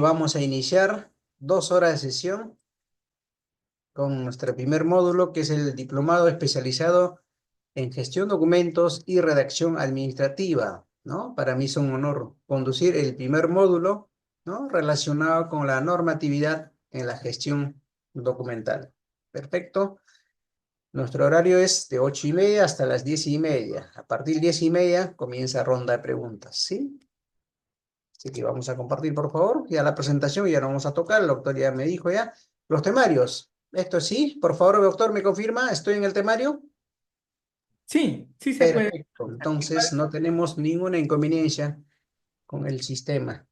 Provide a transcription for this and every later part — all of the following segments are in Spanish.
vamos a iniciar 2 horas de sesión con nuestro primer módulo, que es el diplomado especializado en gestión de documentos y redacción administrativa, ¿no? Para mí es un honor conducir el primer módulo, ¿no? Relacionado con la normatividad en la gestión documental. Perfecto. Nuestro horario es de 8:30 hasta las 10:30. A partir de 10:30 comienza ronda de preguntas, ¿sí? Así que vamos a compartir, por favor, ya la presentación, ya no vamos a tocar, el doctor ya me dijo ya. Los temarios, esto sí, por favor, doctor, ¿me confirma? ¿Estoy en el temario? Sí, sí se puede. Perfecto, entonces no tenemos ninguna inconveniencia con el sistema.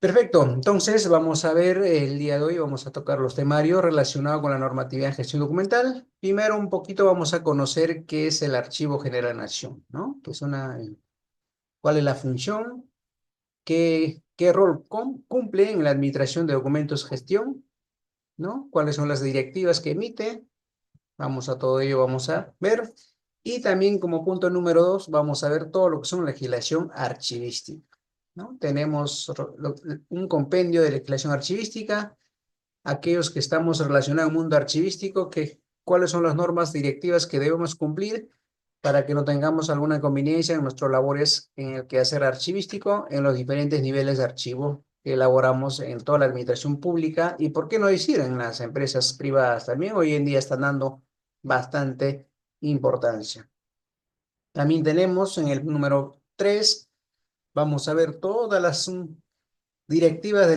Perfecto, entonces vamos a ver el día de hoy, vamos a tocar los temarios relacionados con la normatividad en gestión documental. Primero un poquito vamos a conocer qué es el Archivo General de la Nación, ¿no? ¿Cuál es la función? ¿Qué rol cumple en la administración de documentos gestión? ¿No? ¿Cuáles son las directivas que emite? Vamos a todo ello, vamos a ver. Y también como punto número 2, vamos a ver todo lo que son legislación archivística, ¿no? Tenemos un compendio de legislación archivística, aquellos que estamos relacionados al mundo archivístico, cuáles son las normas directivas que debemos cumplir para que no tengamos alguna conveniencia en nuestras labores en el quehacer archivístico, en los diferentes niveles de archivo que elaboramos en toda la administración pública y, por qué no decir, en las empresas privadas también. Hoy en día están dando bastante importancia. También tenemos en el número 3, vamos a ver todas las directivas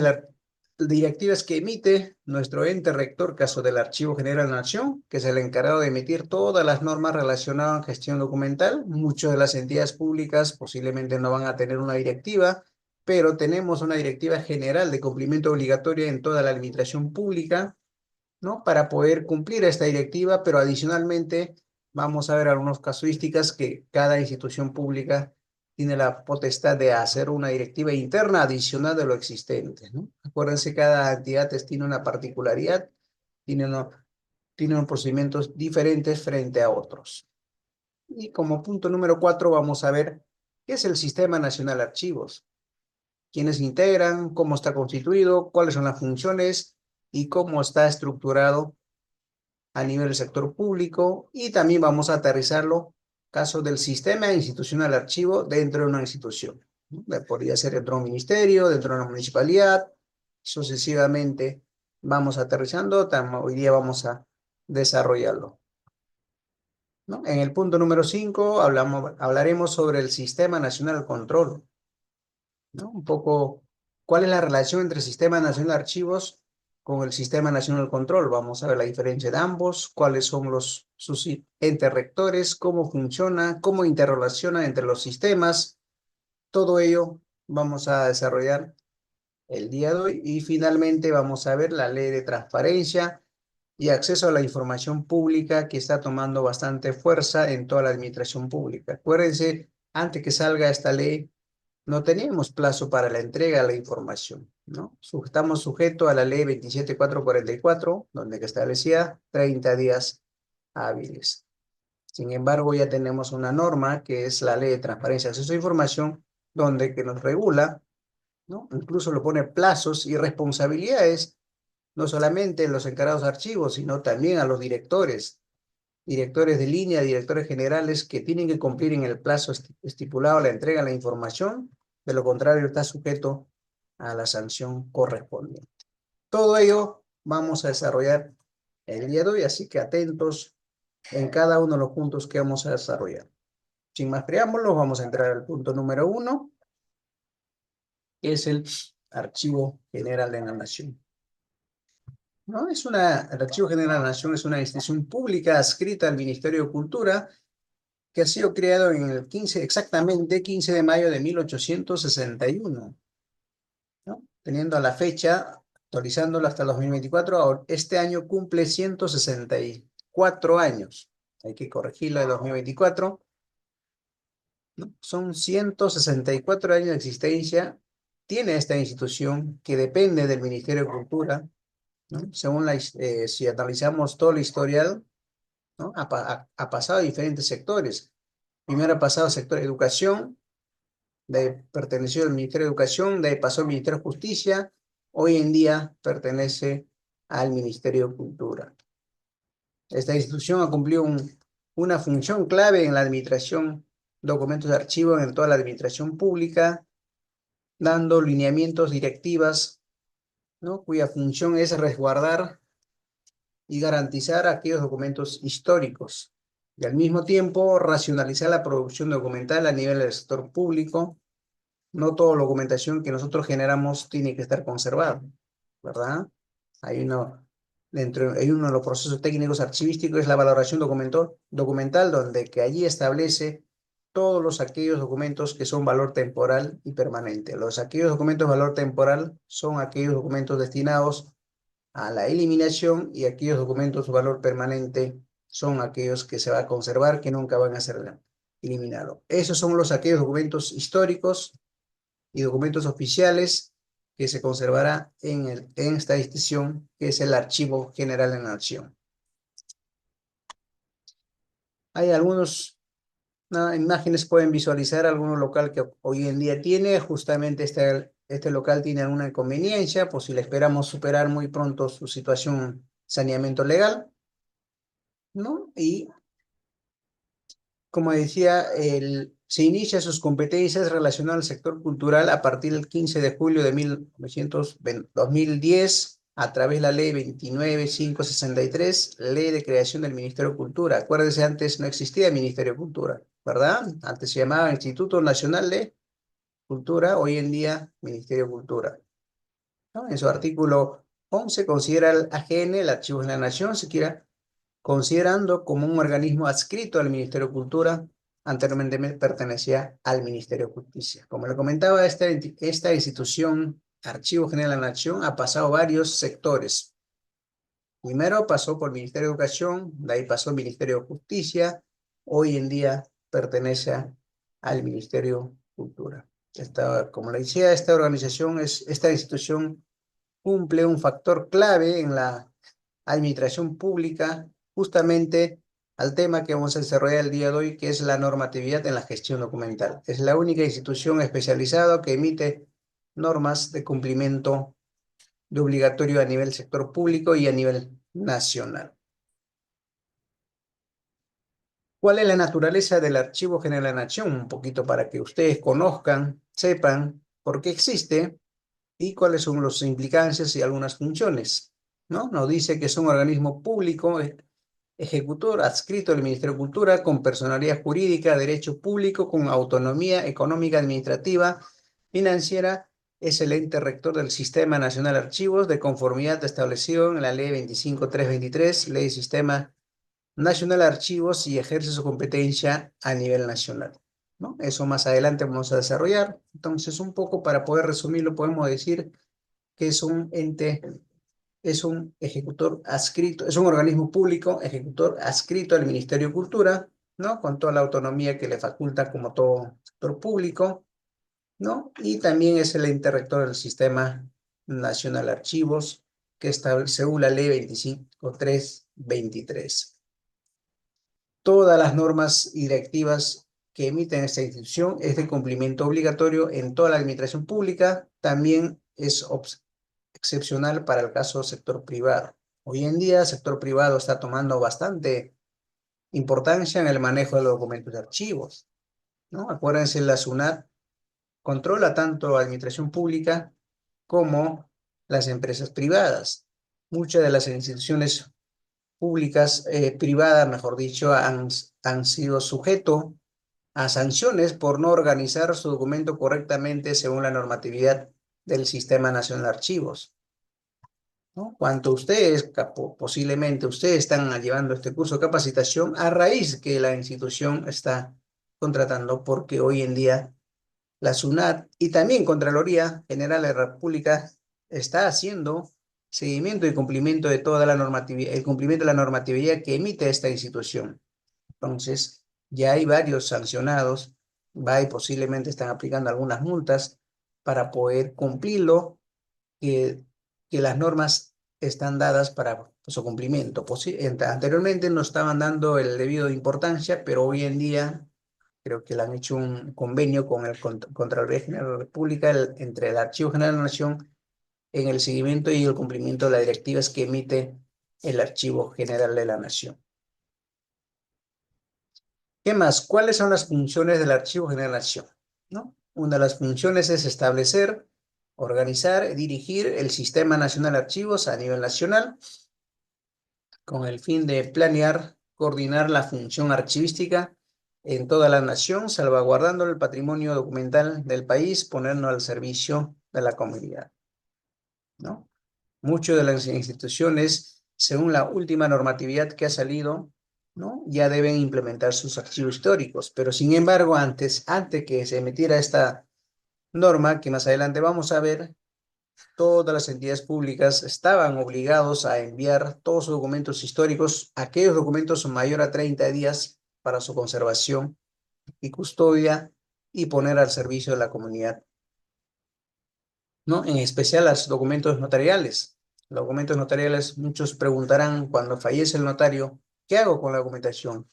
directivas que emite nuestro ente rector, caso del Archivo General de la Nación, que es el encargado de emitir todas las normas relacionadas a gestión documental. Muchas de las entidades públicas posiblemente no van a tener una directiva, pero tenemos una directiva general de cumplimiento obligatorio en toda la administración pública, ¿no? Para poder cumplir esta directiva, pero adicionalmente vamos a ver algunas casuísticas que cada institución pública tiene la potestad de hacer una directiva interna adicional de lo existente, ¿no? Acuérdense, cada entidad tiene una particularidad, tiene unos procedimientos diferentes frente a otros. Y como punto número 4 vamos a ver qué es el Sistema Nacional de Archivos, quiénes integran, cómo está constituido, cuáles son las funciones y cómo está estructurado a nivel del sector público, y también vamos a aterrizarlo caso del sistema institucional de archivo dentro de una institución, ¿no? Podría ser dentro de un ministerio, dentro de una municipalidad, sucesivamente vamos aterrizando, hoy día vamos a desarrollarlo, ¿no? En el punto número 5 hablaremos sobre el Sistema Nacional de Control, ¿no? Un poco, ¿cuál es la relación entre el Sistema Nacional de Archivos con el Sistema Nacional de Control? Vamos a ver la diferencia de ambos, cuáles son sus entes rectores, cómo funciona, cómo interrelaciona entre los sistemas. Todo ello vamos a desarrollar el día de hoy. Y finalmente vamos a ver la ley de transparencia y acceso a la información pública, que está tomando bastante fuerza en toda la administración pública. Acuérdense, antes que salga esta ley, no teníamos plazo para la entrega de la información, ¿no? Estamos sujetos a la ley 27444, donde que establecía 30 días hábiles. Sin embargo, ya tenemos una norma que es la Ley de Transparencia y Acceso a Información, donde que nos regula, ¿no? Incluso lo pone plazos y responsabilidades, no solamente en los encargados de archivos, sino también a los directores de línea, directores generales, que tienen que cumplir en el plazo estipulado la entrega de la información. De lo contrario, está sujeto a la sanción correspondiente. Todo ello vamos a desarrollar el día de hoy, así que atentos en cada uno de los puntos que vamos a desarrollar. Sin más preámbulos, vamos a entrar al punto número 1, que es el Archivo General de la Nación, ¿no? El Archivo General de la Nación es una institución pública adscrita al Ministerio de Cultura, que ha sido creado en el exactamente 15 de mayo de 1861, ¿no? Teniendo a la fecha, actualizándolo hasta 2024, este año cumple 164 años. Hay que corregirlo de 2024, ¿no? Son 164 años de existencia. Tiene esta institución que depende del Ministerio de Cultura, ¿no? Según si analizamos todo el historial, ¿no? Ha pasado a diferentes sectores. Primero ha pasado al sector de educación, de ahí perteneció al Ministerio de Educación, de ahí pasó al Ministerio de Justicia, hoy en día pertenece al Ministerio de Cultura. Esta institución ha cumplido una función clave en la administración de documentos de archivo en toda la administración pública, dando lineamientos directivas, ¿no? Cuya función es resguardar y garantizar aquellos documentos históricos y al mismo tiempo racionalizar la producción documental a nivel del sector público. No toda la documentación que nosotros generamos tiene que estar conservada, ¿verdad? Hay uno, hay uno de los procesos técnicos archivísticos, es la valoración documental, donde que allí establece todos los aquellos documentos que son valor temporal y permanente. Aquellos documentos de valor temporal son aquellos documentos destinados a la eliminación y aquellos documentos de valor permanente son aquellos que se va a conservar, que nunca van a ser eliminados. Esos son aquellos documentos históricos y documentos oficiales que se conservará en esta institución, que es el Archivo General de la Nación. Hay algunos imágenes, pueden visualizar algunos local que hoy en día tiene. Justamente este local tiene alguna inconveniencia, pues si le esperamos superar muy pronto su situación saneamiento legal, ¿no? Y como decía, se inicia sus competencias relacionadas al sector cultural a partir del 15 de julio de 2010 a través de la ley 29563, ley de creación del Ministerio de Cultura. Acuérdense, antes no existía el Ministerio de Cultura, ¿verdad? Antes se llamaba Instituto Nacional de Cultura, hoy en día Ministerio de Cultura, ¿no? En su artículo 11 considera el AGN, el Archivo de la Nación, siquiera considerando como un organismo adscrito al Ministerio de Cultura, anteriormente pertenecía al Ministerio de Justicia. Como le comentaba, esta institución, Archivo General de la Nación, ha pasado varios sectores. Primero pasó por el Ministerio de Educación, de ahí pasó al Ministerio de Justicia, hoy en día pertenece al Ministerio de Cultura. Como le decía, esta institución cumple un factor clave en la administración pública, justamente al tema que vamos a desarrollar el día de hoy, que es la normatividad en la gestión documental. Es la única institución especializada que emite normas de cumplimiento de obligatorio a nivel sector público y a nivel nacional. ¿Cuál es la naturaleza del Archivo General de la Nación? Un poquito para que ustedes conozcan, sepan por qué existe y cuáles son las implicancias y algunas funciones, ¿no? Nos dice que es un organismo público, ejecutor adscrito al Ministerio de Cultura, con personalidad jurídica, derecho público, con autonomía económica, administrativa, financiera, es el ente rector del Sistema Nacional de Archivos, de conformidad establecido en la Ley 25323, Ley Sistema Nacional de Archivos, y ejerce su competencia a nivel nacional, ¿no? Eso más adelante vamos a desarrollar. Entonces, un poco para poder resumirlo, podemos decir que es un ente, es un ejecutor adscrito, es un organismo público ejecutor adscrito al Ministerio de Cultura, ¿no? Con toda la autonomía que le faculta como todo sector público, ¿no? Y también es el ente rector del Sistema Nacional de Archivos, que establece según la Ley 25323. Todas las normas y directivas que emiten esta institución es de cumplimiento obligatorio en toda la administración pública, también es excepcional para el caso sector privado. Hoy en día el sector privado está tomando bastante importancia en el manejo de los documentos de archivos, ¿no? Acuérdense, la SUNAT controla tanto la administración pública como las empresas privadas. Muchas de las instituciones públicas, privadas, mejor dicho, han sido sujeto a sanciones por no organizar su documento correctamente según la normatividad del Sistema Nacional de Archivos, ¿no? Cuanto ustedes, posiblemente ustedes están llevando este curso de capacitación a raíz que la institución está contratando, porque hoy en día la SUNAT y también Contraloría General de la República está haciendo seguimiento y cumplimiento de toda la normatividad, el cumplimiento de la normatividad que emite esta institución. Entonces, ya hay varios sancionados, y posiblemente están aplicando algunas multas para poder cumplirlo, que, que las normas están dadas para su cumplimiento. Anteriormente no estaban dando el debido importancia, pero hoy en día creo que le han hecho un convenio con el Contraloría General de la República, entre el Archivo General de la Nación en el seguimiento y el cumplimiento de las directivas que emite el Archivo General de la Nación. ¿Qué más? ¿Cuáles son las funciones del Archivo General de la Nación? ¿No? Una de las funciones es establecer, organizar, dirigir el Sistema Nacional de Archivos a nivel nacional, con el fin de planear, coordinar la función archivística en toda la nación, salvaguardando el patrimonio documental del país, ponernos al servicio de la comunidad, ¿no? Muchas de las instituciones, según la última normatividad que ha salido, ¿no? Ya deben implementar sus archivos históricos, pero sin embargo, antes que se emitiera esta norma, que más adelante vamos a ver, todas las entidades públicas estaban obligados a enviar todos sus documentos históricos, aquellos documentos mayor a 30 días para su conservación y custodia y poner al servicio de la comunidad, ¿no? En especial los documentos notariales. Los documentos notariales, muchos preguntarán cuando fallece el notario, ¿qué hago con la documentación?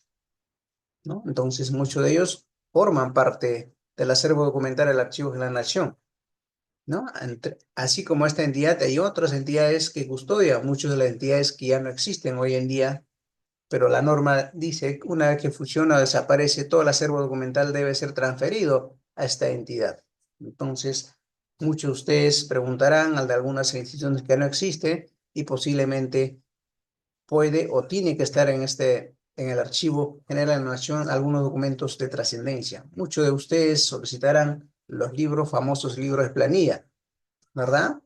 ¿No? Entonces, muchos de ellos forman parte del acervo documental del Archivo de la Nación, ¿no? Así como esta entidad, hay otras entidades que custodian, muchas de las entidades que ya no existen hoy en día, pero la norma dice que una vez que funciona o desaparece, todo el acervo documental debe ser transferido a esta entidad. Entonces, muchos de ustedes preguntarán al de algunas instituciones que no existe y posiblemente puede o tiene que estar en el Archivo General de la Nación algunos documentos de trascendencia. Muchos de ustedes solicitarán los libros, famosos libros de planilla, ¿verdad?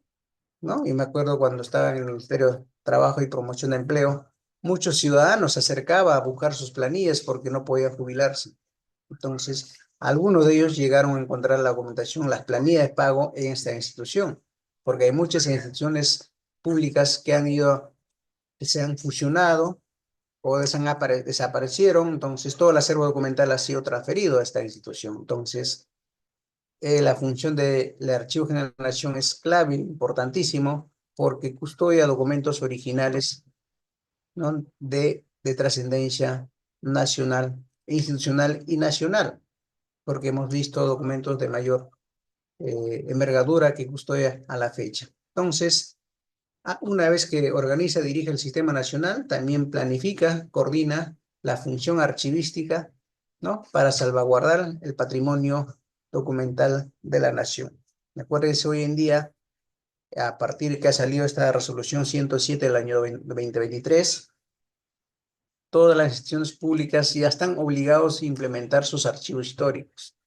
¿No? Y me acuerdo cuando estaba en el Ministerio de Trabajo y Promoción de Empleo, muchos ciudadanos se acercaban a buscar sus planillas porque no podían jubilarse. Entonces, algunos de ellos llegaron a encontrar la documentación, las planillas de pago en esta institución, porque hay muchas instituciones públicas que se han fusionado o desaparecieron, entonces todo el acervo documental ha sido transferido a esta institución. Entonces, la función del Archivo General de la Nación es clave, importantísimo, porque custodia documentos originales, ¿no? de trascendencia nacional, institucional y nacional, porque hemos visto documentos de mayor envergadura que custodia a la fecha. Entonces, una vez que organiza, dirige el sistema nacional, también planifica, coordina la función archivística, ¿no? Para salvaguardar el patrimonio documental de la nación. Acuérdense hoy en día, a partir de que ha salido esta resolución 107 del año 2023, todas las instituciones públicas ya están obligados a implementar sus archivos históricos,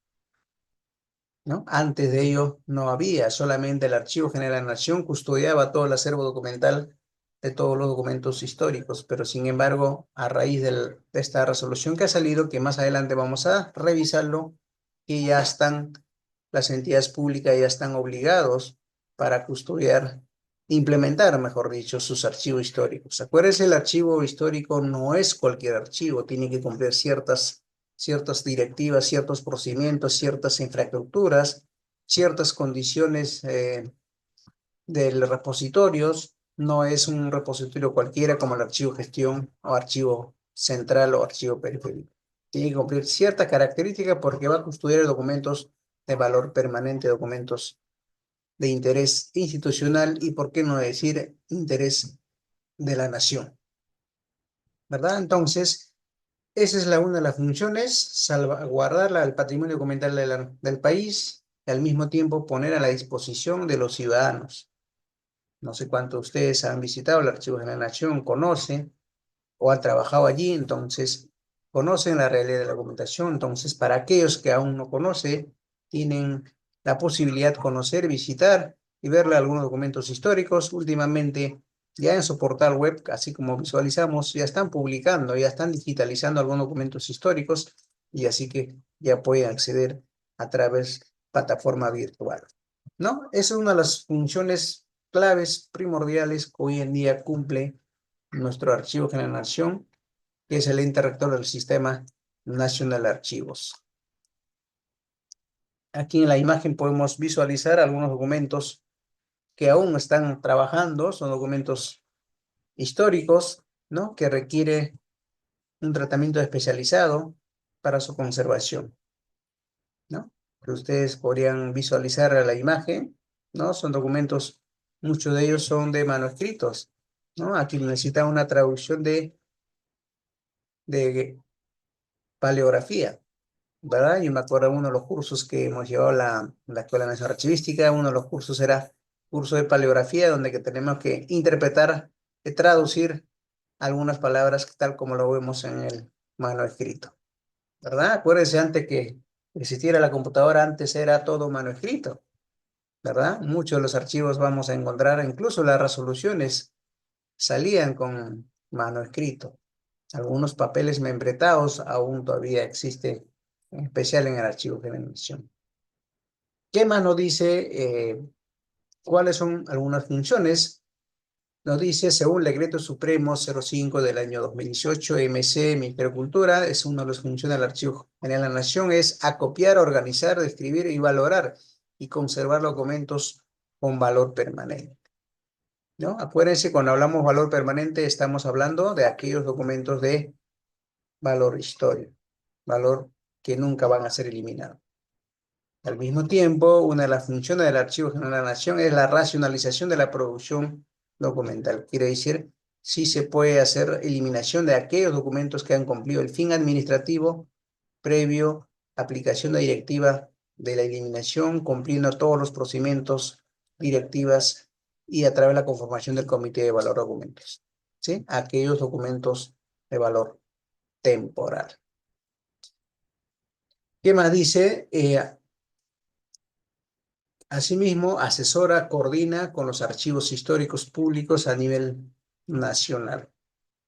¿no? Antes de ello no había, solamente el Archivo General de la Nación custodiaba todo el acervo documental de todos los documentos históricos, pero sin embargo, a raíz de esta resolución que ha salido, que más adelante vamos a revisarlo, que ya están, las entidades públicas ya están obligados para custodiar, implementar, mejor dicho, sus archivos históricos. Acuérdense, el archivo histórico no es cualquier archivo, tiene que cumplir ciertas directivas, ciertos procedimientos, ciertas infraestructuras, ciertas condiciones del repositorios. No es un repositorio cualquiera como el archivo gestión o archivo central o archivo periférico. Tiene que cumplir cierta característica porque va a custodiar documentos de valor permanente, documentos de interés institucional y, por qué no decir, interés de la nación, ¿verdad? Entonces, esa es una de las funciones, salvaguardar el patrimonio documental del país y al mismo tiempo poner a la disposición de los ciudadanos. No sé cuántos de ustedes han visitado el Archivo de la Nación, conocen o han trabajado allí, entonces conocen la realidad de la documentación. Entonces, para aquellos que aún no conocen, tienen la posibilidad de conocer, visitar y verle algunos documentos históricos. Últimamente, ya en su portal web, así como visualizamos, ya están publicando, ya están digitalizando algunos documentos históricos y así que ya pueden acceder a través de plataforma virtual, ¿no? Esa es una de las funciones claves primordiales que hoy en día cumple nuestro Archivo General de la Nación, que es el ente rector del Sistema Nacional de Archivos. Aquí en la imagen podemos visualizar algunos documentos que aún están trabajando, son documentos históricos, ¿no? Que requiere un tratamiento especializado para su conservación, ¿no? Que ustedes podrían visualizar a la imagen, ¿no? Son documentos muchos de ellos son de manuscritos, ¿no? Aquí necesita una traducción de paleografía, ¿verdad? Yo me acuerdo de uno de los cursos que hemos llevado la Escuela Nacional Archivística, uno de los cursos era curso de paleografía, donde que tenemos que interpretar, traducir algunas palabras tal como lo vemos en el manuscrito, ¿verdad? Acuérdense antes que existiera la computadora, antes era todo manuscrito, ¿verdad? Muchos de los archivos vamos a encontrar, incluso las resoluciones salían con manuscrito. Algunos papeles membretados aún todavía existen, en especial en el archivo de generación. ¿Qué más nos dice? ¿Cuáles son algunas funciones? Nos dice, según el Decreto Supremo 05 del año 2018, MC, Ministerio de Cultura, es una de las funciones del Archivo General de la Nación, es acopiar, organizar, describir y valorar y conservar documentos con valor permanente, ¿no? Acuérdense, cuando hablamos valor permanente, estamos hablando de aquellos documentos de valor histórico, valor que nunca van a ser eliminados. Al mismo tiempo, una de las funciones del Archivo General de la Nación es la racionalización de la producción documental. Quiere decir, si se puede hacer eliminación de aquellos documentos que han cumplido el fin administrativo previo aplicación de directiva de la eliminación, cumpliendo todos los procedimientos, directivas y a través de la conformación del Comité de Valor de Documentos, ¿sí? Aquellos documentos de valor temporal. ¿Qué más dice? Asimismo, asesora, coordina con los archivos históricos públicos a nivel nacional,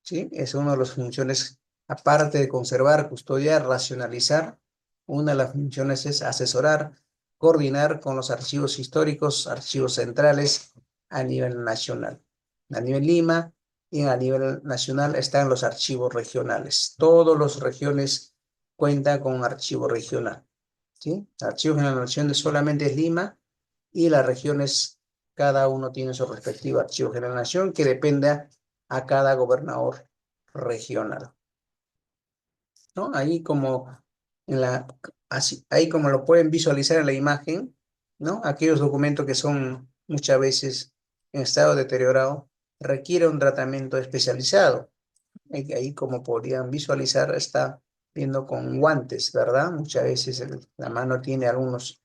¿sí? Es una de las funciones, aparte de conservar, custodiar, racionalizar, una de las funciones es asesorar, coordinar con los archivos históricos, archivos centrales a nivel nacional. A nivel Lima y a nivel nacional están los archivos regionales. Todas las regiones cuentan con un archivo regional, ¿sí? Archivo General de la Nación solamente es Lima y las regiones, cada uno tiene su respectivo archivo general de la nación que dependa a cada gobernador regional, ¿no? Ahí como, ahí como lo pueden visualizar en la imagen, ¿no? Aquellos documentos que son muchas veces en estado deteriorado requieren un tratamiento especializado. Ahí como podrían visualizar está viendo con guantes, ¿verdad? Muchas veces la mano tiene algunos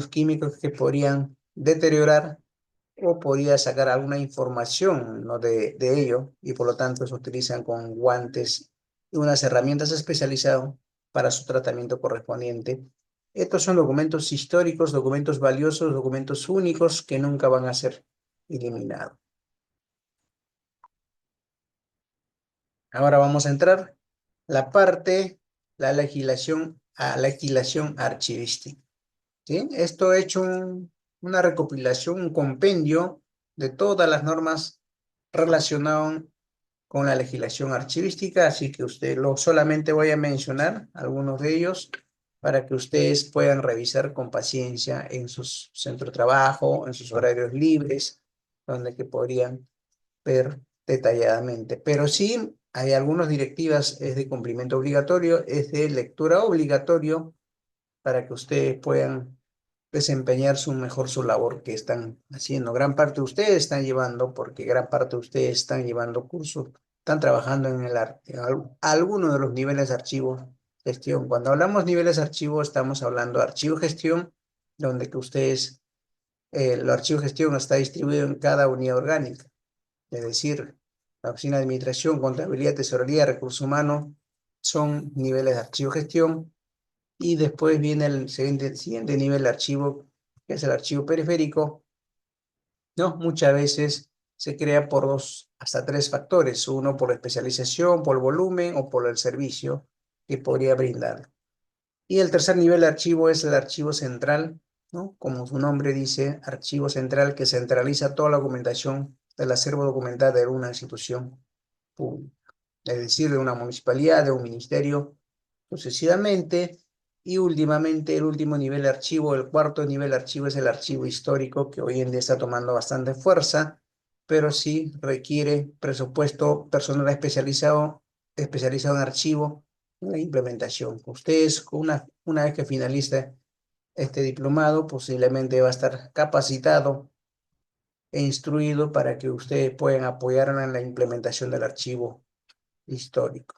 químicos que podrían deteriorar o podría sacar alguna información, ¿no? de ello, y por lo tanto se utilizan con guantes y unas herramientas especializadas para su tratamiento correspondiente. Estos son documentos históricos, documentos valiosos, documentos únicos que nunca van a ser eliminados. Ahora vamos a entrar la parte, la legislación archivística, ¿sí? Esto he hecho una recopilación, un compendio de todas las normas relacionadas con la legislación archivística, así que solamente voy a mencionar algunos de ellos para que ustedes puedan revisar con paciencia en sus centros de trabajo, en sus horarios libres, donde que podrían ver detalladamente. Pero sí hay algunas directivas, es de cumplimiento obligatorio, es de lectura obligatorio para que ustedes puedan desempeñar su labor que están haciendo. Gran parte de ustedes están llevando, porque gran parte de ustedes están llevando cursos, están trabajando en algunos de los niveles de archivo gestión. Cuando hablamos niveles de archivo, estamos hablando de archivo gestión, donde que ustedes, el archivo gestión está distribuido en cada unidad orgánica, es decir, la oficina de administración, contabilidad, tesorería, recursos humanos, son niveles de archivo gestión. Y después viene el siguiente nivel de archivo, que es el archivo periférico, ¿no? Muchas veces se crea por 2 hasta 3 factores, uno por la especialización, por el volumen o por el servicio que podría brindar. Y el tercer nivel de archivo es el archivo central, ¿no? Como su nombre dice, archivo central que centraliza toda la documentación del acervo documental de una institución pública, es decir, de una municipalidad, de un ministerio, sucesivamente. Y últimamente, el último nivel de archivo, el cuarto nivel de archivo es el archivo histórico, que hoy en día está tomando bastante fuerza, pero sí requiere presupuesto personal especializado en archivo, en la implementación. Ustedes, una vez que finalice este diplomado posiblemente va a estar capacitado e instruido para que ustedes puedan apoyar en la implementación del archivo histórico.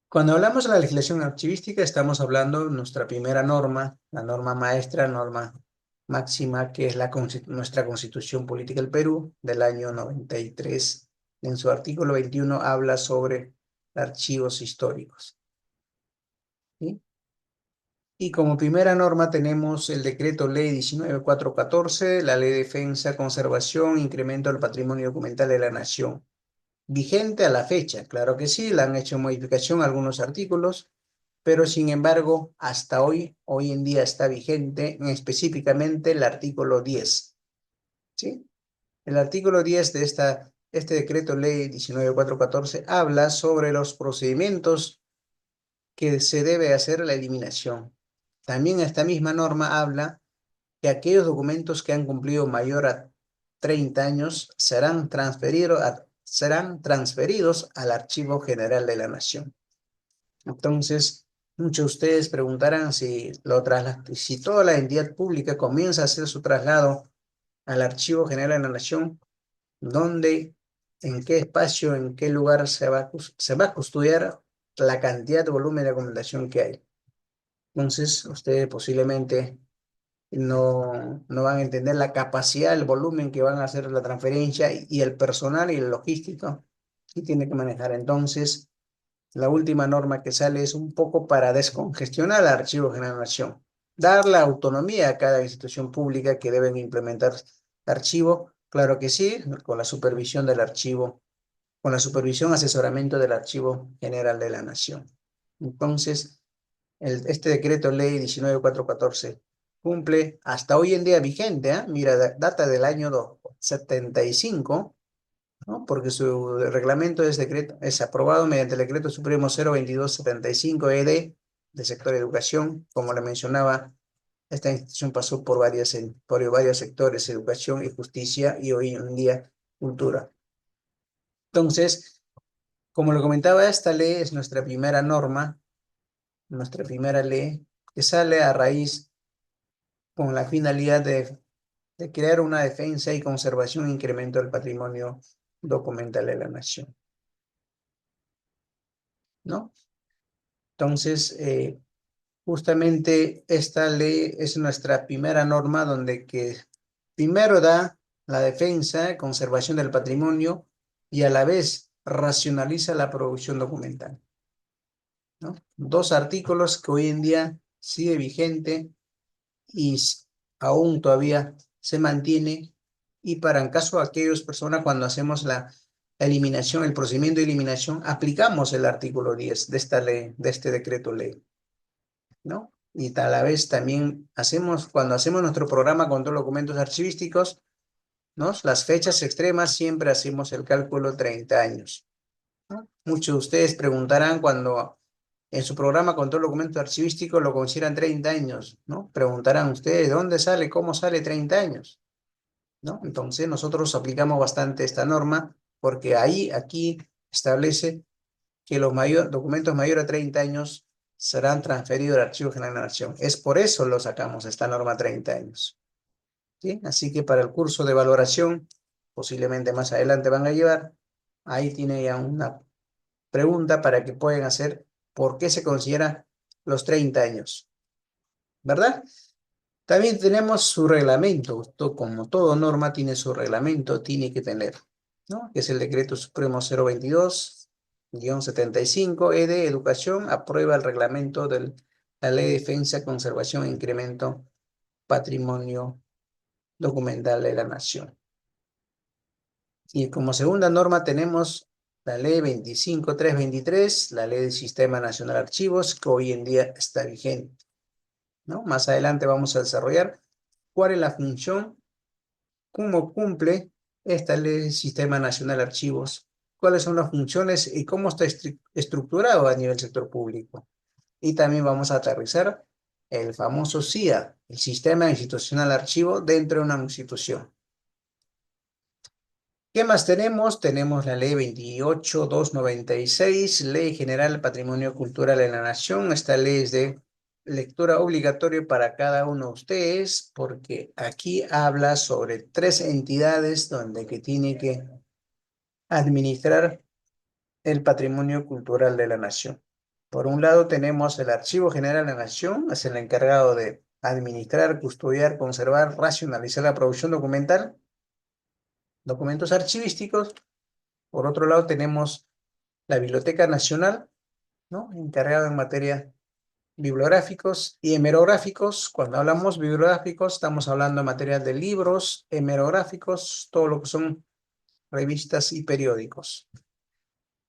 Cuando hablamos de la legislación archivística, estamos hablando de nuestra primera norma, la norma maestra, norma máxima, que es nuestra Constitución Política del Perú del año 93. En su artículo 21 habla sobre archivos históricos, ¿sí? Y como primera norma tenemos el Decreto Ley 19.414, la Ley de Defensa, Conservación, Incremento del Patrimonio Documental de la Nación. Vigente a la fecha, claro que sí, le han hecho modificación a algunos artículos, pero sin embargo, hasta hoy en día está vigente específicamente el artículo 10, ¿sí? El artículo 10 de este Decreto Ley 19.414 habla sobre los procedimientos que se debe hacer la eliminación. También esta misma norma habla que aquellos documentos que han cumplido mayor a 30 años serán transferidos al Archivo General de la Nación. Entonces, muchos de ustedes preguntarán si toda la entidad pública comienza a hacer su traslado al Archivo General de la Nación, ¿dónde, en qué espacio, en qué lugar se va a custodiar la cantidad de volumen de documentación que hay? Entonces, ustedes posiblemente no van a entender la capacidad, el volumen que van a hacer la transferencia y el personal y el logístico que tiene que manejar. Entonces, la última norma que sale es un poco para descongestionar el Archivo General de la Nación, dar la autonomía a cada institución pública que deben implementar archivo, claro que sí, con la supervisión del archivo, con la supervisión, asesoramiento del Archivo General de la Nación. Entonces, este decreto ley 19.414 cumple hasta hoy en día vigente, ¿eh? Mira, data del año 75, ¿no? Porque su reglamento es aprobado mediante el decreto supremo 02275-ED del sector educación. Como le mencionaba, esta institución pasó por varios sectores, educación y justicia, y hoy en día cultura. Entonces, como lo comentaba, esta ley es nuestra primera norma, nuestra primera ley, que sale a raíz con la finalidad de crear una defensa y conservación e incremento del patrimonio documental de la nación, ¿no? Entonces, justamente esta ley es nuestra primera norma donde que primero da la defensa, conservación del patrimonio y a la vez racionaliza la producción documental, ¿no? Dos artículos que hoy en día sigue vigente y aún todavía se mantiene, y para en caso de aquellas personas cuando hacemos la eliminación, el procedimiento de eliminación, aplicamos el artículo 10 de esta ley, de este decreto ley, ¿no? Y a la vez también cuando hacemos nuestro programa con todos los documentos archivísticos, ¿no? Las fechas extremas siempre hacemos el cálculo 30 años, ¿no? Muchos de ustedes preguntarán cuando en su programa control documento archivístico lo consideran 30 años, ¿no? Preguntarán ustedes, ¿de dónde sale? ¿Cómo sale 30 años? ¿No? Entonces nosotros aplicamos bastante esta norma porque aquí establece que los documentos mayores a 30 años serán transferidos al Archivo General de la Nación. Es por eso lo sacamos, esta norma 30 años, ¿sí? Así que para el curso de valoración, posiblemente más adelante van a llevar, ahí tiene ya una pregunta para que puedan hacer por qué se considera los 30 años, ¿verdad? También tenemos su reglamento, como todo norma tiene su reglamento, tiene que tener, ¿no? Que es el Decreto Supremo 022-75, Educación, aprueba el reglamento de la Ley de Defensa, Conservación e Incremento Patrimonio Documental de la Nación. Y como segunda norma tenemos la Ley 25.323, la Ley del Sistema Nacional de Archivos, que hoy en día está vigente, ¿no? Más adelante vamos a desarrollar cuál es la función, cómo cumple esta Ley del Sistema Nacional de Archivos, cuáles son las funciones y cómo está estructurado a nivel sector público. Y también vamos a aterrizar el famoso SIA, el Sistema Institucional de Archivo dentro de una institución. ¿Qué más tenemos? Tenemos la Ley 28.296, Ley General del Patrimonio Cultural de la Nación. Esta ley es de lectura obligatoria para cada uno de ustedes, porque aquí habla sobre 3 entidades donde que tiene que administrar el patrimonio cultural de la nación. Por un lado tenemos el Archivo General de la Nación, es el encargado de administrar, custodiar, conservar, racionalizar la producción documental, documentos archivísticos. Por otro lado tenemos la Biblioteca Nacional, ¿no? Encargada en materia bibliográficos y hemerográficos. Cuando hablamos bibliográficos, estamos hablando en materia de libros, hemerográficos, todo lo que son revistas y periódicos,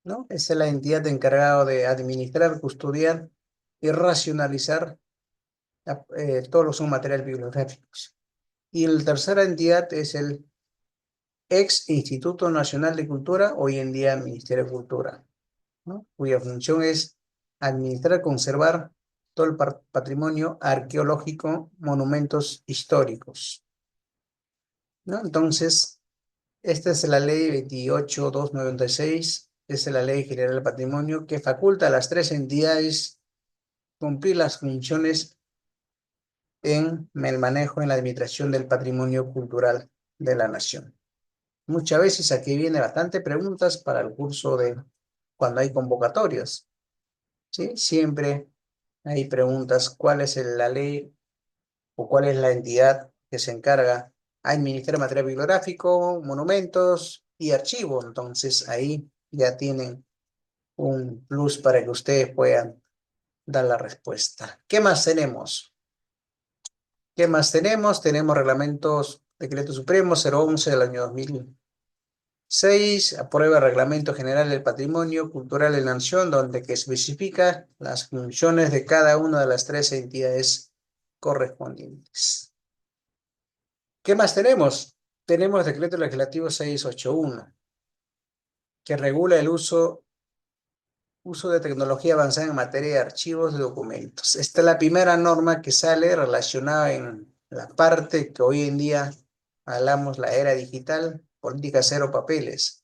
¿no? Esa es la entidad encargada de administrar, custodiar y racionalizar todos los son materiales bibliográficos. Y la tercera entidad es el ex Instituto Nacional de Cultura, hoy en día Ministerio de Cultura, ¿no? Cuya función es administrar, conservar todo el patrimonio arqueológico, monumentos históricos, ¿no? Entonces, esta es la ley 28.296, es la ley general del patrimonio que faculta a las 3 entidades cumplir las funciones en el manejo, en la administración del patrimonio cultural de la nación. Muchas veces aquí viene bastante preguntas para el curso de cuando hay convocatorias, ¿sí? Siempre hay preguntas, ¿cuál es la ley o cuál es la entidad que se encarga a administrar material bibliográfico, monumentos y archivos? Entonces ahí ya tienen un plus para que ustedes puedan dar la respuesta. ¿Qué más tenemos? ¿Qué más tenemos? Tenemos reglamentos, Decreto Supremo 011 del año 2006, aprueba el Reglamento General del Patrimonio Cultural de la Nación, donde que especifica las funciones de cada una de las 3 entidades correspondientes. ¿Qué más tenemos? Tenemos Decreto Legislativo 681, que regula el uso de tecnología avanzada en materia de archivos de documentos. Esta es la primera norma que sale relacionada en la parte que hoy en día hablamos la era digital, política cero papeles,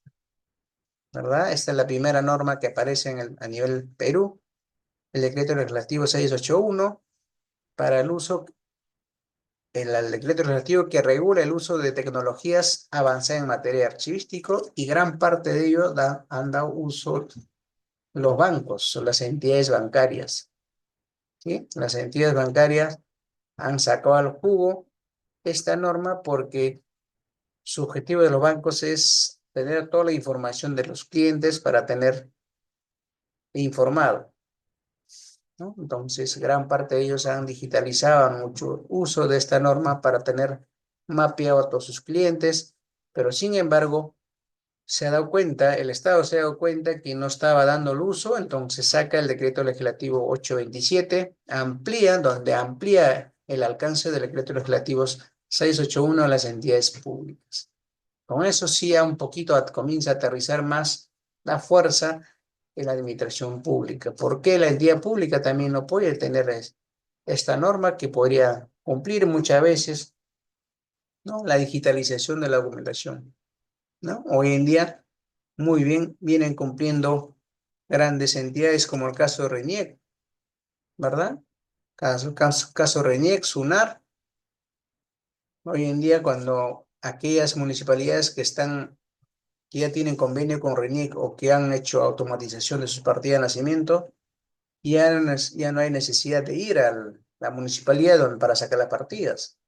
¿verdad? Esta es la primera norma que aparece a nivel Perú, el decreto legislativo 681, para el uso, el decreto legislativo que regula el uso de tecnologías avanzadas en materia archivístico, y gran parte de ello han dado uso los bancos o las entidades bancarias, ¿sí? Las entidades bancarias han sacado al jugo esta norma porque su objetivo de los bancos es tener toda la información de los clientes para tener informado, ¿no? Entonces, gran parte de ellos han digitalizado mucho uso de esta norma para tener mapeado a todos sus clientes, pero sin embargo, el Estado se ha dado cuenta que no estaba dando el uso, entonces saca el decreto legislativo 827, donde amplía el alcance del decreto legislativo 681 a las entidades públicas. Con eso sí ya un poquito comienza a aterrizar más la fuerza en la administración pública. ¿Por qué la entidad pública también no puede tener esta norma que podría cumplir muchas veces, ¿no? La digitalización de la documentación, ¿no? Hoy en día muy bien vienen cumpliendo grandes entidades como el caso de RENIEC, ¿verdad? Caso RENIEC, SUNAR. Hoy en día cuando aquellas municipalidades que ya tienen convenio con RENIEC o que han hecho automatización de sus partidas de nacimiento, ya no hay necesidad de ir a la municipalidad para sacar las partidas,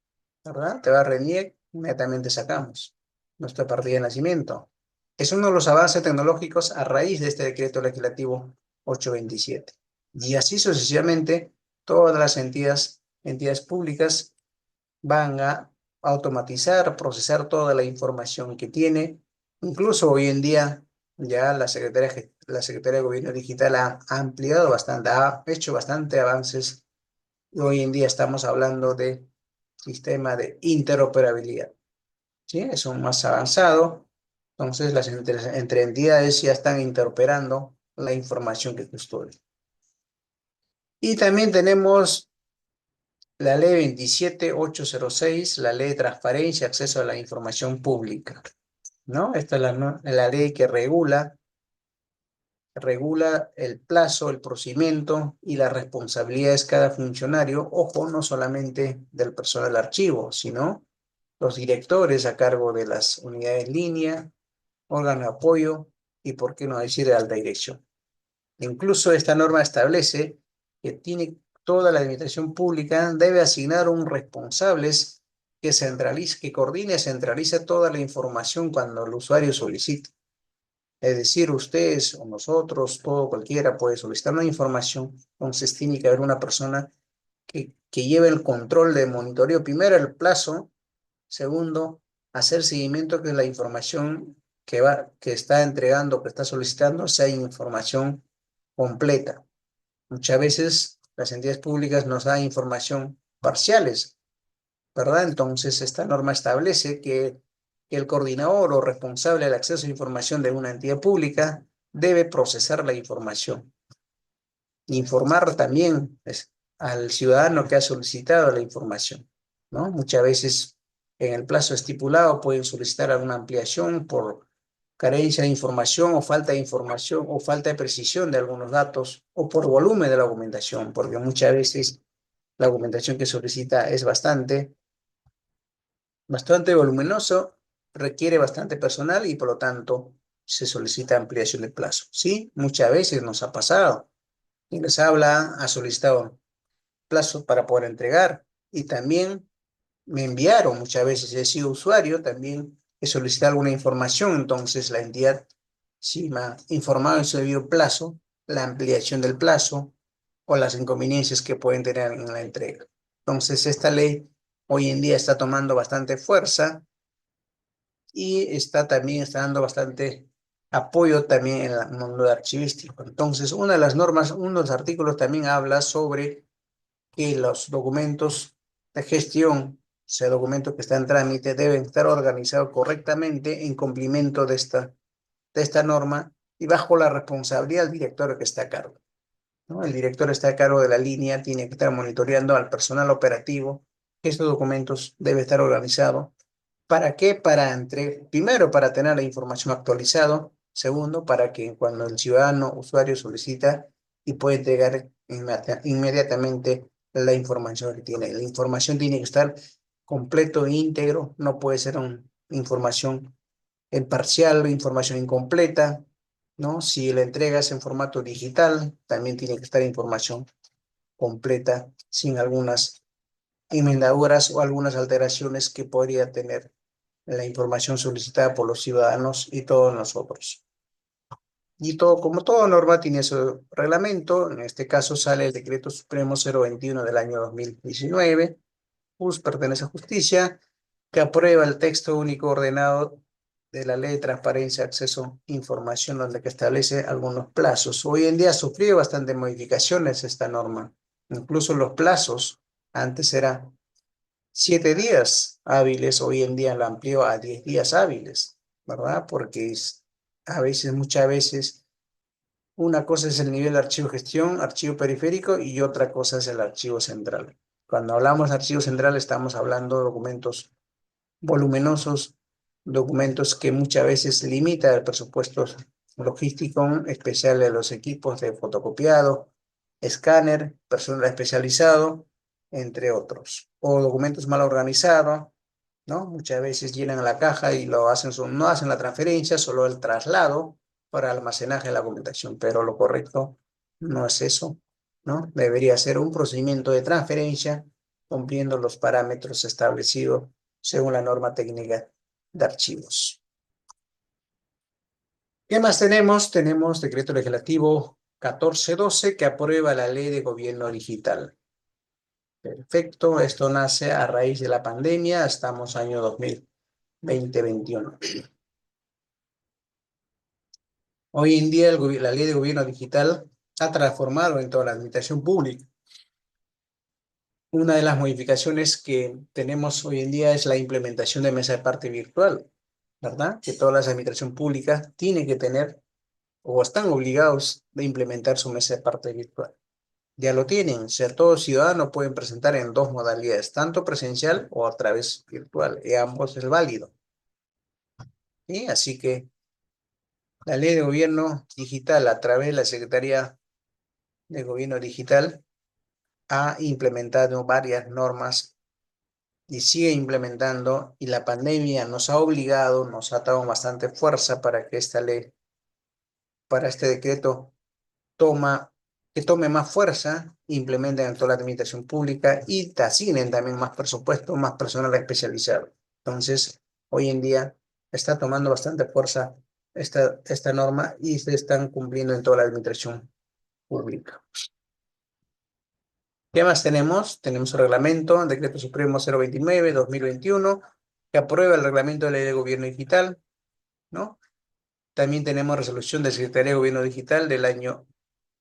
¿verdad? Te va a RENIEC, inmediatamente sacamos nuestra partida de nacimiento. Es uno de los avances tecnológicos a raíz de este decreto legislativo 827. Y así sucesivamente, todas las entidades públicas van a automatizar, procesar toda la información que tiene. Incluso hoy en día ya la Secretaría de Gobierno Digital ha ampliado bastante, ha hecho bastante avances. Y hoy en día estamos hablando de sistema de interoperabilidad, ¿sí? Es un más avanzado. Entonces, entre entidades ya están interoperando la información que custodian. Y también tenemos la ley 27806, la ley de transparencia y acceso a la información pública, ¿no? Esta es la ley que regula regula el plazo, el procedimiento y las responsabilidades de cada funcionario, ojo, no solamente del personal del archivo, sino los directores a cargo de las unidades en línea, órgano de apoyo y, por qué no decir, de alta dirección. Incluso esta norma establece que tiene toda la administración pública debe asignar un responsable que centralice, que coordine y centralice toda la información cuando el usuario solicite. Es decir, ustedes o nosotros, todo cualquiera puede solicitar una información, entonces tiene que haber una persona que lleve el control de monitoreo, primero el plazo, segundo, hacer seguimiento que la información que está entregando, que está solicitando, sea información completa. Muchas veces las entidades públicas nos dan información parciales, ¿verdad? Entonces, esta norma establece que el coordinador o responsable del acceso a información de una entidad pública debe procesar la información. Informar también al ciudadano que ha solicitado la información, ¿no? Muchas veces en el plazo estipulado pueden solicitar alguna ampliación por carencia de información o falta de información o falta de precisión de algunos datos o por volumen de la documentación, porque muchas veces la documentación que solicita es bastante voluminoso, requiere bastante personal y por lo tanto se solicita ampliación de plazo. Sí, muchas veces nos ha pasado. Quien les habla ha solicitado plazo para poder entregar y también me enviaron muchas veces, he sido usuario, también he solicitado alguna información, entonces la entidad sí me ha informado en su debido plazo, la ampliación del plazo o las inconveniencias que pueden tener en la entrega. Entonces esta ley hoy en día está tomando bastante fuerza y está dando bastante apoyo también en el mundo archivístico. Entonces, una de las normas, uno de los artículos también habla sobre que los documentos de gestión, o sea, documentos que están en trámite, deben estar organizados correctamente en cumplimiento de esta norma y bajo la responsabilidad del director que está a cargo, ¿no? El director está a cargo de la línea, tiene que estar monitoreando al personal operativo que estos documentos deben estar organizados. ¿Para qué? Primero, para tener la información actualizada. Segundo, para que cuando el ciudadano usuario solicita y puede entregar inmediatamente la información que tiene. La información tiene que estar completo e íntegro, no puede ser una información en parcial, información incompleta, ¿no? Si la entrega es en formato digital, también tiene que estar información completa, sin algunas enmendaduras o algunas alteraciones que podría tener la información solicitada por los ciudadanos y todos nosotros. Y todo, como toda norma tiene su reglamento, en este caso sale el Decreto Supremo 021 del año 2019, pertenece a Justicia, que aprueba el texto único ordenado de la Ley de Transparencia, Acceso a Información, donde que establece algunos plazos. Hoy en día ha sufrido bastantes modificaciones esta norma, incluso los plazos, antes era 7 días hábiles, hoy en día lo amplió a 10 días hábiles, ¿verdad? Porque a veces, muchas veces, una cosa es el nivel de archivo gestión, archivo periférico, y otra cosa es el archivo central. Cuando hablamos de archivo central, estamos hablando de documentos voluminosos, documentos que muchas veces limita el presupuesto logístico, especial de los equipos de fotocopiado, escáner, personal especializado, entre otros. O documentos mal organizados, ¿no? Muchas veces llenan la caja y no hacen la transferencia, solo el traslado para almacenaje de la documentación, pero lo correcto no es eso, ¿no? Debería ser un procedimiento de transferencia cumpliendo los parámetros establecidos según la norma técnica de archivos. ¿Qué más tenemos? Tenemos decreto legislativo 1412 que aprueba la ley de gobierno digital. Perfecto, esto nace a raíz de la pandemia, estamos año 2020-2021. Hoy en día la ley de gobierno digital ha transformado en toda la administración pública. Una de las modificaciones que tenemos hoy en día es la implementación de mesa de parte virtual, ¿verdad? Que todas las administraciones públicas tienen que tener o están obligados de implementar su mesa de parte virtual. Ya lo tienen, o sea, todos ciudadanos pueden presentar en dos modalidades, tanto presencial o a través virtual, y ambos es válido. ¿Sí? Así que La ley de gobierno digital a través de la Secretaría de Gobierno Digital ha implementado varias normas y sigue implementando, y la pandemia nos ha obligado, nos ha dado bastante fuerza para que esta ley, para este decreto que tome más fuerza, implementen en toda la administración pública y te asignen también más presupuesto, más personal especializado. Entonces, hoy en día está tomando bastante fuerza esta norma y se están cumpliendo en toda la administración pública. ¿Qué más tenemos? Tenemos el reglamento, Decreto Supremo 029/2021, que aprueba el reglamento de la Ley de Gobierno Digital, ¿no? También tenemos resolución de Secretaría de Gobierno Digital del año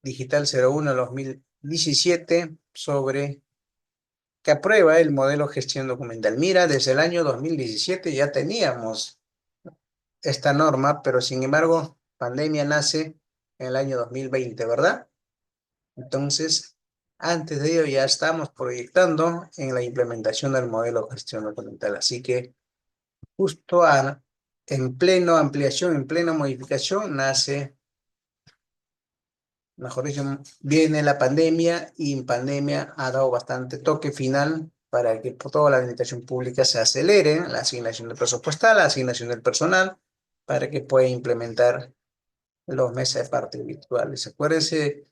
Digital 01/2017 sobre que aprueba el modelo gestión documental. Mira, desde el año 2017 ya teníamos esta norma, pero sin embargo, pandemia nace en el año 2020, ¿verdad? Entonces, antes de ello ya estamos proyectando en la implementación del modelo de gestión documental. Así que justo en pleno ampliación, en plena modificación, nace, mejor dicho, viene la pandemia y en pandemia ha dado bastante toque final para que por toda la administración pública se acelere la asignación del presupuestal, la asignación del personal, para que pueda implementar los meses de parte virtuales. Acuérdense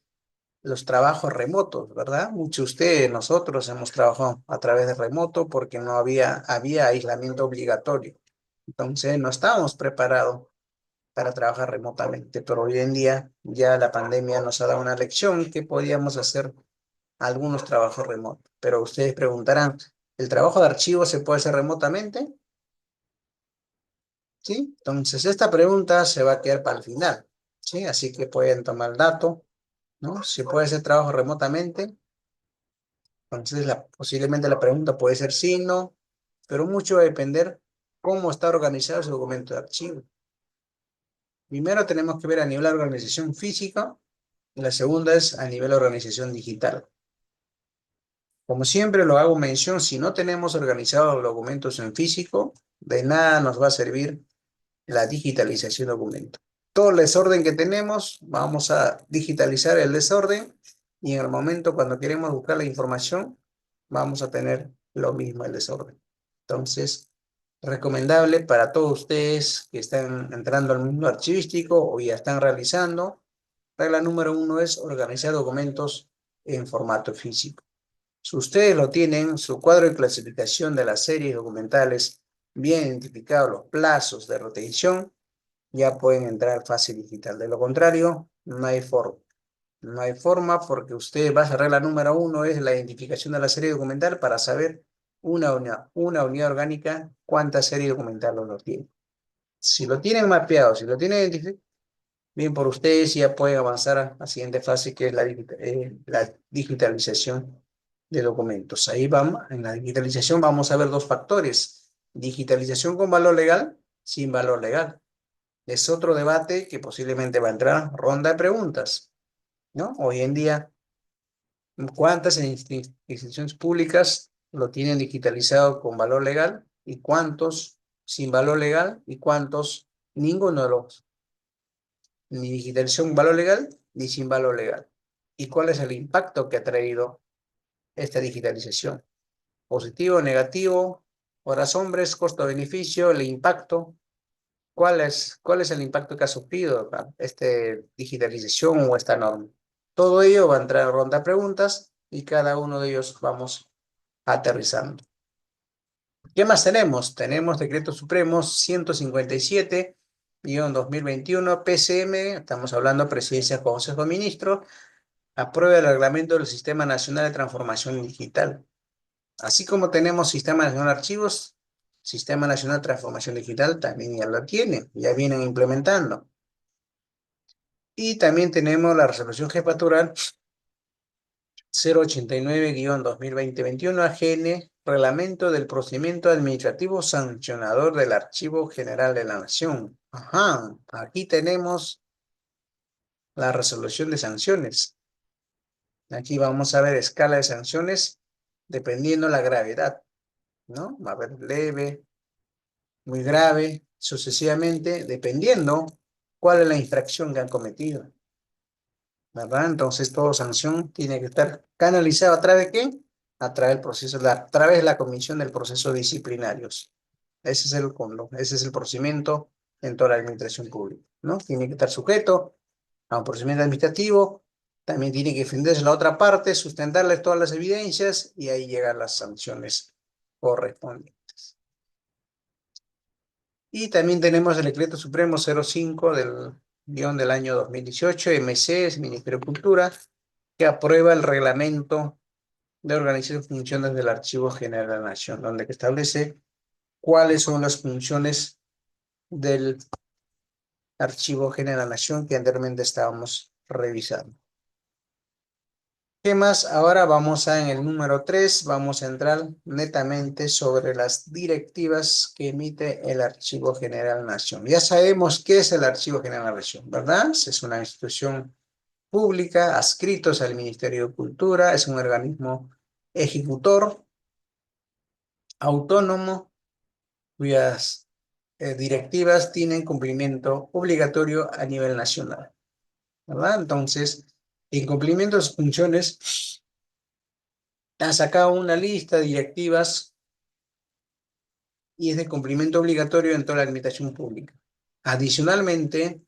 los trabajos remotos, ¿verdad? Muchos de ustedes, nosotros hemos trabajado a través de remoto porque no había aislamiento obligatorio. Entonces no estábamos preparados para trabajar remotamente, pero hoy en día ya la pandemia nos ha dado una lección que podíamos hacer algunos trabajos remotos. Pero ustedes preguntarán, ¿el trabajo de archivo se puede hacer remotamente? ¿Sí? Entonces esta pregunta se va a quedar para el final, ¿sí? Así que pueden tomar el dato, ¿no? Si puede hacer trabajo remotamente. Entonces, posiblemente la pregunta puede ser sí, no, pero mucho va a depender cómo está organizado ese documento de archivo. Primero tenemos que ver a nivel de organización física y la segunda es a nivel de organización digital. Como siempre lo hago mención, si no tenemos organizados los documentos en físico, de nada nos va a servir la digitalización de documentos. Todo el desorden que tenemos, vamos a digitalizar el desorden y en el momento cuando queremos buscar la información, vamos a tener lo mismo el desorden. Entonces, recomendable para todos ustedes que están entrando al mundo archivístico o ya están realizando. Regla número 1 es organizar documentos en formato físico. Si ustedes lo tienen, su cuadro de clasificación de las series documentales, bien identificados los plazos de retención, ya pueden entrar fácil digital. De lo contrario, no hay forma. No hay forma porque usted va a cerrar la número 1, es la identificación de la serie documental para saber una unidad orgánica cuánta serie documental lo tiene. Si lo tienen mapeado, si lo tienen identificado, bien por ustedes ya pueden avanzar a la siguiente fase que es la digitalización de documentos. Ahí vamos, en la digitalización vamos a ver dos factores. Digitalización con valor legal, sin valor legal. Es otro debate que posiblemente va a entrar ronda de preguntas, ¿no? Hoy en día, ¿cuántas instituciones públicas lo tienen digitalizado con valor legal y cuántos sin valor legal y cuántos ninguno de los, ni digitalización con valor legal ni sin valor legal? ¿Y cuál es el impacto que ha traído esta digitalización? ¿Positivo, negativo? Horas hombres, costo-beneficio, el impacto. ¿Cuál es el impacto que ha sufrido esta digitalización o esta norma? Todo ello va a entrar en ronda de preguntas y cada uno de ellos vamos aterrizando. ¿Qué más tenemos? Tenemos Decreto Supremo 157/2021, PCM, estamos hablando Presidencia Consejo de Ministros, aprueba el reglamento del Sistema Nacional de Transformación Digital. Así como tenemos Sistema Nacional de Archivos, Sistema Nacional de Transformación Digital también ya lo tiene, ya vienen implementando. Y también tenemos la resolución jefatura 089/2020-21 AGN, Reglamento del Procedimiento Administrativo Sancionador del Archivo General de la Nación. Ajá, aquí tenemos la resolución de sanciones. Aquí vamos a ver escala de sanciones dependiendo la gravedad, ¿no? Va a haber leve, muy grave, sucesivamente, dependiendo cuál es la infracción que han cometido, ¿verdad? Entonces, toda sanción tiene que estar canalizada a través de qué? A través del proceso, a través de la comisión del proceso disciplinarios. Ese es el procedimiento en toda la administración pública, ¿no? Tiene que estar sujeto a un procedimiento administrativo, también tiene que defenderse la otra parte, sustentarle todas las evidencias y ahí llegan las sanciones correspondientes. Y también tenemos el Decreto Supremo 05 del año 2018, MC, es Ministerio de Cultura, que aprueba el reglamento de organización y funciones del Archivo General de la Nación, donde que establece cuáles son las funciones del Archivo General de la Nación que anteriormente estábamos revisando. ¿Qué más? Ahora vamos en el número 3, vamos a entrar netamente sobre las directivas que emite el Archivo General de la Nación. Ya sabemos qué es el Archivo General de la Nación, ¿verdad? Es una institución pública, adscritos al Ministerio de Cultura, es un organismo ejecutor, autónomo, cuyas directivas tienen cumplimiento obligatorio a nivel nacional, ¿verdad? Entonces, en cumplimiento de sus funciones, han sacado una lista de directivas y es de cumplimiento obligatorio en toda la administración pública. Adicionalmente,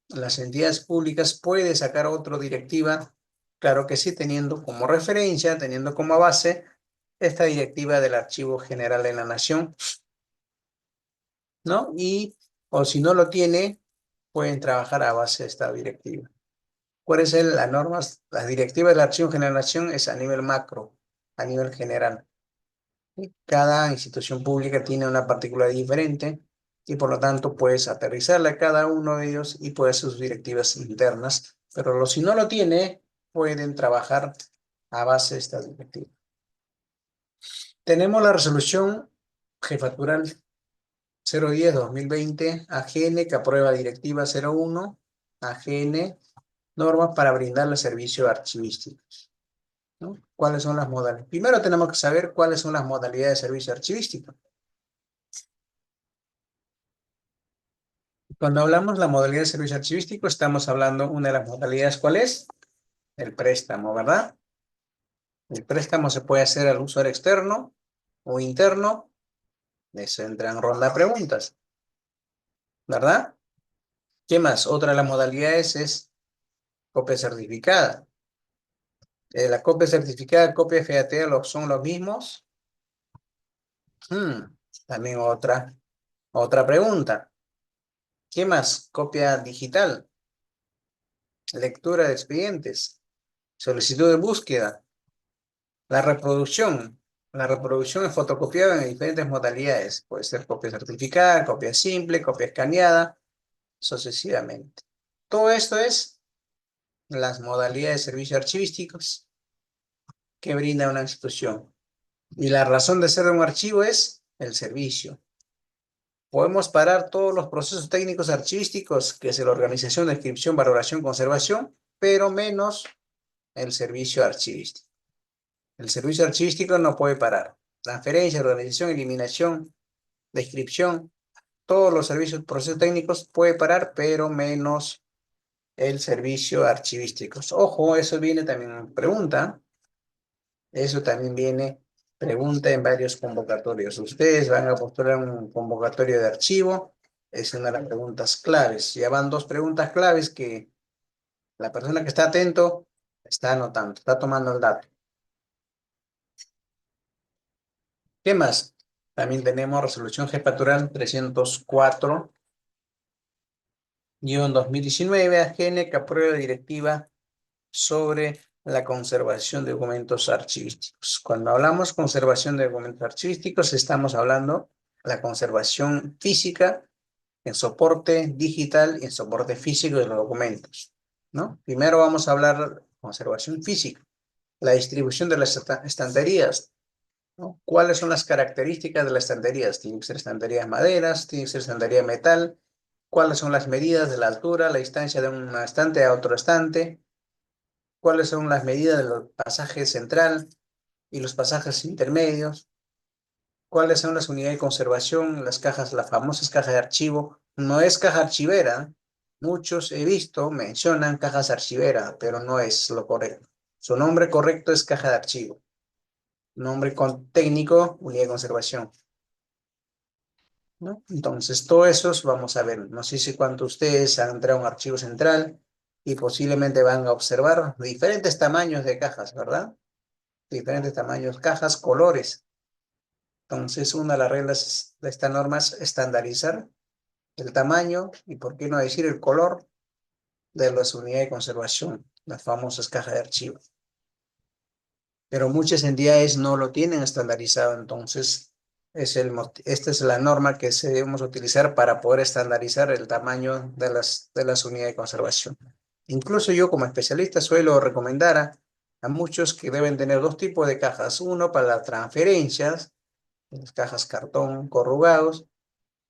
las entidades públicas pueden sacar otra directiva, claro que sí, teniendo como referencia, teniendo como base esta directiva del Archivo General de la Nación, ¿no? O si no lo tiene, pueden trabajar a base de esta directiva. ¿Cuáles son las normas? Las directivas del Archivo General de la Nación es a nivel macro, a nivel general. Cada institución pública tiene una particularidad diferente y por lo tanto puedes aterrizarle a cada uno de ellos y puede hacer sus directivas internas, pero si no lo tiene, pueden trabajar a base de esta directiva. Tenemos la resolución jefatural 010-2020 AGN que aprueba directiva 01 AGN normas para brindar los servicios archivísticos, ¿no? ¿Cuáles son las modalidades? Primero tenemos que saber cuáles son las modalidades de servicio archivístico. Cuando hablamos de la modalidad de servicio archivístico, estamos hablando una de las modalidades, ¿cuál es? El préstamo, ¿verdad? El préstamo se puede hacer al usuario externo o interno. Eso entra en ronda de preguntas, ¿verdad? ¿Qué más? Otra de las modalidades es copia certificada. La copia certificada, copia FAT, ¿son los mismos? También otra pregunta. ¿Qué más? Copia digital, lectura de expedientes, solicitud de búsqueda. La reproducción. La reproducción es fotocopiada en diferentes modalidades. Puede ser copia certificada, copia simple, copia escaneada, sucesivamente. Todo esto es las modalidades de servicios archivísticos que brinda una institución. Y la razón de ser de un archivo es el servicio. Podemos parar todos los procesos técnicos archivísticos, que es la organización, descripción, valoración, conservación, pero menos el servicio archivístico. El servicio archivístico no puede parar. Transferencia, organización, eliminación, descripción, todos los servicios, procesos técnicos puede parar, pero menos el servicio archivístico. Ojo, eso viene también en pregunta. Eso también viene pregunta en varios convocatorios. Ustedes van a postular un convocatorio de archivo. Es una de las preguntas claves. Ya van dos preguntas claves que la persona que está atento está anotando, está tomando el dato. ¿Qué más? También tenemos resolución jefatural 304-2019 AGN que aprueba la directiva sobre la conservación de documentos archivísticos. Cuando hablamos conservación de documentos archivísticos, estamos hablando de la conservación física en soporte digital y en soporte físico de los documentos, ¿no? Primero vamos a hablar de conservación física, la distribución de las estanterías, ¿no? ¿Cuáles son las características de las estanterías? Tienen que ser estanterías maderas, tienen que ser estantería de metal. ¿Cuáles son las medidas de la altura, la distancia de un estante a otro estante? ¿Cuáles son las medidas del pasaje central y los pasajes intermedios? ¿Cuáles son las unidades de conservación, las cajas, las famosas cajas de archivo? No es caja archivera, Muchos he visto mencionan cajas archivera, pero no es lo correcto. Su nombre correcto es caja de archivo. Nombre técnico, unidad de conservación, ¿no? Entonces, todo eso vamos a ver. No sé si cuántos de ustedes han entrado a un archivo central y posiblemente van a observar diferentes tamaños de cajas, ¿verdad? Diferentes tamaños, cajas, colores. Entonces, una de las reglas de esta norma es estandarizar el tamaño y, por qué no decir, el color de las unidades de conservación, las famosas cajas de archivo. Pero muchas entidades no lo tienen estandarizado, entonces esta es la norma que debemos utilizar para poder estandarizar el tamaño de las unidades de conservación. Incluso yo como especialista suelo recomendar a muchos que deben tener dos tipos de cajas. Uno para las transferencias, las cajas cartón corrugados,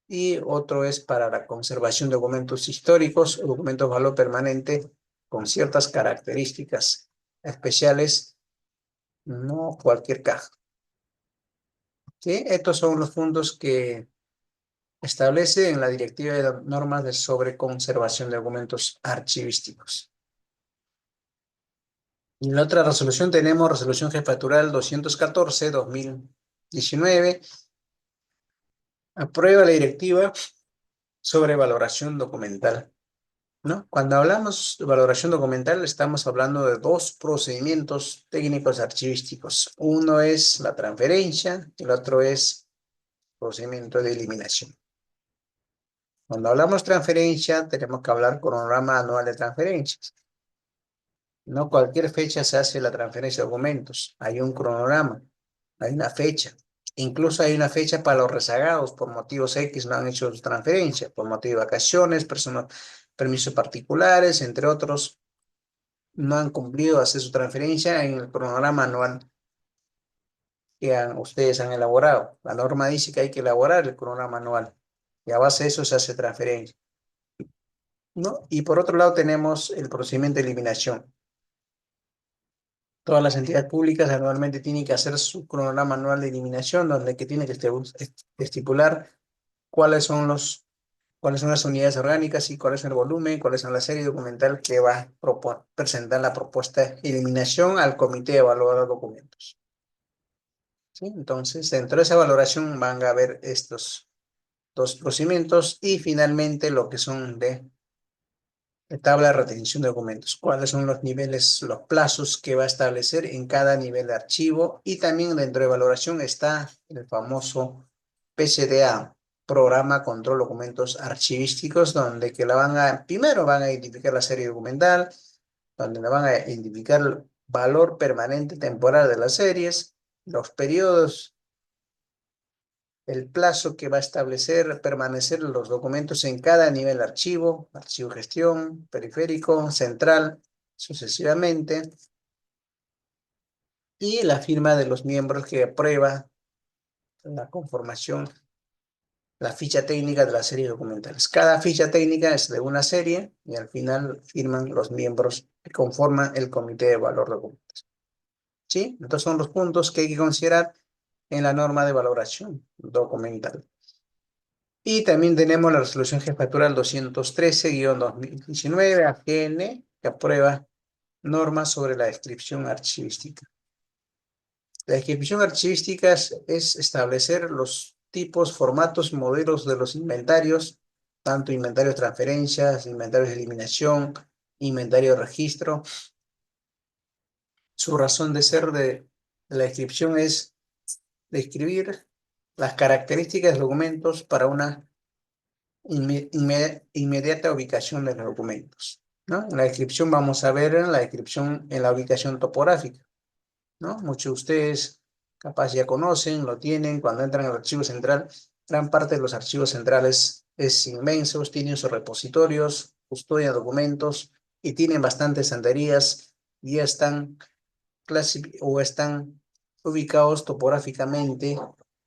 y otro es para la conservación de documentos históricos o documentos de valor permanente con ciertas características especiales, no cualquier caja. ¿Sí? Estos son los puntos que establece en la Directiva de Normas de sobre conservación de documentos archivísticos. Y en la otra resolución tenemos resolución jefatural 214-2019. Aprueba la directiva sobre valoración documental, ¿no? Cuando hablamos de valoración documental, estamos hablando de dos procedimientos técnicos archivísticos. Uno es la transferencia y el otro es procedimiento de eliminación. Cuando hablamos transferencia, tenemos que hablar cronograma anual de transferencias. No cualquier fecha se hace la transferencia de documentos. Hay un cronograma, hay una fecha. Incluso hay una fecha para los rezagados por motivos X no han hecho su transferencia, por motivo de vacaciones, permisos particulares, entre otros, no han cumplido hacer su transferencia en el cronograma anual que ustedes han elaborado. La norma dice que hay que elaborar el cronograma anual y a base de eso se hace transferencia, ¿no? Y por otro lado tenemos el procedimiento de eliminación. Todas las entidades públicas anualmente tienen que hacer su cronograma anual de eliminación, donde que tiene que estipular cuáles son las unidades orgánicas y cuál es el volumen, cuáles son la serie documental que va a presentar la propuesta de eliminación al comité de evaluador de documentos. ¿Sí? Entonces, dentro de esa valoración van a haber estos dos procedimientos y finalmente lo que son de tabla de retención de documentos. ¿Cuáles son los niveles, los plazos que va a establecer en cada nivel de archivo? Y también dentro de valoración está el famoso PCDA, Programa Control Documentos Archivísticos, donde que primero van a identificar la serie documental, donde le van a identificar el valor permanente temporal de las series, los periodos, el plazo que va a establecer permanecer los documentos en cada nivel de archivo, archivo gestión, periférico, central, sucesivamente, y la firma de los miembros que aprueba la conformación, la ficha técnica de las series documentales. Cada ficha técnica es de una serie y al final firman los miembros que conforman el comité de valor de documentos. ¿Sí? Estos son los puntos que hay que considerar en la norma de valoración documental. Y también tenemos la resolución jefatural 213-2019, AGN, que aprueba normas sobre la descripción archivística. La descripción archivística es establecer los tipos, formatos, modelos de los inventarios, tanto inventarios de transferencias, inventarios de eliminación, inventario de registro. Su razón de ser de la descripción es describir las características de los documentos para una inmediata ubicación de los documentos, ¿no? En la descripción vamos a ver en la descripción en la ubicación topográfica, ¿no? Muchos de ustedes capaz ya conocen, lo tienen, cuando entran al archivo central, gran parte de los archivos centrales es inmensos, tienen sus repositorios, custodian documentos y tienen bastantes estanterías y ya están están ubicados topográficamente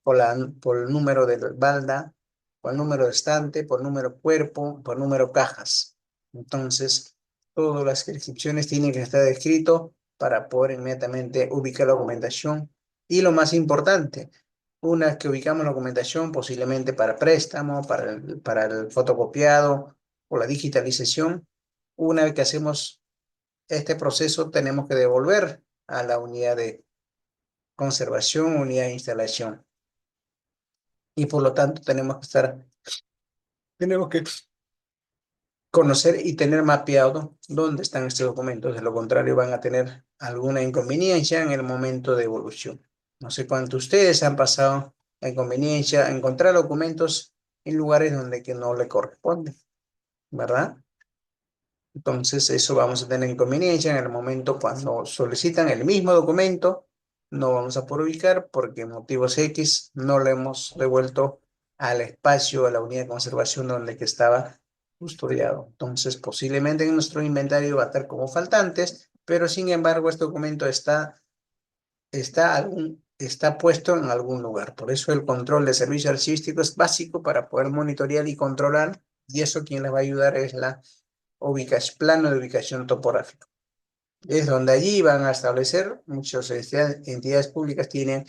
por el número de balda, por el número de estante, por el número cuerpo, por el número cajas. Entonces, todas las descripciones tienen que estar escrito para poder inmediatamente ubicar la documentación. Y lo más importante, una vez que ubicamos la documentación, posiblemente para préstamo, para el fotocopiado o la digitalización, una vez que hacemos este proceso, tenemos que devolver a la unidad de conservación, unidad de instalación. Y por lo tanto tenemos que conocer y tener mapeado dónde están estos documentos. De lo contrario, van a tener alguna inconveniencia en el momento de evolución. No sé cuántos ustedes han pasado la inconveniencia a encontrar documentos en lugares donde que no le corresponden, ¿verdad? Entonces, eso vamos a tener inconveniencia en el momento cuando solicitan el mismo documento, no vamos a poder ubicar porque motivos X no lo hemos devuelto al espacio, a la unidad de conservación donde que estaba custodiado. Entonces, posiblemente en nuestro inventario va a estar como faltantes, pero sin embargo, este documento está puesto en algún lugar. Por eso el control de servicio archivístico es básico para poder monitorear y controlar, y eso quien les va a ayudar es la plano de ubicación topográfico. Es donde allí van a establecer, muchas entidades públicas tienen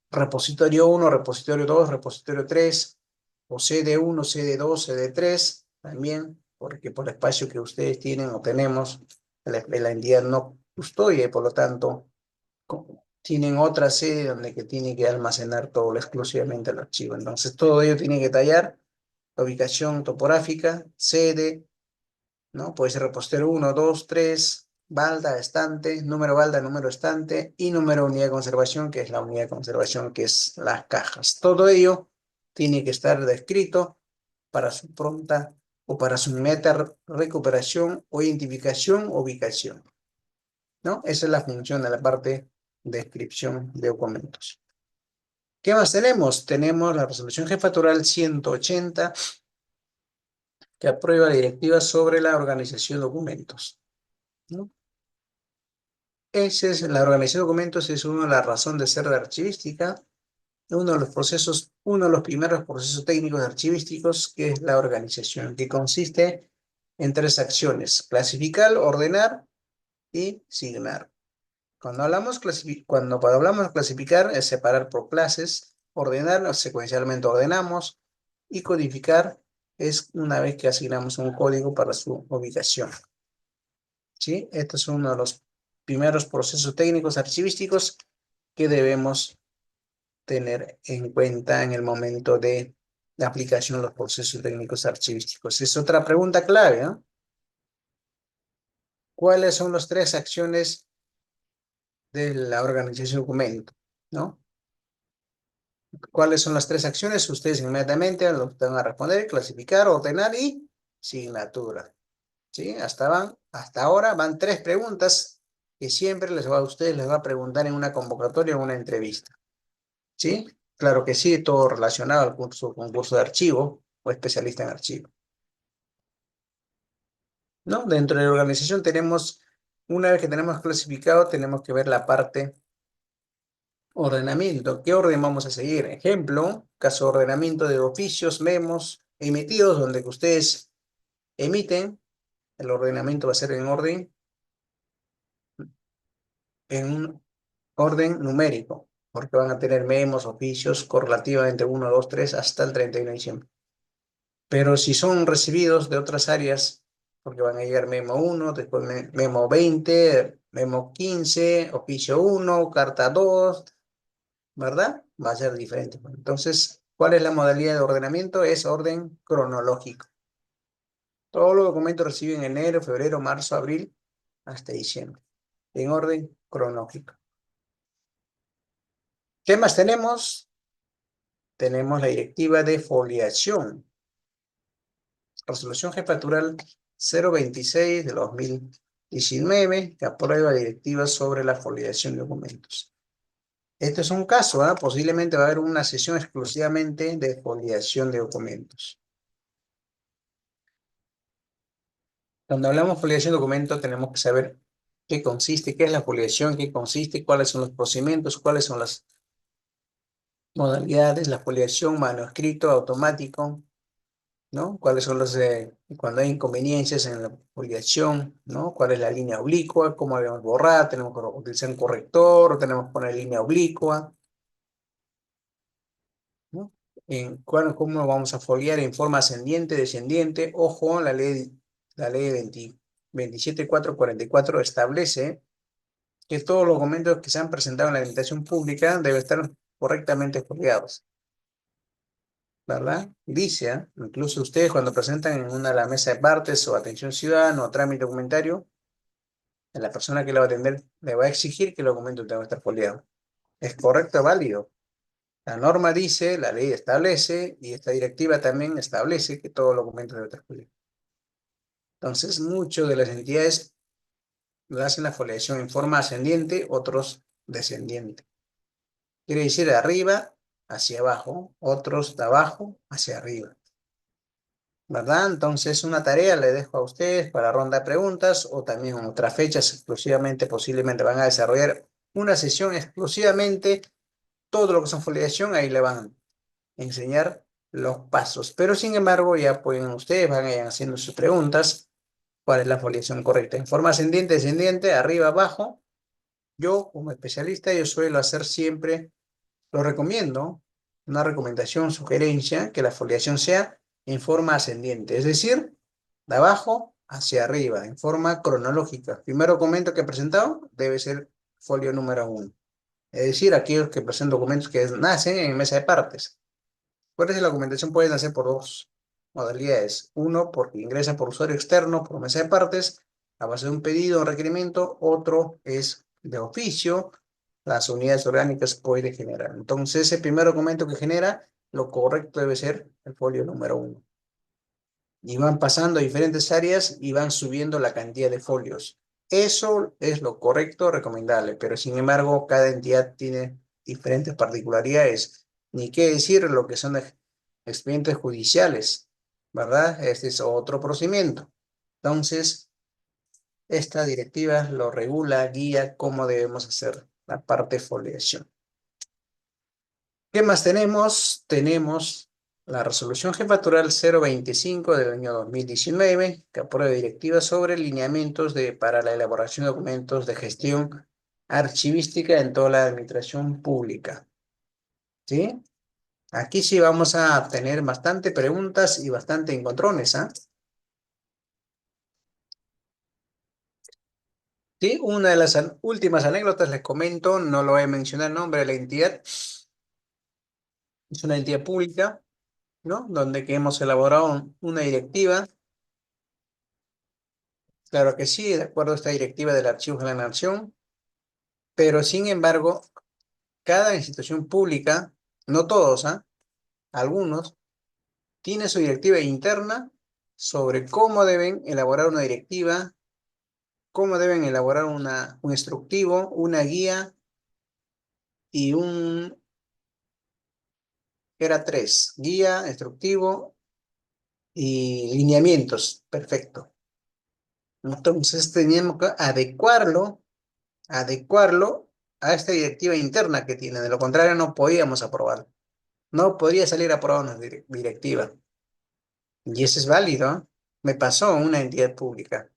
repositorio 1, repositorio 2, repositorio 3, o CD1, CD2, CD3, también, porque por el espacio que ustedes tienen o tenemos, la entidad no custodia y por lo tanto tienen otra sede donde que tiene que almacenar todo exclusivamente el archivo. Entonces todo ello tiene que tallar la ubicación topográfica, sede, ¿no? Puede ser repositorio 1, 2, 3, balda, estante, número balda, número estante y número unidad de conservación, que es la unidad de conservación, que es las cajas. Todo ello tiene que estar descrito para su pronta o para su meta recuperación o identificación o ubicación, ¿no? Esa es la función de la parte de descripción de documentos. ¿Qué más tenemos? Tenemos la resolución jefatural 180 que aprueba la directiva sobre la organización de documentos, ¿no? Esa es la organización de documentos, es una de las razones de ser de archivística, uno de los primeros procesos técnicos de archivísticos, que es la organización, que consiste en tres acciones: clasificar, ordenar y signar. Cuando hablamos de clasificar, es separar por clases; ordenar, secuencialmente ordenamos; y codificar es una vez que asignamos un código para su ubicación, ¿sí? Este es uno de los primeros procesos técnicos archivísticos que debemos tener en cuenta en el momento de la aplicación de los procesos técnicos archivísticos. Es otra pregunta clave, ¿no? ¿Cuáles son las tres acciones de la organización de documento, ¿no? ¿Cuáles son las tres acciones? Ustedes inmediatamente lo van a responder: clasificar, ordenar y signatura, ¿sí? Hasta ahora van tres preguntas que siempre a ustedes les va a preguntar en una convocatoria o una entrevista, ¿sí? Claro que sí, todo relacionado al concurso de archivo o especialista en archivo, ¿no? Dentro de la organización una vez que tenemos clasificado, tenemos que ver la parte ordenamiento. ¿Qué orden vamos a seguir? Ejemplo, caso de ordenamiento de oficios, memos emitidos, donde que ustedes emiten, el ordenamiento va a ser en un orden numérico, porque van a tener memos, oficios correlativamente 1, 2, 3 hasta el 31 de diciembre. Pero si son recibidos de otras áreas, porque van a llegar memo 1, después memo 20, memo 15, oficio 1, carta 2, ¿verdad? Va a ser diferente. Entonces, ¿cuál es la modalidad de ordenamiento? Es orden cronológico. Todos los documentos reciben en enero, febrero, marzo, abril, hasta diciembre, en orden cronológico. ¿Qué más tenemos? Tenemos la directiva de foliación. Resolución jefatural 026 de 2019, que aprueba directivas sobre la foliación de documentos. Este es un caso, ¿eh? Posiblemente va a haber una sesión exclusivamente de foliación de documentos. Cuando hablamos de foliación de documentos, tenemos que saber qué consiste, qué es la foliación, qué consiste, cuáles son los procedimientos, cuáles son las modalidades, la foliación, manuscrito, automático, ¿no? Cuáles son cuando hay inconveniencias en la foliación, ¿no? ¿Cuál es la línea oblicua? ¿Cómo debemos borrar? ¿Tenemos que utilizar un corrector o tenemos que poner línea oblicua? ¿No? cómo vamos a foliar en forma ascendiente, descendiente. Ojo, la ley 27444 establece que todos los documentos que se han presentado en la administración pública deben estar correctamente foliados, ¿verdad? Dice, incluso ustedes cuando presentan en la mesa de partes o atención ciudadana o trámite documentario, la persona que le va a atender le va a exigir que el documento tenga que estar foliado. ¿Es correcto, válido? La norma dice, la ley establece y esta directiva también establece que todo documento debe estar foliado. Entonces, muchas de las entidades lo hacen la foliación en forma ascendiente, otros descendiente. Quiere decir de arriba hacia abajo, otros de abajo hacia arriba. ¿Verdad? Entonces, una tarea le dejo a ustedes para ronda de preguntas o también en otras fechas exclusivamente, posiblemente van a desarrollar una sesión exclusivamente, todo lo que son foliación, ahí le van a enseñar los pasos. Pero sin embargo, ya pueden ustedes, van a ir haciendo sus preguntas, cuál es la foliación correcta. En forma ascendiente, descendiente, arriba, abajo. Yo, como especialista, yo suelo hacer siempre, lo recomiendo, una recomendación, sugerencia, que la foliación sea en forma ascendiente, es decir, de abajo hacia arriba, en forma cronológica. Primer documento que he presentado debe ser folio número 1. Es decir, aquellos que presentan documentos que nacen en mesa de partes. Acuérdense, la documentación puede nacer por dos modalidades. Uno, porque ingresa por usuario externo, por mesa de partes, a base de un pedido o requerimiento. Otro es de oficio, las unidades orgánicas pueden generar. Entonces, ese primer documento que genera, lo correcto debe ser el folio número 1. Y van pasando a diferentes áreas y van subiendo la cantidad de folios. Eso es lo correcto, recomendable, pero sin embargo, cada entidad tiene diferentes particularidades. Ni qué decir lo que son expedientes judiciales, ¿verdad? Este es otro procedimiento. Entonces, esta directiva lo regula, guía cómo debemos hacer la parte de foliación. ¿Qué más tenemos? Tenemos la resolución jefatural 025 del año 2019, que aprueba directivas sobre lineamientos para la elaboración de documentos de gestión archivística en toda la administración pública. ¿Sí? Aquí sí vamos a tener bastante preguntas y bastante encontrones, ¿ah? Sí, una de las últimas anécdotas les comento, no lo voy a mencionar el nombre de la entidad, es una entidad pública, ¿no? Donde que hemos elaborado una directiva. Claro que sí, de acuerdo a esta directiva del Archivo de la Nación, pero sin embargo, cada institución pública, no todos, algunos, tiene su directiva interna sobre cómo deben elaborar una directiva, cómo deben elaborar un instructivo, una guía y era tres, guía, instructivo y lineamientos, perfecto. Entonces teníamos que adecuarlo a esta directiva interna que tiene, de lo contrario no podíamos aprobar. No podría salir aprobada una directiva. Y eso es válido, ¿eh? Me pasó en una entidad pública.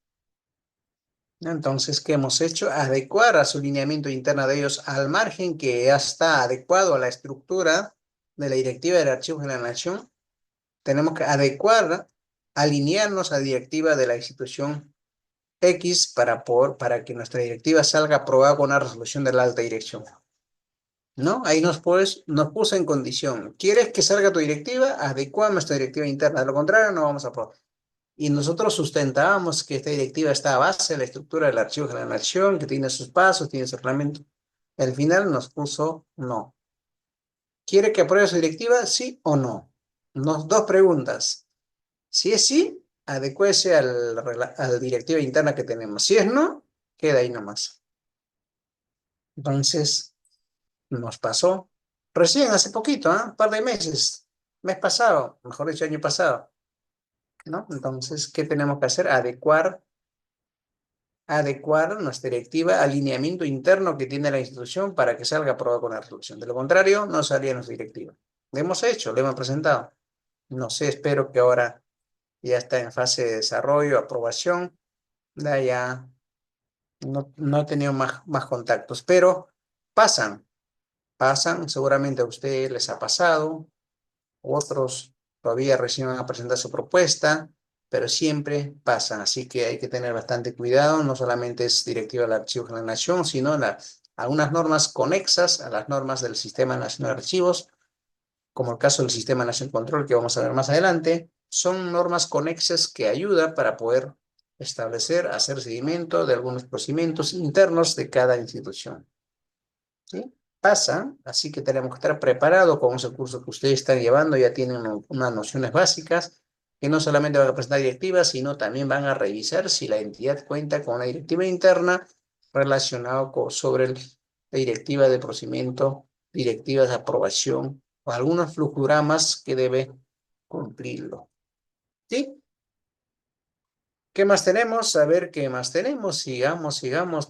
Entonces, ¿qué hemos hecho? Adecuar a su lineamiento interno de ellos al margen que ya está adecuado a la estructura de la directiva del Archivo de la Nación. Tenemos que adecuar, alinearnos a la directiva de la institución X para que nuestra directiva salga aprobada con una resolución de la alta dirección. ¿No? Ahí nos puso en condición. ¿Quieres que salga tu directiva? Adecua nuestra directiva interna. De lo contrario, no vamos a aprobar. Y nosotros sustentábamos que esta directiva está a base de la estructura del Archivo de la Nación, que tiene sus pasos, tiene su reglamento. Al final nos puso no. ¿Quiere que apruebe su directiva? ¿Sí o no? Dos preguntas. Si es sí, adecúese a la directiva interna que tenemos. Si es no, queda ahí nomás. Entonces, nos pasó recién, hace poquito, un par de meses, mes pasado, mejor dicho, año pasado, ¿no? Entonces, ¿qué tenemos que hacer? Adecuar nuestra directiva al alineamiento interno que tiene la institución para que salga aprobada con la resolución. De lo contrario, no salía nuestra directiva. Lo hemos hecho, lo hemos presentado. No sé, espero que ahora ya está en fase de desarrollo, aprobación. Ya no he tenido más contactos, pero pasan, seguramente a ustedes les ha pasado otros todavía recién van a presentar su propuesta, pero siempre pasan, así que hay que tener bastante cuidado, no solamente es directiva del Archivo General de la Nación, sino algunas normas conexas a las normas del Sistema Nacional de Archivos, como el caso del Sistema Nacional de Control que vamos a ver más adelante, son normas conexas que ayudan para poder establecer, hacer seguimiento de algunos procedimientos internos de cada institución. ¿Sí? Pasa, así que tenemos que estar preparados con ese curso que ustedes están llevando, ya tienen unas nociones básicas, que no solamente van a presentar directivas, sino también van a revisar si la entidad cuenta con una directiva interna relacionada sobre la directiva de procedimiento, directivas de aprobación o algunos flujogramas que debe cumplirlo. ¿Sí? ¿Qué más tenemos? A ver qué más tenemos. Sigamos.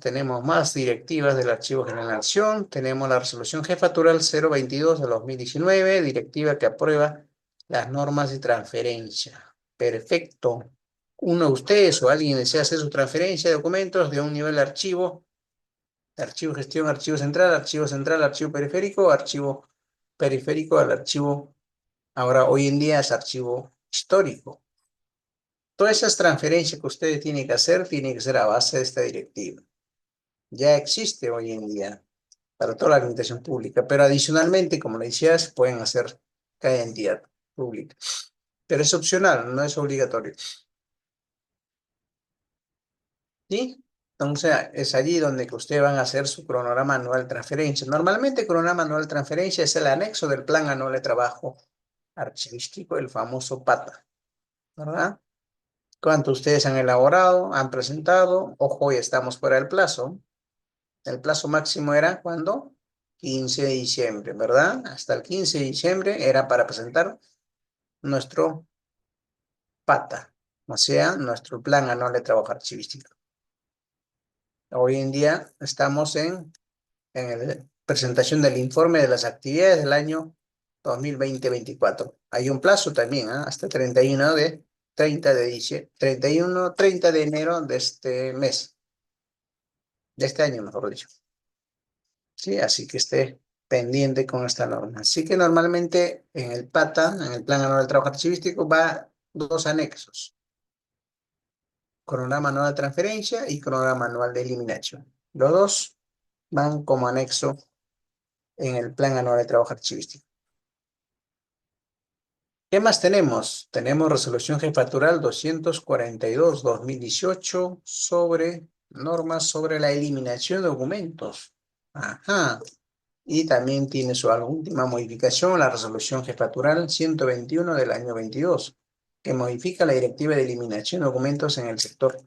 Tenemos más directivas del Archivo General de la Nación. Tenemos la resolución jefatural 022 de 2019, directiva que aprueba las normas de transferencia. Perfecto. Uno de ustedes o alguien desea hacer su transferencia de documentos de un nivel de archivo gestión, archivo central, archivo periférico al archivo, ahora hoy en día es archivo histórico. Todas esas transferencias que ustedes tienen que ser a base de esta directiva. Ya existe hoy en día para toda la administración pública, pero adicionalmente, como le decía, se pueden hacer cada entidad pública. Pero es opcional, no es obligatorio. ¿Sí? Entonces, es allí donde que ustedes van a hacer su cronograma anual de transferencia. Normalmente, el cronograma anual de transferencia es el anexo del plan anual de trabajo archivístico, el famoso PATA, ¿verdad? ¿Cuánto ustedes han elaborado, han presentado? Ojo, ya estamos fuera del plazo. El plazo máximo era, ¿cuándo? 15 de diciembre, ¿verdad? Hasta el 15 de diciembre era para presentar nuestro PATA, o sea, nuestro plan anual de trabajo archivístico. Hoy en día estamos en la presentación del informe de las actividades del año 2020-24. Hay un plazo también, ¿eh? Hasta 30 de diciembre, 30 de enero de este mes, de este año, mejor dicho. Sí, así que esté pendiente con esta norma. Así que normalmente en el PATA, en el Plan Anual del Trabajo Archivístico, va dos anexos. Cronograma anual de transferencia y cronograma anual de eliminación. Los dos van como anexo en el Plan Anual de Trabajo Archivístico. ¿Qué más tenemos? Tenemos resolución jefatural 242-2018 sobre normas sobre la eliminación de documentos. Ajá. Y también tiene su última modificación, la resolución jefatural 121 del año 22, que modifica la directiva de eliminación de documentos en el sector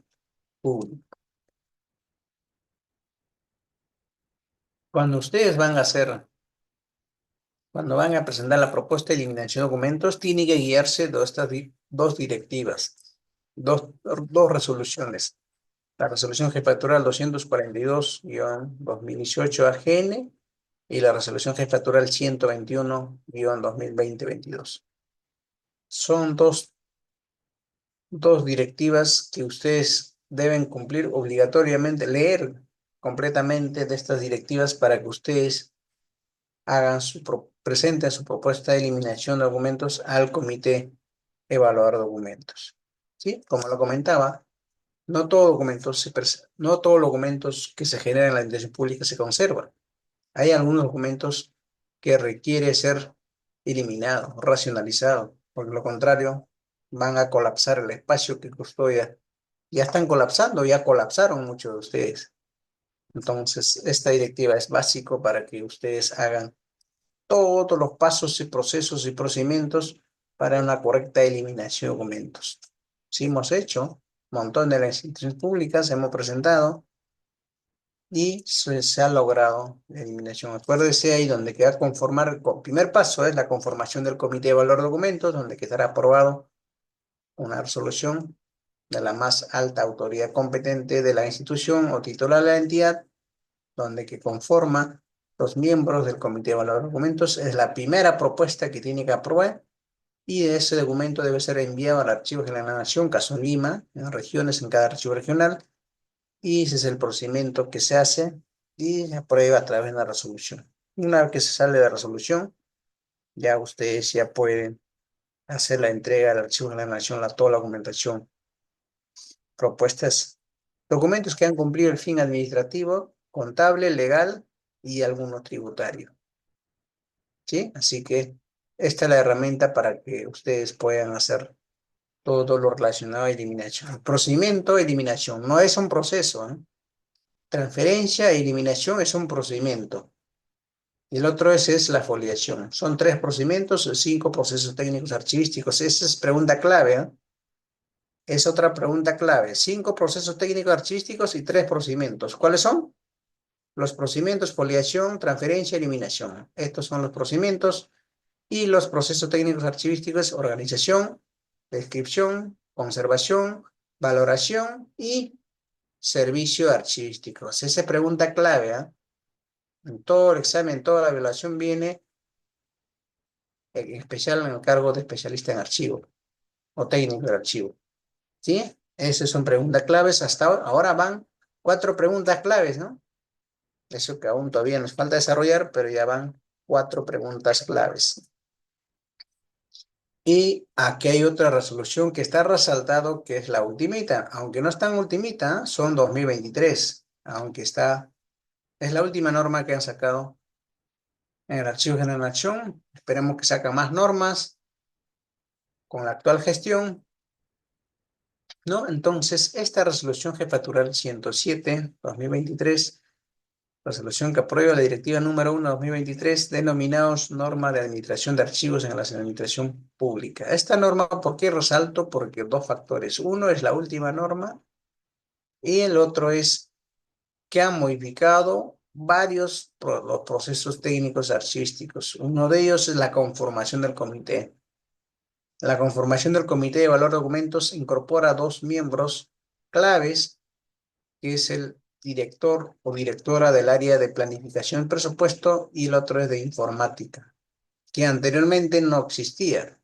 público. Cuando ustedes cuando van a presentar la propuesta de eliminación de documentos, tienen que guiarse de estas dos directivas, dos resoluciones. La resolución jefatural 242-2018 AGN y la resolución jefatural 121-2020-22. Son dos directivas que ustedes deben cumplir obligatoriamente, leer completamente de estas directivas para que ustedes presenten su propuesta de eliminación de documentos al comité evaluador de documentos. ¿Sí? Como lo comentaba, no todos los documentos que se generan en la administración pública se conservan. Hay algunos documentos que requieren ser eliminados, racionalizados, porque lo contrario van a colapsar el espacio que custodia. Ya están colapsando, ya colapsaron muchos de ustedes. Entonces, esta directiva es básico para que ustedes hagan todos los pasos y procesos y procedimientos para una correcta eliminación de documentos. Sí, hemos hecho un montón de las instituciones públicas, hemos presentado y se ha logrado la eliminación. Acuérdese ahí donde queda conformar, el primer paso es la conformación del comité de valor de documentos, donde quedará aprobado una resolución de la más alta autoridad competente de la institución o titular de la entidad, donde que conforma los miembros del comité de valor de documentos. Es la primera propuesta que tiene que aprobar y ese documento debe ser enviado al Archivo General de la Nación, caso Lima, en regiones, en cada archivo regional, y ese es el procedimiento que se hace y se aprueba a través de la resolución. Una vez que se sale de la resolución, ya ustedes ya pueden hacer la entrega del archivo de la nación, toda la documentación, propuestas, documentos que han cumplido el fin administrativo, contable, legal y alguno tributario. ¿Sí? Así que esta es la herramienta para que ustedes puedan hacer todo lo relacionado a eliminación. Procedimiento, eliminación. No es un proceso, ¿eh? Transferencia e eliminación es un procedimiento. Y el otro es la foliación. Son 3 procedimientos, 5 procesos técnicos archivísticos. Esa es pregunta clave, ¿eh? Es otra pregunta clave. 5 procesos técnicos archivísticos y 3 procedimientos. ¿Cuáles son? Los procedimientos, foliación, transferencia, eliminación. Estos son los procedimientos. Y los procesos técnicos archivísticos, organización, descripción, conservación, valoración y servicio archivístico. Esa es pregunta clave, ¿eh? En todo el examen, toda la evaluación viene, en especial en el cargo de especialista en archivo o técnico de archivo. ¿Sí? Esas son preguntas claves. Hasta ahora van 4 preguntas claves, ¿no? Eso que aún todavía nos falta desarrollar, pero ya van 4 preguntas claves. Y aquí hay otra resolución que está resaltado, que es la ultimita. Aunque no es tan ultimita, son 2023. Aunque es la última norma que han sacado en el Archivo General de la Nación. Esperemos que saquen más normas con la actual gestión, ¿no? Entonces, esta resolución jefatural 107/2023, resolución que aprueba la directiva número 1/2023, denominados norma de administración de archivos en la administración pública. Esta norma, ¿por qué resalto? Porque 2 factores. Uno es la última norma y el otro es que ha modificado varios los procesos técnicos archivísticos. Uno de ellos es la conformación del comité. La conformación del comité de evaluar documentos incorpora 2 miembros claves, que es el director o directora del área de planificación y presupuesto, y el otro es de informática, que anteriormente no existía.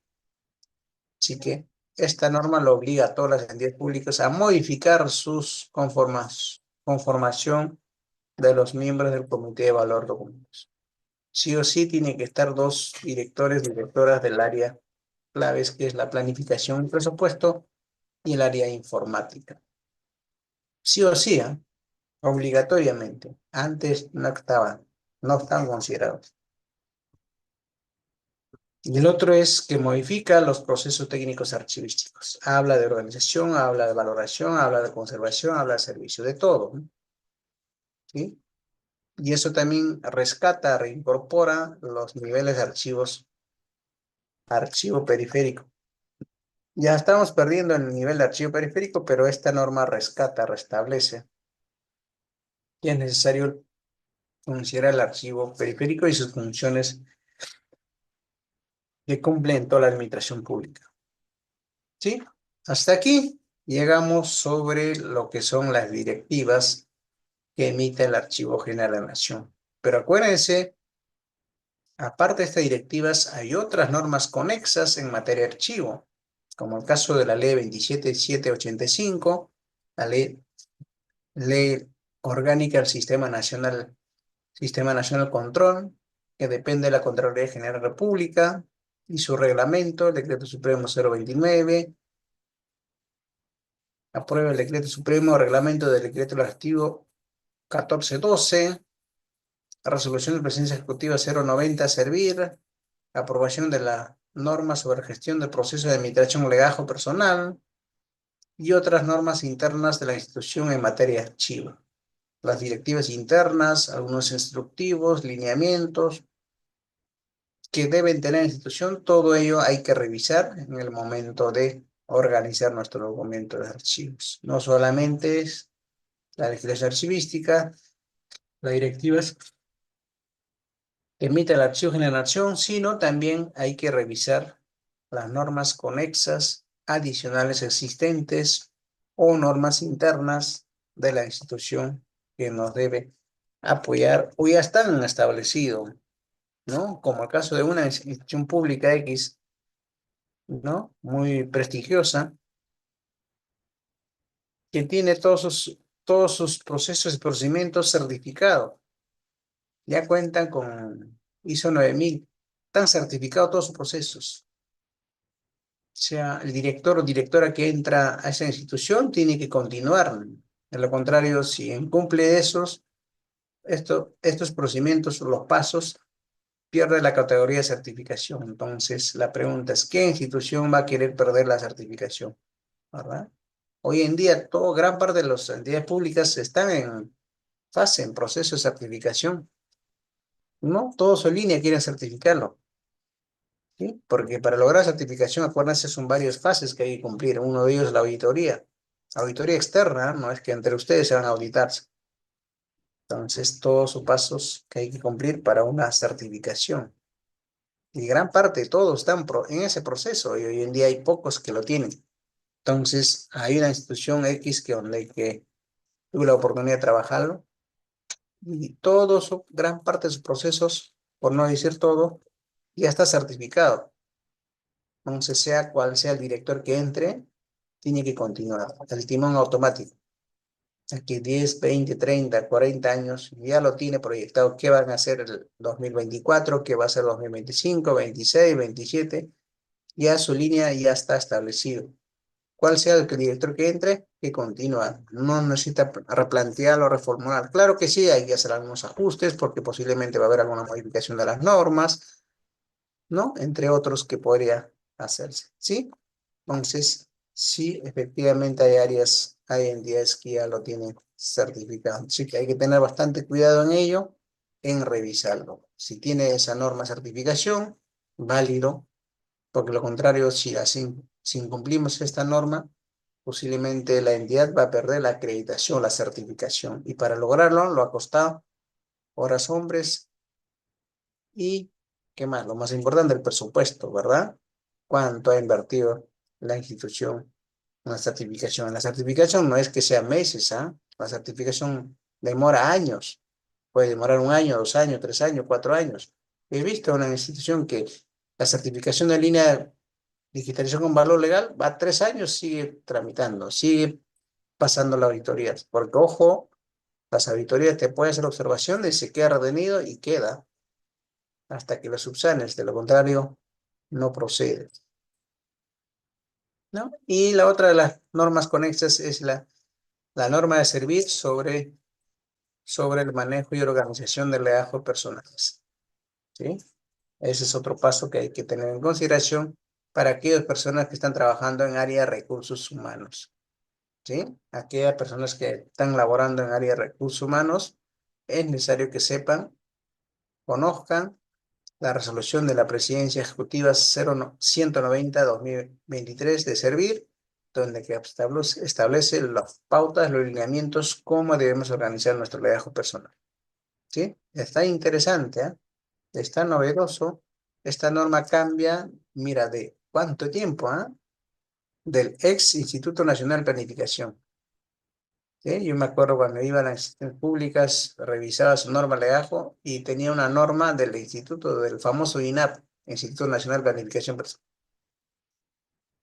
Así que esta norma lo obliga a todas las entidades públicas a modificar sus conformación de los miembros del comité de evaluar documentos. Sí o sí tiene que estar 2 directores, directoras del área claves, que es la planificación y presupuesto, y el área informática. Sí o sí, ¿eh? Obligatoriamente. Antes no estaban considerados. Y el otro es que modifica los procesos técnicos archivísticos. Habla de organización, habla de valoración, habla de conservación, habla de servicio, de todo, ¿no? ¿Sí? Y eso también rescata, reincorpora los niveles de archivo periférico. Ya estamos perdiendo el nivel de archivo periférico, pero esta norma rescata, restablece que es necesario considerar el archivo periférico y sus funciones que cumple en toda la administración pública. ¿Sí? Hasta aquí llegamos sobre lo que son las directivas que emite el Archivo General de la Nación. Pero acuérdense, aparte de estas directivas, hay otras normas conexas en materia de archivo, como el caso de la Ley 27785, la Ley Orgánica del Sistema Nacional Control, que depende de la Contraloría General de la República, y su reglamento, el Decreto Supremo 029, aprueba el Decreto Supremo, reglamento del Decreto Legislativo 1412, resolución de presidencia ejecutiva 090, servir, aprobación de la norma sobre gestión del proceso de administración legajo personal, y otras normas internas de la institución en materia de archivo. Las directivas internas, algunos instructivos, lineamientos que deben tener la institución, todo ello hay que revisar en el momento de organizar nuestro documento de archivos. No solamente es la legislación archivística, las directivas que emite el Archivo General de la Nación, sino también hay que revisar las normas conexas, adicionales existentes o normas internas de la institución que nos debe apoyar o ya están establecidos, ¿no? Como el caso de una institución pública X, ¿no? Muy prestigiosa, que tiene todos sus procesos y procedimientos certificados. Ya cuentan con ISO 9000 están certificados todos sus procesos. O sea, el director o directora que entra a esa institución tiene que continuar. De lo contrario, si incumple estos procedimientos o los pasos, pierde la categoría de certificación. Entonces, la pregunta es, ¿qué institución va a querer perder la certificación? ¿Verdad? Hoy en día, gran parte de las entidades públicas están en fase, en proceso de certificación. No todos en línea quieren certificarlo, ¿sí? Porque para lograr certificación, acuérdense, son varias fases que hay que cumplir. Uno de ellos es la auditoría. Auditoría externa, no es que entre ustedes se van a auditarse. Entonces, todos sus pasos que hay que cumplir para una certificación. Y gran parte de todos están en ese proceso y hoy en día hay pocos que lo tienen. Entonces, hay una institución X que tuve la oportunidad de trabajarlo y gran parte de sus procesos, por no decir todo, ya está certificado. Entonces, sea cual sea el director que entre, tiene que continuar. El timón automático. Aquí 10, 20, 30, 40 años, ya lo tiene proyectado. ¿Qué van a hacer el 2024? ¿Qué va a ser 2025, 26, 27? Ya su línea ya está establecido. Cuál sea el director que entre, que continúa. No necesita replantear o reformular. Claro que sí, hay que hacer algunos ajustes porque posiblemente va a haber alguna modificación de las normas, ¿no? Entre otros que podría hacerse, ¿sí? Entonces, sí, efectivamente hay áreas, hay entidades que ya lo tienen certificado. Así que hay que tener bastante cuidado en ello, en revisarlo. Si tiene esa norma de certificación, válido, porque lo contrario, si incumplimos esta norma, posiblemente la entidad va a perder la acreditación, la certificación. Y para lograrlo, lo ha costado horas hombres y, ¿qué más? Lo más importante, el presupuesto, ¿verdad? ¿Cuánto ha invertido la institución en la certificación? La certificación no es que sea meses, ¿ah? La certificación demora años. Puede demorar 1 año, 2 años, 3 años, 4 años. He visto una institución que la certificación de línea digitalización con valor legal va 3 años, sigue tramitando, sigue pasando las auditorías. Porque, ojo, las auditorías te pueden hacer observación de si queda retenido y queda hasta que lo subsanes. De lo contrario, no procede, ¿no? Y la otra de las normas conexas es la norma de servir sobre el manejo y organización del legajo de personales, ¿sí? Ese es otro paso que hay que tener en consideración para aquellas personas que están trabajando en área de recursos humanos, ¿sí? Aquellas personas que están laborando en área de recursos humanos, es necesario que sepan, conozcan la resolución de la Presidencia Ejecutiva 190-2023 de Servir, donde que establece las pautas, los lineamientos, cómo debemos organizar nuestro legajo personal, ¿sí? Está interesante, ¿eh? Está novedoso. Esta norma cambia, mira, ¿de cuánto tiempo, ah? Del ex Instituto Nacional de Planificación. ¿Sí? Yo me acuerdo cuando iba a las instituciones públicas, revisaba su norma de legajo y tenía una norma del instituto, del famoso INAP, Instituto Nacional de Planificación Personal.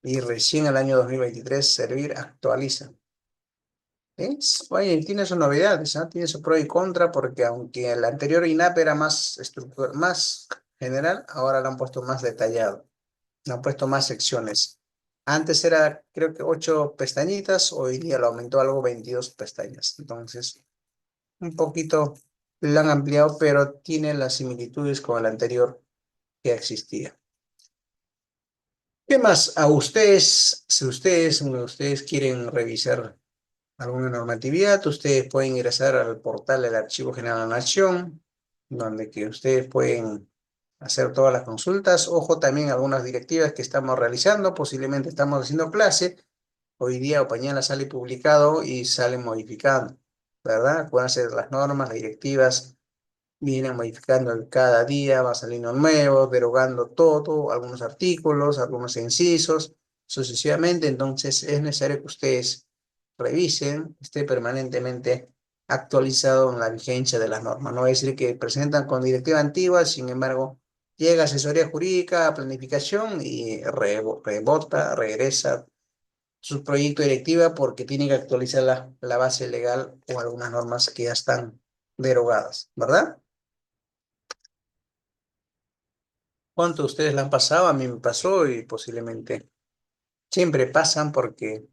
Y recién el año 2023 Servir actualiza. ¿Sí? Oye, tiene sus novedades, ¿ah? Tiene su pro y contra, porque aunque el anterior INAP era más más general, ahora lo han puesto más detallado. Le han puesto más secciones. Antes era, creo que 8 pestañitas, hoy día lo aumentó algo, 22 pestañas. Entonces, un poquito lo han ampliado, pero tiene las similitudes con el anterior que existía. ¿Qué más? A ustedes, si uno de ustedes quieren revisar alguna normatividad, ustedes pueden ingresar al portal del Archivo General de la Nación, donde que ustedes pueden hacer todas las consultas. Ojo, también algunas directivas que estamos realizando, posiblemente estamos haciendo clase. Hoy día o mañana sale publicado y sale modificando, ¿verdad? Pueden ser las normas, las directivas, vienen modificando cada día, va saliendo nuevo, derogando todo, algunos artículos, algunos incisos, sucesivamente. Entonces es necesario que ustedes revisen, esté permanentemente actualizado en la vigencia de las normas. No va a decir que presentan con directiva antigua, sin embargo, llega asesoría jurídica, planificación y rebota, regresa su proyecto de directiva porque tiene que actualizar la base legal o algunas normas que ya están derogadas, ¿verdad? ¿Cuánto ustedes la han pasado? A mí me pasó y posiblemente siempre pasan porque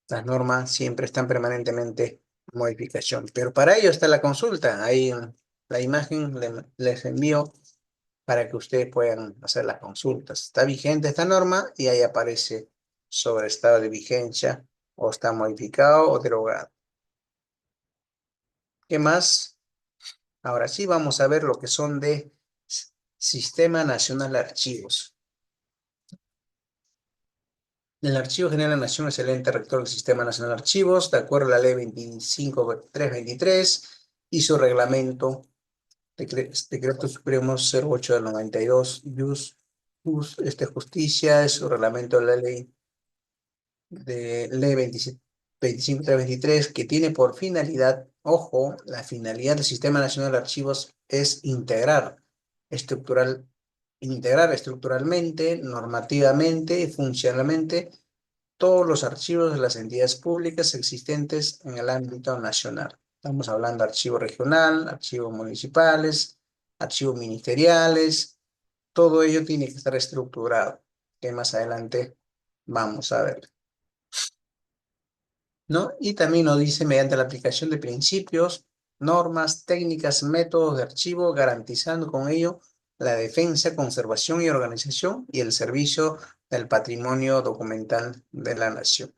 las normas siempre están permanentemente en modificación. Pero para ello está la consulta. Ahí la imagen les envío para que ustedes puedan hacer las consultas. Está vigente esta norma y ahí aparece sobre estado de vigencia o está modificado o derogado. ¿Qué más? Ahora sí vamos a ver lo que son de Sistema Nacional de Archivos. El Archivo General de la Nación es el ente rector del Sistema Nacional de Archivos, de acuerdo a la Ley 25323 y su reglamento, Decreto Supremo 08 del 92, Justicia, es su reglamento de la Ley 25323, que tiene por finalidad, ojo, la finalidad del Sistema Nacional de Archivos es integrar estructuralmente, normativamente y funcionalmente todos los archivos de las entidades públicas existentes en el ámbito nacional. Estamos hablando de archivo regional, archivos municipales, archivos ministeriales, todo ello tiene que estar estructurado, que más adelante vamos a ver, ¿no? Y también nos dice mediante la aplicación de principios, normas, técnicas, métodos de archivo, garantizando con ello la defensa, conservación y organización y el servicio del patrimonio documental de la nación,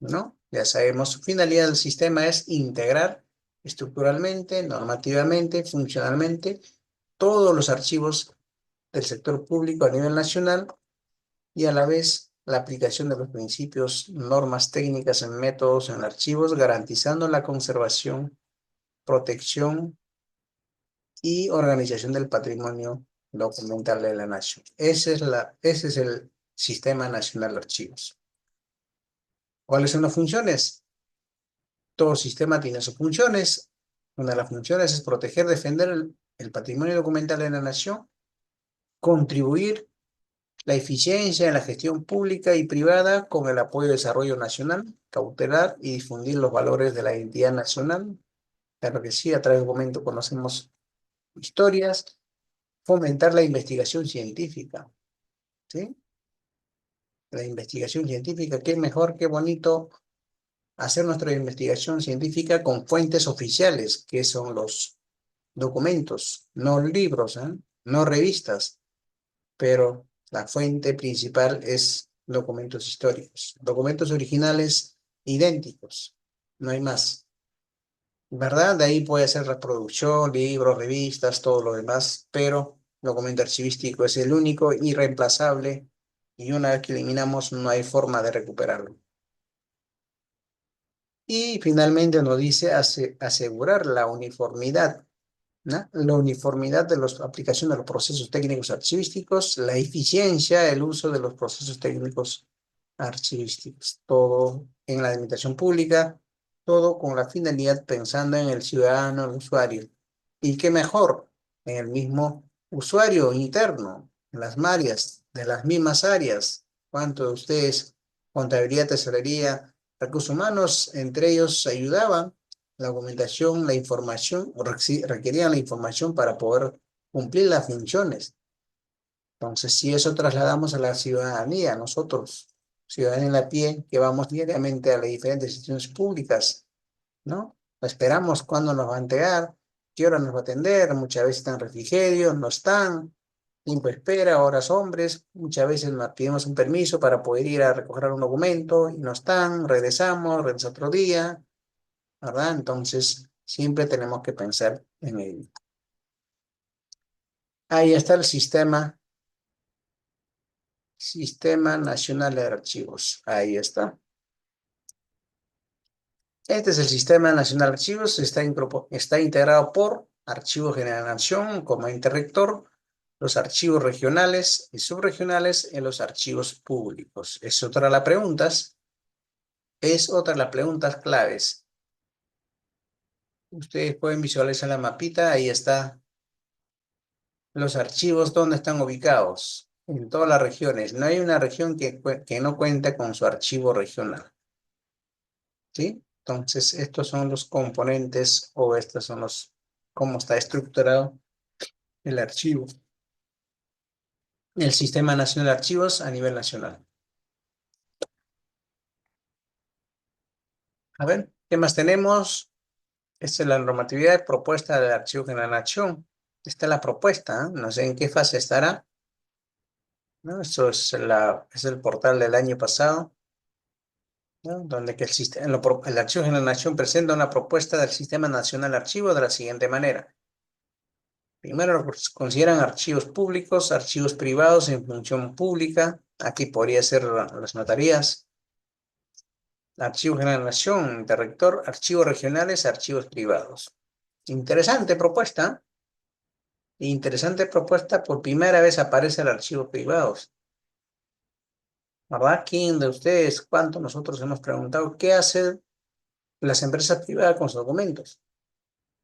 ¿no? Ya sabemos, su finalidad del sistema es integrar estructuralmente, normativamente, funcionalmente, todos los archivos del sector público a nivel nacional y a la vez la aplicación de los principios, normas técnicas en métodos en archivos, garantizando la conservación, protección y organización del patrimonio documental de la nación. Ese es el Sistema Nacional de Archivos. ¿Cuáles son las funciones? Todo sistema tiene sus funciones. Una de las funciones es proteger, defender el patrimonio documental de la nación, contribuir la eficiencia en la gestión pública y privada con el apoyo al desarrollo nacional, cautelar y difundir los valores de la identidad nacional. Claro que sí, a través de documentos conocemos historias, fomentar la investigación científica, ¿sí? La investigación científica, qué mejor, qué bonito hacer nuestra investigación científica con fuentes oficiales, que son los documentos, no libros, ¿eh? No revistas, pero la fuente principal es documentos históricos, documentos originales idénticos, no hay más, ¿verdad? De ahí puede ser reproducción, libros, revistas, todo lo demás, pero documento archivístico es el único, irreemplazable, y una vez que eliminamos no hay forma de recuperarlo. Y finalmente nos dice asegurar la uniformidad, ¿no? La uniformidad de la aplicación de los procesos técnicos archivísticos, la eficiencia, el uso de los procesos técnicos archivísticos, todo en la administración pública, todo con la finalidad pensando en el ciudadano, el usuario. Y qué mejor, en el mismo usuario interno, en las áreas, de las mismas áreas. ¿Cuántos de ustedes, contabilidad, tesorería, recursos humanos, entre ellos se ayudaban? La documentación, la información, requerían la información para poder cumplir las funciones. Entonces, si eso trasladamos a la ciudadanía, nosotros, ciudadanía en la pie, que vamos diariamente a las diferentes instituciones públicas, ¿no? Esperamos cuándo nos va a entregar, qué hora nos va a atender, muchas veces están en refrigerio, no están, tiempo de espera, horas hombres, muchas veces nos pedimos un permiso para poder ir a recoger un documento y no están, regresamos otro día, ¿verdad? Entonces, siempre tenemos que pensar en ello. Ahí está el Sistema Nacional de Archivos. Ahí está. Este es el Sistema Nacional de Archivos. Está integrado por Archivo General de la Nación como ente rector, los archivos regionales y subregionales en los archivos públicos. Es otra de las preguntas claves. Ustedes pueden visualizar la mapita. Ahí está los archivos, ¿dónde están ubicados? En todas las regiones. No hay una región que no cuente con su archivo regional, ¿sí? Entonces, estos son los componentes o estos son cómo está estructurado el archivo. el Sistema Nacional de Archivos a nivel nacional. A ver, ¿qué más tenemos? Esta es la normatividad propuesta del Archivo General de la Nación. Esta es la propuesta, ¿eh? No sé en qué fase estará, ¿no? Esto es el portal del año pasado, ¿no? Donde que el Archivo General de la Nación presenta una propuesta del Sistema Nacional de Archivo de la siguiente manera. Primero, consideran archivos públicos, archivos privados en función pública. Aquí podría ser las notarías. Archivo General de la Nación, de rector, archivos regionales, archivos privados. Interesante propuesta. Interesante propuesta. Por primera vez aparece el archivo privados. ¿Verdad? ¿Quién de ustedes, cuánto nosotros hemos preguntado qué hacen las empresas privadas con sus documentos?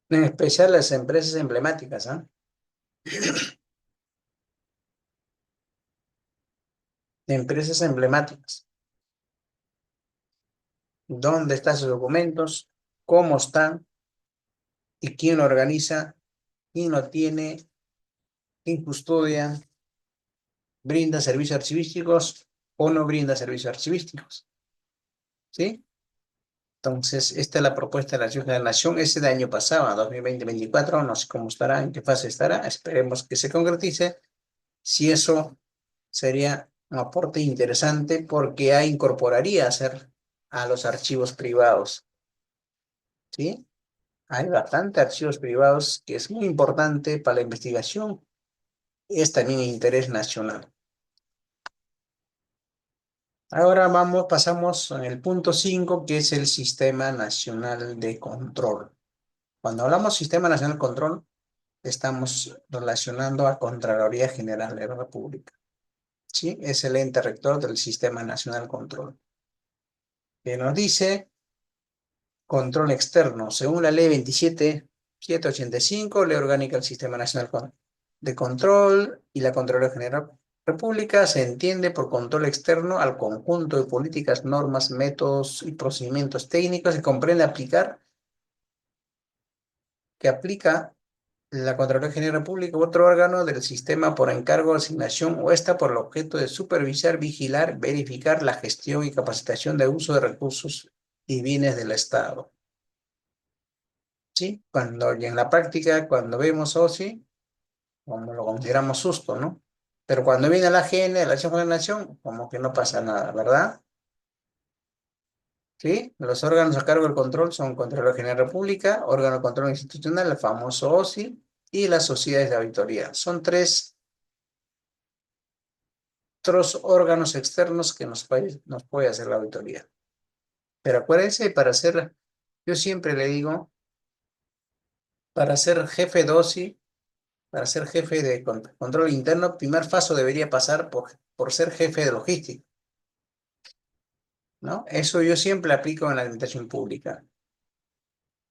En especial las empresas emblemáticas, ¿ah? Empresas emblemáticas. ¿Dónde están sus documentos? ¿Cómo están? ¿Y quién lo organiza? ¿Quién lo tiene? ¿Quién custodia? ¿Brinda servicios archivísticos o no brinda servicios archivísticos? ¿Sí? Entonces, esta es la propuesta de la Ciudad de la Nación. Ese de año pasado, 2020-2024, no sé cómo estará, en qué fase estará. Esperemos que se concretice. Si eso sería un aporte interesante porque ahí incorporaría hacer a los archivos privados. ¿Sí? Hay bastante archivos privados que es muy importante para la investigación. Es también de interés nacional. Ahora pasamos al punto 5, que es el Sistema Nacional de Control. Cuando hablamos Sistema Nacional de Control, estamos relacionando a Contraloría General de la República. ¿Sí? Es el ente rector del Sistema Nacional de Control. Que nos dice control externo. Según la ley 27.785, ley orgánica del Sistema Nacional de Control y la Contraloría General República, se entiende por control externo al conjunto de políticas, normas, métodos y procedimientos técnicos que comprende que aplica la Contraloría General República u otro órgano del sistema por encargo, asignación o esta por el objeto de supervisar, vigilar, verificar la gestión y capacitación de uso de recursos y bienes del Estado. ¿Sí? Y en la práctica, cuando vemos OSI, como lo consideramos susto, ¿no? Pero cuando viene la AGN, la Acción de la Nación, como que no pasa nada, ¿verdad? ¿Sí? Los órganos a cargo del control son Contraloría General de la República, órgano de control institucional, el famoso OSI, y las sociedades de auditoría. Son tres otros órganos externos que nos puede hacer la auditoría. Pero acuérdense, yo siempre le digo, para ser jefe de OSI, para ser jefe de control interno, primer paso debería pasar por ser jefe de logística, ¿no? Eso yo siempre aplico en la administración pública,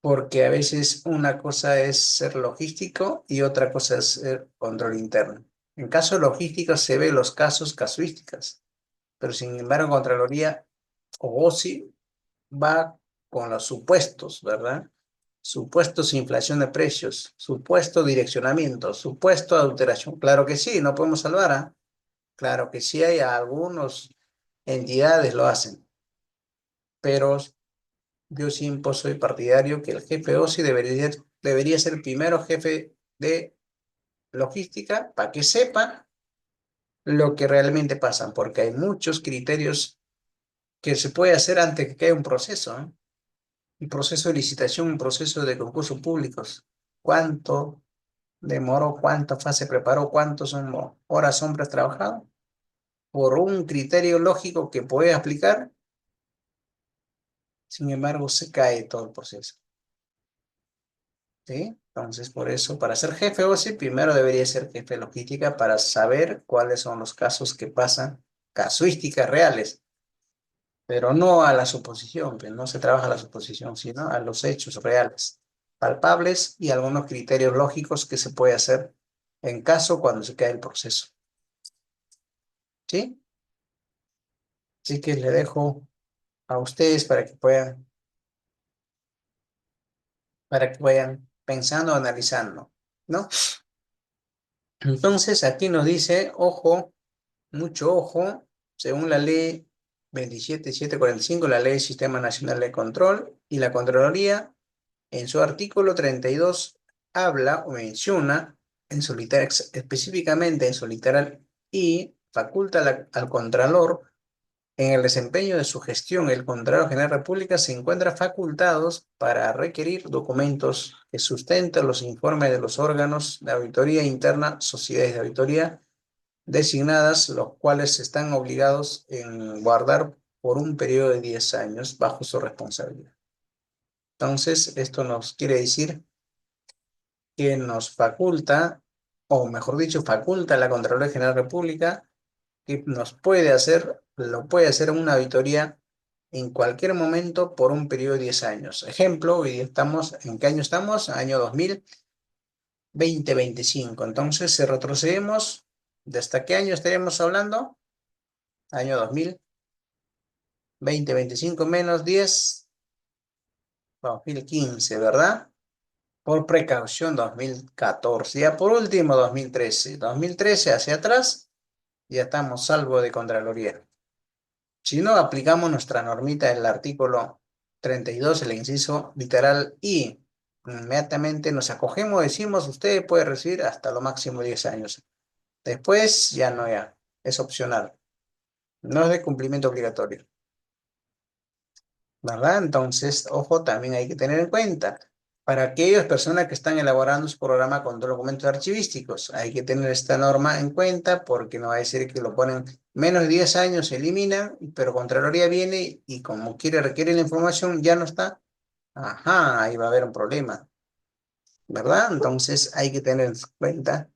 porque a veces una cosa es ser logístico y otra cosa es ser control interno. En caso logístico se ve los casos casuísticas, pero sin embargo, Contraloría o OSI va con los supuestos, ¿verdad? Supuestos inflación de precios, supuesto direccionamiento, supuesto adulteración. Claro que sí, no podemos salvar, ¿ah? Claro que sí hay algunas entidades lo hacen, pero yo siempre soy partidario que el jefe OSI debería ser primero jefe de logística para que sepa lo que realmente pasa, porque hay muchos criterios que se puede hacer antes que haya un proceso, ¿eh? Un proceso de licitación, un proceso de concursos públicos. ¿Cuánto demoró? ¿Cuánta fase preparó? ¿Cuántas horas hombres trabajaron? Por un criterio lógico que puede aplicar, sin embargo, se cae todo el proceso. ¿Sí? Entonces, por eso, para ser jefe OSI, primero debería ser jefe de logística para saber cuáles son los casos que pasan, casuísticas reales, pero no a la suposición, que no se trabaja a la suposición, sino a los hechos reales, palpables y algunos criterios lógicos que se puede hacer en caso cuando se cae el proceso. ¿Sí? Así que le dejo a ustedes para que vayan pensando, analizando, ¿no? Entonces, aquí nos dice, ojo, mucho ojo, según la ley 27745, la ley del Sistema Nacional de Control y la Contraloría, en su artículo 32, habla o menciona en su literal, específicamente en su literal y faculta al Contralor en el desempeño de su gestión. El Contralor General de la República se encuentra facultados para requerir documentos que sustenten los informes de los órganos de auditoría interna, sociedades de auditoría designadas, los cuales están obligados en guardar por un periodo de 10 años bajo su responsabilidad. Entonces, esto nos quiere decir que nos faculta, o mejor dicho, faculta a la Contraloría General de la República que nos puede hacer, lo puede hacer una auditoría en cualquier momento por un periodo de 10 años. Ejemplo, hoy estamos, ¿en qué año estamos? Año 2025. Entonces, si retrocedemos, ¿de hasta qué año estaríamos hablando? Año 2025 menos 10, 2015, ¿verdad? Por precaución 2014. Ya por último 2013. 2013 hacia atrás, ya estamos salvo de Contraloría. Si no aplicamos nuestra normita del artículo 32, el inciso literal I, inmediatamente nos acogemos, decimos, usted puede recibir hasta lo máximo 10 años. Después ya no, ya, es opcional. No es de cumplimiento obligatorio, ¿verdad? Entonces, ojo, también hay que tener en cuenta, para aquellas personas que están elaborando su programa con documentos archivísticos, hay que tener esta norma en cuenta porque no va a decir que lo ponen menos de 10 años, se eliminan, pero Contraloría viene y como requiere la información, ya no está. Ajá, ahí va a haber un problema, ¿verdad? Entonces hay que tener en cuenta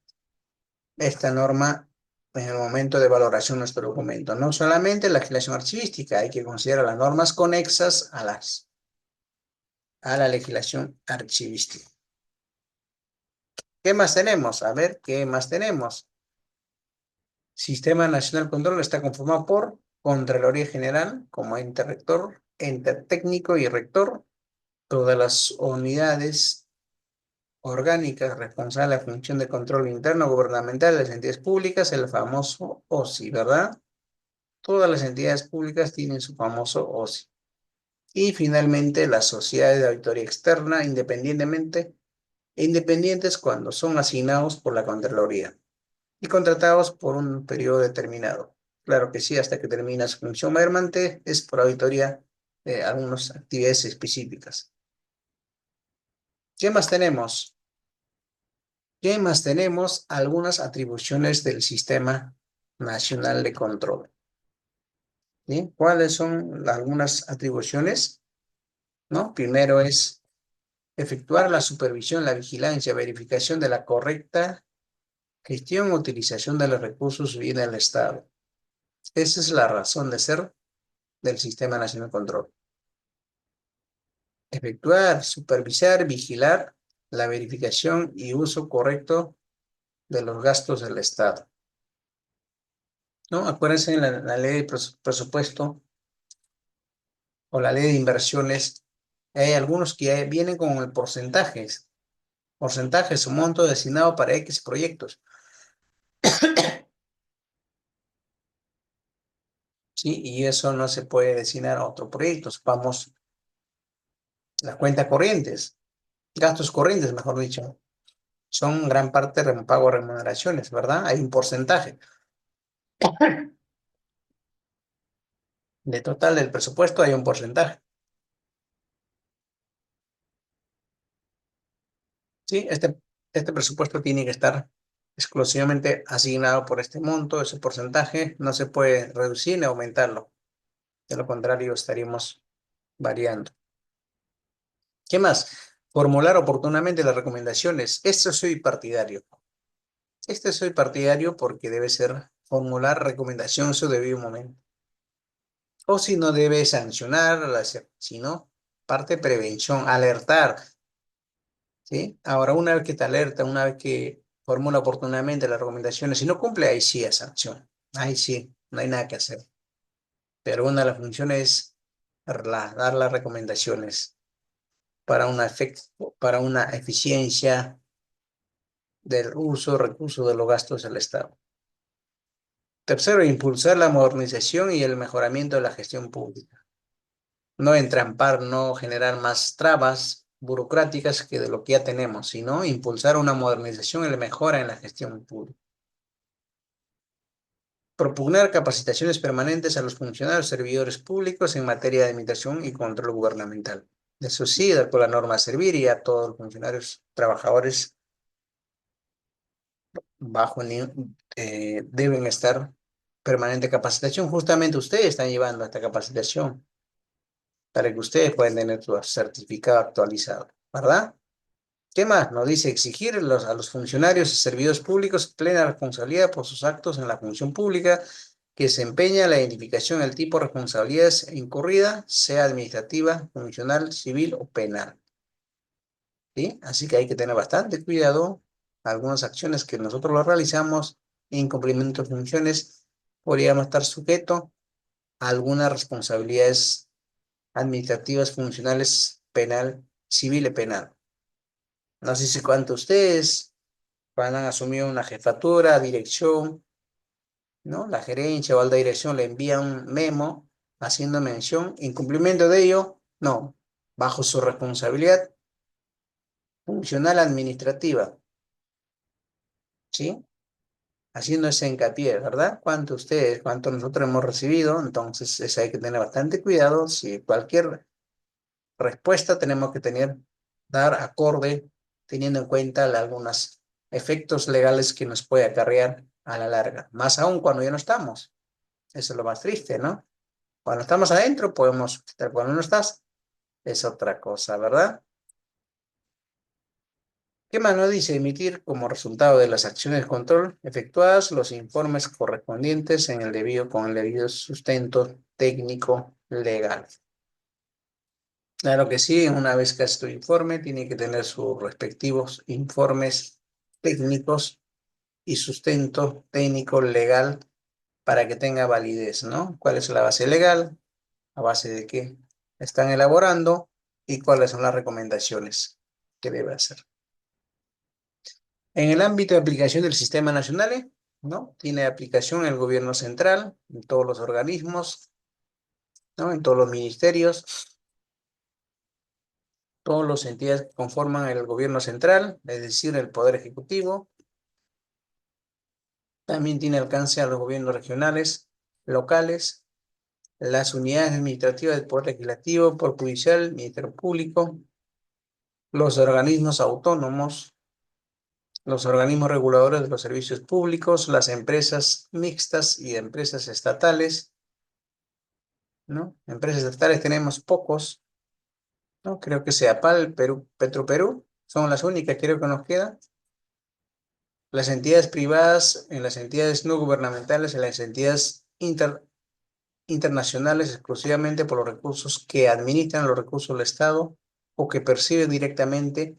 esta norma en el momento de valoración de nuestro documento. No solamente la legislación archivística, hay que considerar las normas conexas a la legislación archivística. ¿Qué más tenemos? A ver, ¿qué más tenemos? Sistema Nacional de Control está conformado por Contraloría General como ente rector, ente técnico y rector, todas las unidades orgánicas responsables de la función de control interno gubernamental de las entidades públicas, el famoso OSI, ¿verdad? Todas las entidades públicas tienen su famoso OSI. Y finalmente, las sociedades de auditoría externa, independientes cuando son asignados por la Contraloría y contratados por un periodo determinado. Claro que sí, hasta que termina su función mermante, es por auditoría de algunas actividades específicas. ¿Qué más tenemos? ¿Qué más tenemos? Algunas atribuciones del Sistema Nacional de Control. ¿Sí? ¿Cuáles son algunas atribuciones? ¿No? Primero es efectuar la supervisión, la vigilancia, verificación de la correcta gestión o utilización de los recursos y bienes del Estado. Esa es la razón de ser del Sistema Nacional de Control. Efectuar, supervisar, vigilar la verificación y uso correcto de los gastos del Estado. ¿No? Acuérdense en la ley de presupuesto o la ley de inversiones, hay algunos que vienen con el porcentajes, su monto destinado para X proyectos. ¿Sí? Y eso no se puede destinar a otros proyectos. Vamos, las cuentas corrientes, gastos corrientes, mejor dicho, son gran parte de pago de remuneraciones, ¿verdad? Hay un porcentaje. De total del presupuesto hay un porcentaje. ¿Sí? Este presupuesto tiene que estar exclusivamente asignado por este monto, ese porcentaje, no se puede reducir ni aumentarlo. De lo contrario, estaríamos variando. ¿Qué más? Formular oportunamente las recomendaciones. Esto soy partidario. Soy partidario porque debe ser formular recomendación en su debido momento. O si no debe sancionar, sino parte de prevención, alertar. ¿Sí? Ahora, una vez que te alerta, una vez que formula oportunamente las recomendaciones, si no cumple, ahí sí es sanción. Ahí sí, no hay nada que hacer. Pero una de las funciones es dar las recomendaciones para para una eficiencia del uso, recursos de los gastos del Estado. Tercero, impulsar la modernización y el mejoramiento de la gestión pública. No entrampar, no generar más trabas burocráticas que de lo que ya tenemos, sino impulsar una modernización y la mejora en la gestión pública. Propugnar capacitaciones permanentes a los funcionarios servidores públicos en materia de administración y control gubernamental. Eso sí, con la norma a servir y a todos los funcionarios trabajadores deben estar permanente capacitación. Justamente ustedes están llevando esta capacitación para que ustedes puedan tener su certificado actualizado, ¿verdad? ¿Qué más? Nos dice exigir a los funcionarios y servidores públicos plena responsabilidad por sus actos en la función pública que desempeña la identificación del tipo de responsabilidades incurrida, sea administrativa, funcional, civil o penal. ¿Sí? Así que hay que tener bastante cuidado. Algunas acciones que nosotros lo realizamos, incumplimiento de funciones, podríamos estar sujetos a algunas responsabilidades administrativas, funcionales, penal, civil y penal. No sé si cuánto ustedes van a asumir una jefatura, dirección, ¿no? La gerencia o alta dirección le envía un memo haciendo mención, incumplimiento de ello, no, bajo su responsabilidad funcional administrativa, ¿sí? Haciendo ese hincapié, ¿verdad? ¿Cuánto ustedes, cuánto nosotros hemos recibido? Entonces, eso hay que tener bastante cuidado. Si cualquier respuesta tenemos que dar acorde, teniendo en cuenta algunos efectos legales que nos puede acarrear a la larga. Más aún cuando ya no estamos. Eso es lo más triste, ¿no? Cuando estamos adentro podemos estar, cuando no estás, es otra cosa, ¿verdad? ¿Qué más nos dice? Emitir como resultado de las acciones de control efectuadas los informes correspondientes con el debido sustento técnico legal. Claro que sí, una vez que hace tu informe, tiene que tener sus respectivos informes técnicos y sustento técnico legal para que tenga validez, ¿no? ¿Cuál es la base legal? ¿A base de qué están elaborando? ¿Y cuáles son las recomendaciones que debe hacer? En el ámbito de aplicación del sistema nacional, ¿no? Tiene aplicación el gobierno central, en todos los organismos, ¿no? En todos los ministerios, todas las entidades que conforman el gobierno central, es decir, el Poder Ejecutivo. También tiene alcance a los gobiernos regionales, locales, las unidades administrativas del Poder Legislativo, Poder Judicial, Ministerio Público, los organismos autónomos, los organismos reguladores de los servicios públicos, las empresas mixtas y empresas estatales, ¿no? Empresas estatales tenemos pocos, ¿no? Creo que Seapal, Perú, Petroperú, son las únicas, creo que nos quedan. Las entidades privadas, en las entidades no gubernamentales, en las entidades internacionales, exclusivamente por los recursos que administran los recursos del Estado o que perciben directamente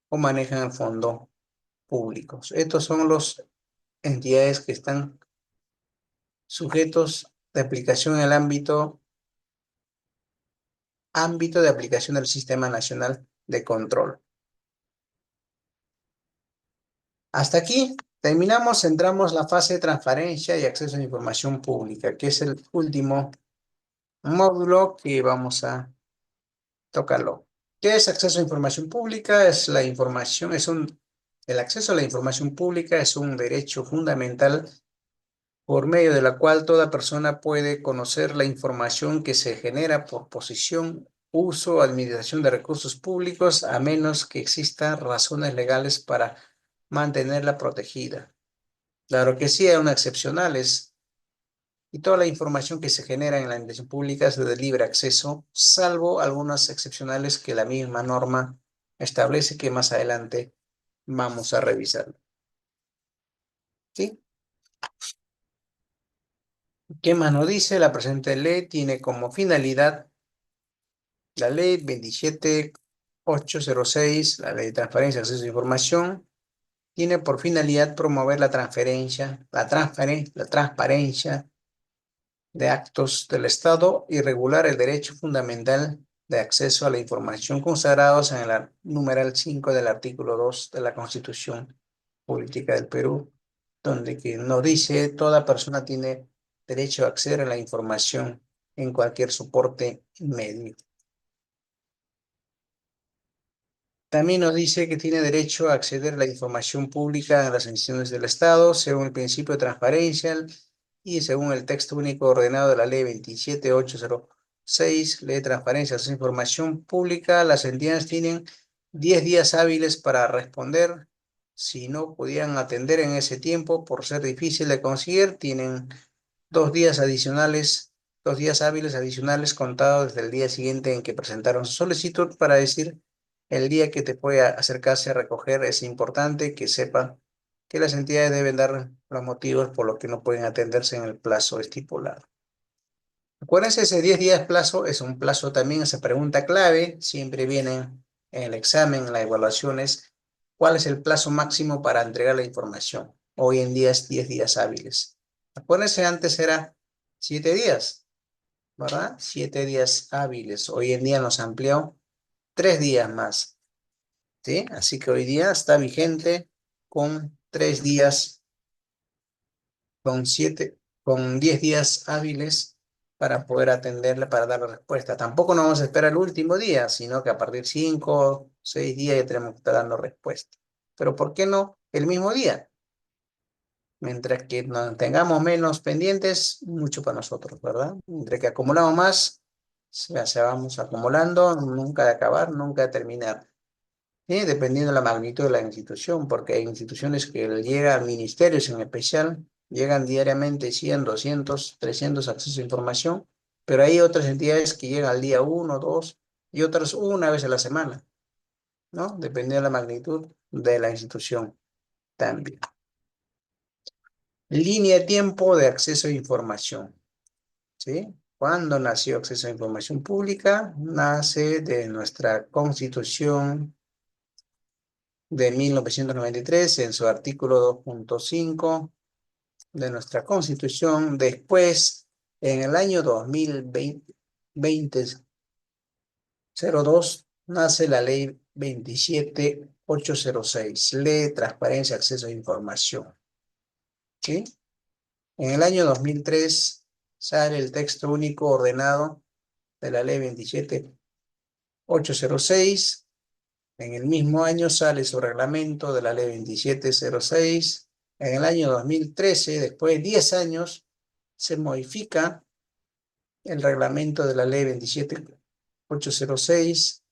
o manejan el fondo públicos. Estos son los entidades que están sujetos de aplicación en el ámbito de aplicación del Sistema Nacional de Control. Hasta aquí terminamos, entramos la fase de transparencia y acceso a la información pública, que es el último módulo que vamos a tocarlo. ¿Qué es acceso a información pública? Es la información, el acceso a la información pública es un derecho fundamental por medio de la cual toda persona puede conocer la información que se genera por posición, uso o administración de recursos públicos, a menos que existan razones legales para mantenerla protegida. Claro que sí, hay unas excepcionales, y toda la información que se genera en la administración pública es de libre acceso, salvo algunas excepcionales que la misma norma establece que más adelante vamos a revisar. ¿Sí? ¿Qué más nos dice? La presente ley tiene como finalidad la ley 27806, la ley de transparencia y acceso a información, tiene por finalidad promover la transparencia de actos del Estado y regular el derecho fundamental de acceso a la información consagrados en el numeral 5 del artículo 2 de la Constitución Política del Perú, donde que nos dice toda persona tiene derecho a acceder a la información en cualquier soporte medio. También nos dice que tiene derecho a acceder a la información pública en las instituciones del Estado, según el principio de transparencia y según el texto único ordenado de la Ley 27806, Ley de Transparencia de Información Pública. Las entidades tienen 10 días hábiles para responder. Si no pudieran atender en ese tiempo, por ser difícil de conseguir, tienen 2 días adicionales, 2 días hábiles adicionales contados desde el día siguiente en que presentaron su solicitud para decir el día que te pueda acercarse a recoger. Es importante que sepa que las entidades deben dar los motivos por los que no pueden atenderse en el plazo estipulado. Acuérdense, ese 10 días plazo es un plazo también, esa pregunta clave, siempre viene en el examen, en las evaluaciones, ¿cuál es el plazo máximo para entregar la información? Hoy en día es 10 días hábiles. Acuérdense, antes era 7 días, ¿verdad? 7 días hábiles. Hoy en día nos amplió 3 días más, ¿sí? Así que hoy día está vigente con 3 días, con 10 días hábiles para poder atenderle, para dar la respuesta. Tampoco nos vamos a esperar el último día, sino que a partir de 5, 6 días ya tenemos que estar dando respuesta. Pero ¿por qué no el mismo día? Mientras que no tengamos menos pendientes, mucho para nosotros, ¿verdad? Mientras que acumulamos más, se vamos acumulando, nunca de acabar, nunca de terminar. Dependiendo de la magnitud de la institución, porque hay instituciones que llegan, ministerios en especial, llegan diariamente 100, 200, 300 accesos a información, pero hay otras entidades que llegan al día uno, dos, y otras una vez a la semana, ¿no? Dependiendo de la magnitud de la institución también. Línea de tiempo de acceso a información, ¿sí? ¿Cuándo nació acceso a información pública? Nace de nuestra Constitución de 1993 en su artículo 2.5 de nuestra Constitución. Después, en el año 2002, nace la Ley 27806, Ley de Transparencia y Acceso a Información. ¿Sí? En el año 2003 sale el texto único ordenado de la Ley 27806. En el mismo año sale su reglamento de la Ley 2706. En el año 2013, después de 10 años, se modifica el reglamento de la Ley 27806.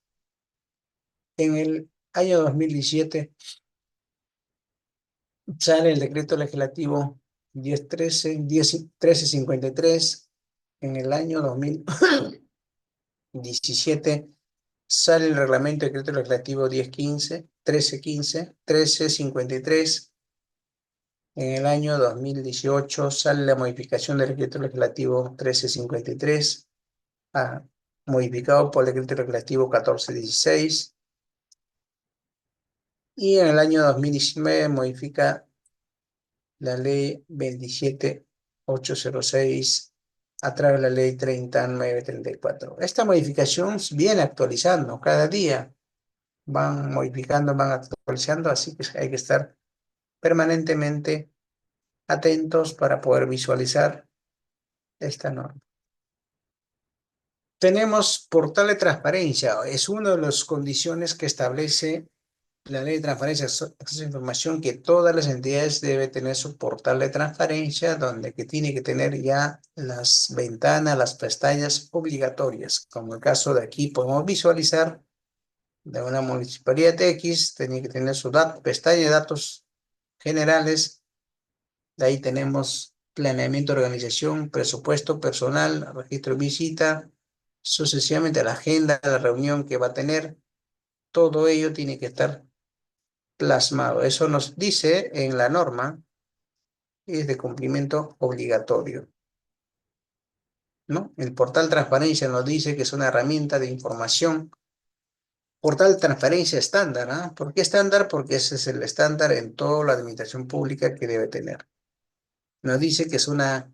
En el año 2017 sale el decreto legislativo 1353. En el año 2017 sale el reglamento decreto legislativo 1353. En el año 2018 sale la modificación del decreto legislativo 1353, modificado por el decreto legislativo 1416. Y en el año 2019 modifica la ley 27806 a través de la ley 30934. Esta modificación viene actualizando cada día, van modificando, van actualizando, así que hay que estar permanentemente atentos para poder visualizar esta norma. Tenemos portal de transparencia, es una de las condiciones que establece la Ley de Transparencia, Acceso a Información, que todas las entidades deben tener su portal de transparencia, donde que tiene que tener ya las ventanas, las pestañas obligatorias. Como el caso de aquí, podemos visualizar de una municipalidad X, tiene que tener su pestaña de datos generales. De ahí tenemos planeamiento de organización, presupuesto personal, registro de visita, sucesivamente la agenda, la reunión que va a tener. Todo ello tiene que estar plasmado. Eso nos dice en la norma, es de cumplimiento obligatorio, ¿no? El portal transparencia nos dice que es una herramienta de información. Portal transparencia estándar, ¿ah? ¿Por qué estándar? Porque ese es el estándar en toda la administración pública que debe tener. Nos dice que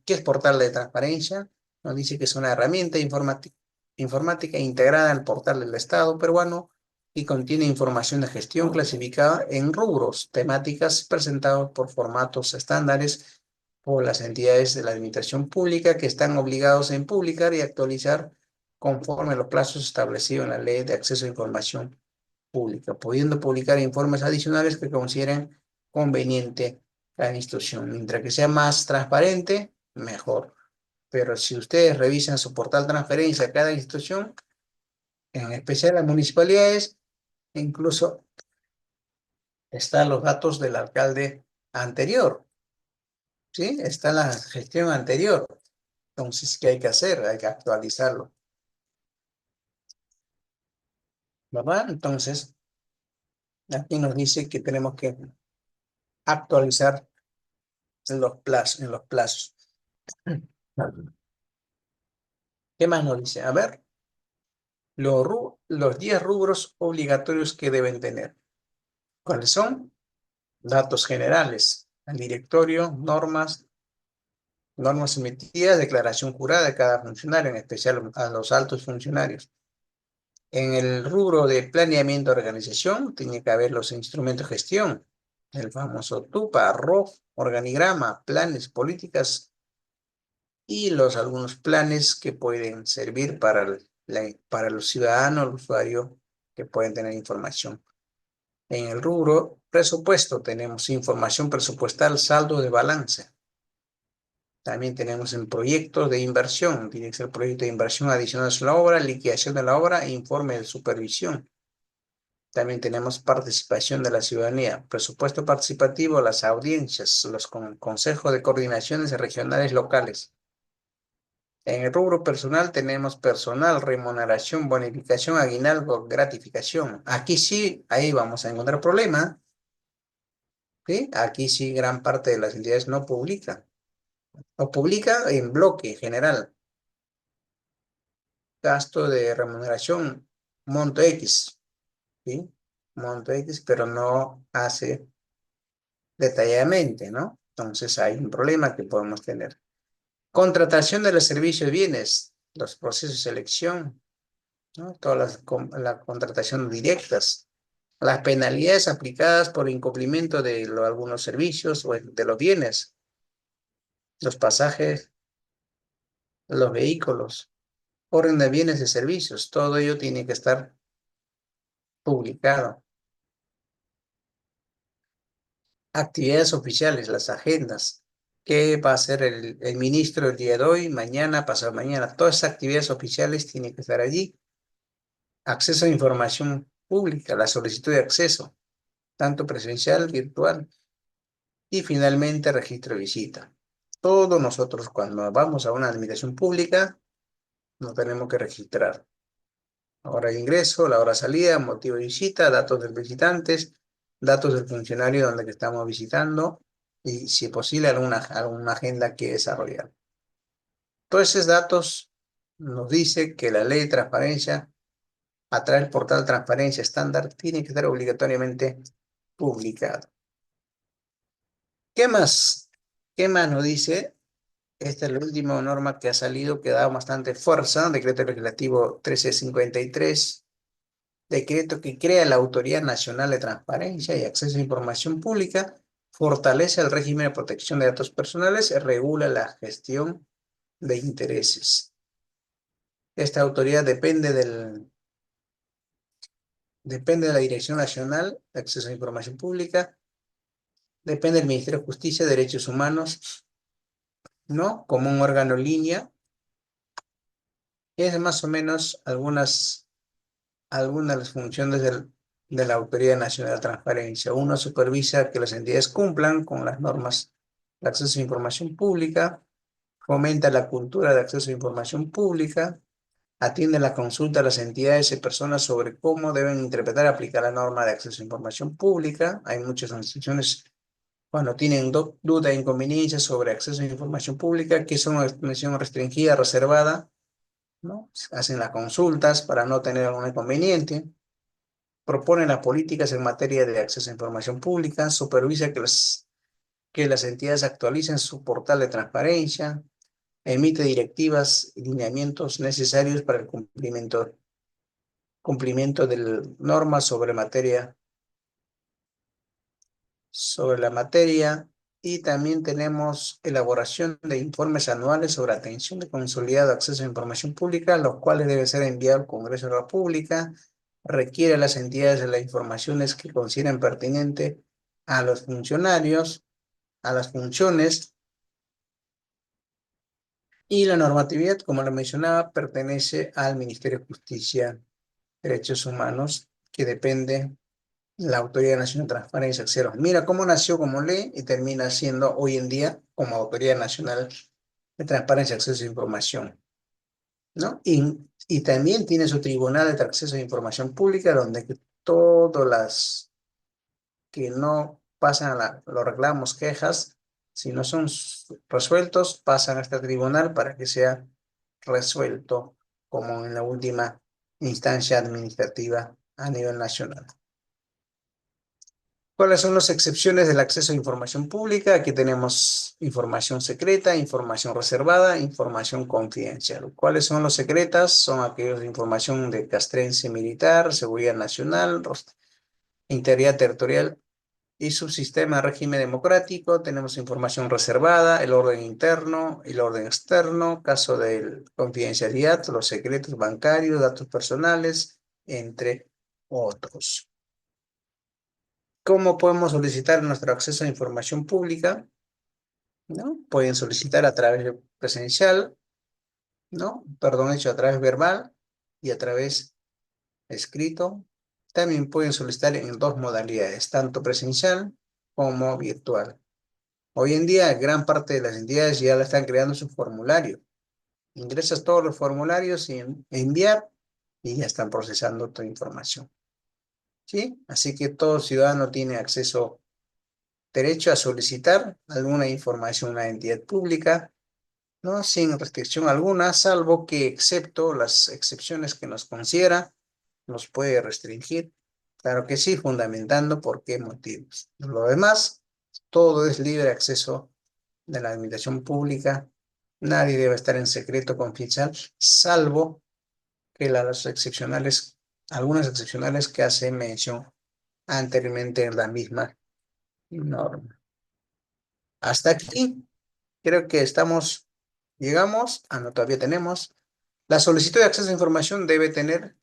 ¿qué es portal de transparencia? Nos dice que es una herramienta informática integrada al portal del Estado peruano y contiene información de gestión clasificada en rubros, temáticas presentados por formatos estándares por las entidades de la administración pública que están obligados en publicar y actualizar conforme a los plazos establecidos en la Ley de Acceso a Información Pública, pudiendo publicar informes adicionales que consideren conveniente la institución. Mientras que sea más transparente, mejor. Pero si ustedes revisan su portal transferencia a cada institución, en especial las municipalidades, incluso están los datos del alcalde anterior, ¿sí? Está la gestión anterior. Entonces, ¿qué hay que hacer? Hay que actualizarlo, ¿verdad? Entonces, aquí nos dice que tenemos que actualizar en los plazos. ¿Qué más nos dice? A ver, los 10 rubros obligatorios que deben tener. ¿Cuáles son? Datos generales, el directorio, normas emitidas, declaración jurada de cada funcionario, en especial a los altos funcionarios. En el rubro de planeamiento de organización, tiene que haber los instrumentos de gestión, el famoso TUPA, ROF, organigrama, planes, políticas y algunos planes que pueden servir para el ciudadano, el usuario, que pueden tener información. En el rubro presupuesto tenemos información presupuestal, saldo de balance. También tenemos en proyectos de inversión, tiene que ser proyecto de inversión adicional a la obra, liquidación de la obra e informe de supervisión. También tenemos participación de la ciudadanía, presupuesto participativo, las audiencias, los consejos de coordinaciones regionales locales. En el rubro personal tenemos personal, remuneración, bonificación, aguinaldo, gratificación. Aquí sí, ahí vamos a encontrar problema, ¿sí? Aquí sí gran parte de las entidades no publican. O publica en bloque general. Gasto de remuneración, monto X, ¿sí? Monto X, pero no hace detalladamente, ¿no? Entonces hay un problema que podemos tener. Contratación de los servicios y bienes, los procesos de selección, ¿no? Todas la contratación directas, las penalidades aplicadas por incumplimiento de algunos servicios o de los bienes, los pasajes, los vehículos, orden de bienes y servicios, todo ello tiene que estar publicado. Actividades oficiales, las agendas. ¿Qué va a hacer el ministro el día de hoy, mañana, pasado mañana? Todas esas actividades oficiales tienen que estar allí. Acceso a información pública, la solicitud de acceso, tanto presencial, virtual. Y finalmente, registro de visita. Todos nosotros cuando vamos a una administración pública, nos tenemos que registrar. La hora de ingreso, la hora de salida, motivo de visita, datos del visitantes, datos del funcionario donde que estamos visitando y, si es posible, alguna agenda que desarrollar. Todos esos datos nos dice que la ley de transparencia, a través del portal Transparencia Estándar, tiene que estar obligatoriamente publicado. ¿Qué más? ¿Qué más nos dice? Esta es la última norma que ha salido, que da bastante fuerza, Decreto Legislativo 1353, decreto que crea la Autoridad Nacional de Transparencia y Acceso a Información Pública, fortalece el régimen de protección de datos personales y regula la gestión de intereses. Esta autoridad depende de la Dirección Nacional de Acceso a Información Pública, depende del Ministerio de Justicia y Derechos Humanos, ¿no? Como un órgano línea. Es más o menos algunas de las funciones de la Autoridad Nacional de Transparencia. Uno supervisa que las entidades cumplan con las normas de acceso a información pública, fomenta la cultura de acceso a información pública, atiende la consulta a las entidades y personas sobre cómo deben interpretar y aplicar la norma de acceso a información pública. Hay muchas instituciones cuando tienen duda e inconveniencia sobre acceso a información pública, que son información restringida, reservada, ¿no? Hacen las consultas para no tener algún inconveniente, propone las políticas en materia de acceso a información pública, supervisa que las entidades actualicen su portal de transparencia, emite directivas y lineamientos necesarios para el cumplimiento cumplimiento de normas sobre la materia, y también tenemos elaboración de informes anuales sobre atención de consolidado acceso a información pública, los cuales deben ser enviados al Congreso de la República. Requiere a las entidades de las informaciones que consideren pertinente a los funcionarios, a las funciones, y la normatividad, como lo mencionaba, pertenece al Ministerio de Justicia y Derechos Humanos, que depende la Autoridad Nacional de Transparencia y Acceso. Mira cómo nació como ley y termina siendo hoy en día como Autoridad Nacional de Transparencia y Acceso a Información, ¿no? Y también tiene su Tribunal de Acceso a Información Pública, donde todas las que no pasan los reclamos, quejas, si no son resueltos, pasan a este tribunal para que sea resuelto como en la última instancia administrativa a nivel nacional. ¿Cuáles son las excepciones del acceso a información pública? Aquí tenemos información secreta, información reservada, información confidencial. ¿Cuáles son las secretas? Son aquellas de información de castrense militar, seguridad nacional, integridad territorial y subsistema de régimen democrático. Tenemos información reservada, el orden interno, el orden externo, caso de confidencialidad, los secretos bancarios, datos personales, entre otros. ¿Cómo podemos solicitar nuestro acceso a información pública? ¿No? Pueden solicitar a través de presencial, ¿no? Perdón, hecho a través verbal y a través escrito. También pueden solicitar en dos modalidades, tanto presencial como virtual. Hoy en día, gran parte de las entidades ya la están creando su formulario. Ingresas todos los formularios y enviar, y ya están procesando tu información. ¿Sí? Así que todo ciudadano tiene derecho a solicitar alguna información a una entidad pública, ¿no? Sin restricción alguna, salvo que, excepto las excepciones que nos considera, nos puede restringir. Claro que sí, fundamentando por qué motivos. Lo demás, todo es libre acceso de la administración pública. Nadie debe estar en secreto confidencial, salvo que algunas excepcionales que hace mención anteriormente en la misma norma. Hasta aquí, creo que llegamos, no, todavía tenemos. La solicitud de acceso a información debe tener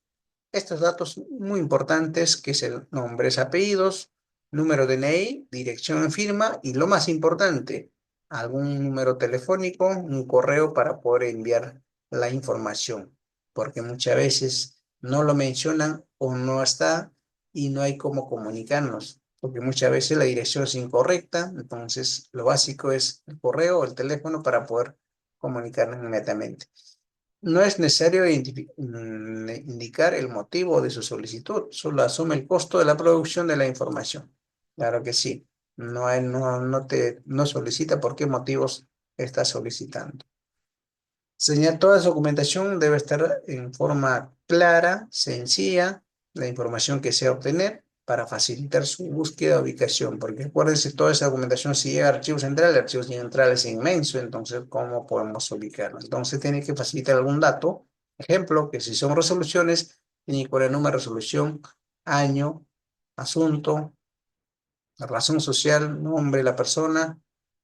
estos datos muy importantes, que es el nombre, apellidos, número de DNI, dirección en firma, y lo más importante, algún número telefónico, un correo para poder enviar la información, porque muchas veces no lo mencionan o no está y no hay cómo comunicarnos, porque muchas veces la dirección es incorrecta. Entonces lo básico es el correo o el teléfono para poder comunicarnos inmediatamente. No es necesario indicar el motivo de su solicitud, solo asume el costo de la producción de la información. Claro que sí, no solicita por qué motivos está solicitando. Toda su documentación debe estar en forma clara, sencilla, la información que sea obtener para facilitar su búsqueda de ubicación, porque acuérdense, toda esa documentación si llega a el archivo central es inmenso, entonces ¿cómo podemos ubicarlo? Entonces tiene que facilitar algún dato, ejemplo, que si son resoluciones, tiene que poner número de resolución, año, asunto, la razón social, nombre de la persona,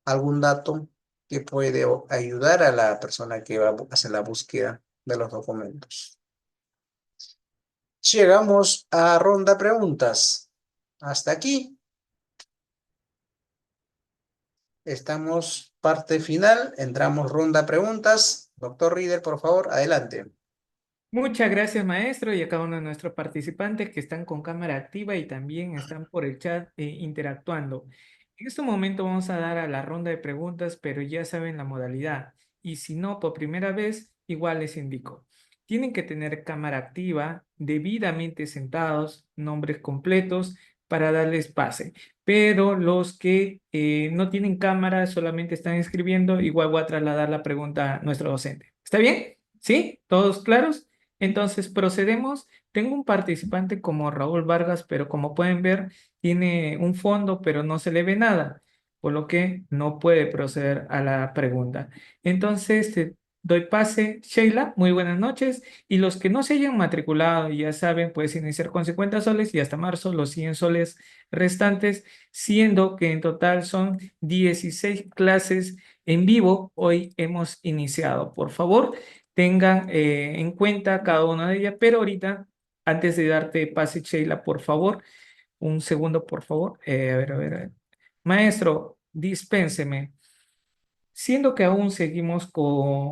algún dato que puede ayudar a la persona que va a hacer la búsqueda de los documentos. Llegamos a ronda preguntas. Hasta aquí. Estamos parte final. Entramos ronda preguntas. Doctor Rieder, por favor, adelante. Muchas gracias, maestro, y a cada uno de nuestros participantes que están con cámara activa y también están por el chat interactuando. En este momento vamos a dar a la ronda de preguntas, pero ya saben la modalidad. Y si no, por primera vez, igual les indico. Tienen que tener cámara activa, debidamente sentados, nombres completos para darles pase. Pero los que no tienen cámara, solamente están escribiendo, igual voy a trasladar la pregunta a nuestro docente. ¿Está bien? ¿Sí? ¿Todos claros? Entonces procedemos. Tengo un participante como Raúl Vargas, pero como pueden ver, tiene un fondo, pero no se le ve nada, por lo que no puede proceder a la pregunta. Entonces, doy pase. Sheila, muy buenas noches. Y los que no se hayan matriculado, ya saben, puedes iniciar con 50 soles y hasta marzo los 100 soles restantes, siendo que en total son 16 clases en vivo. Hoy hemos iniciado. Por favor, tengan en cuenta cada una de ellas, pero ahorita, antes de darte pase, Sheila, por favor, un segundo, por favor. A ver. Maestro, dispénseme. Siendo que aún seguimos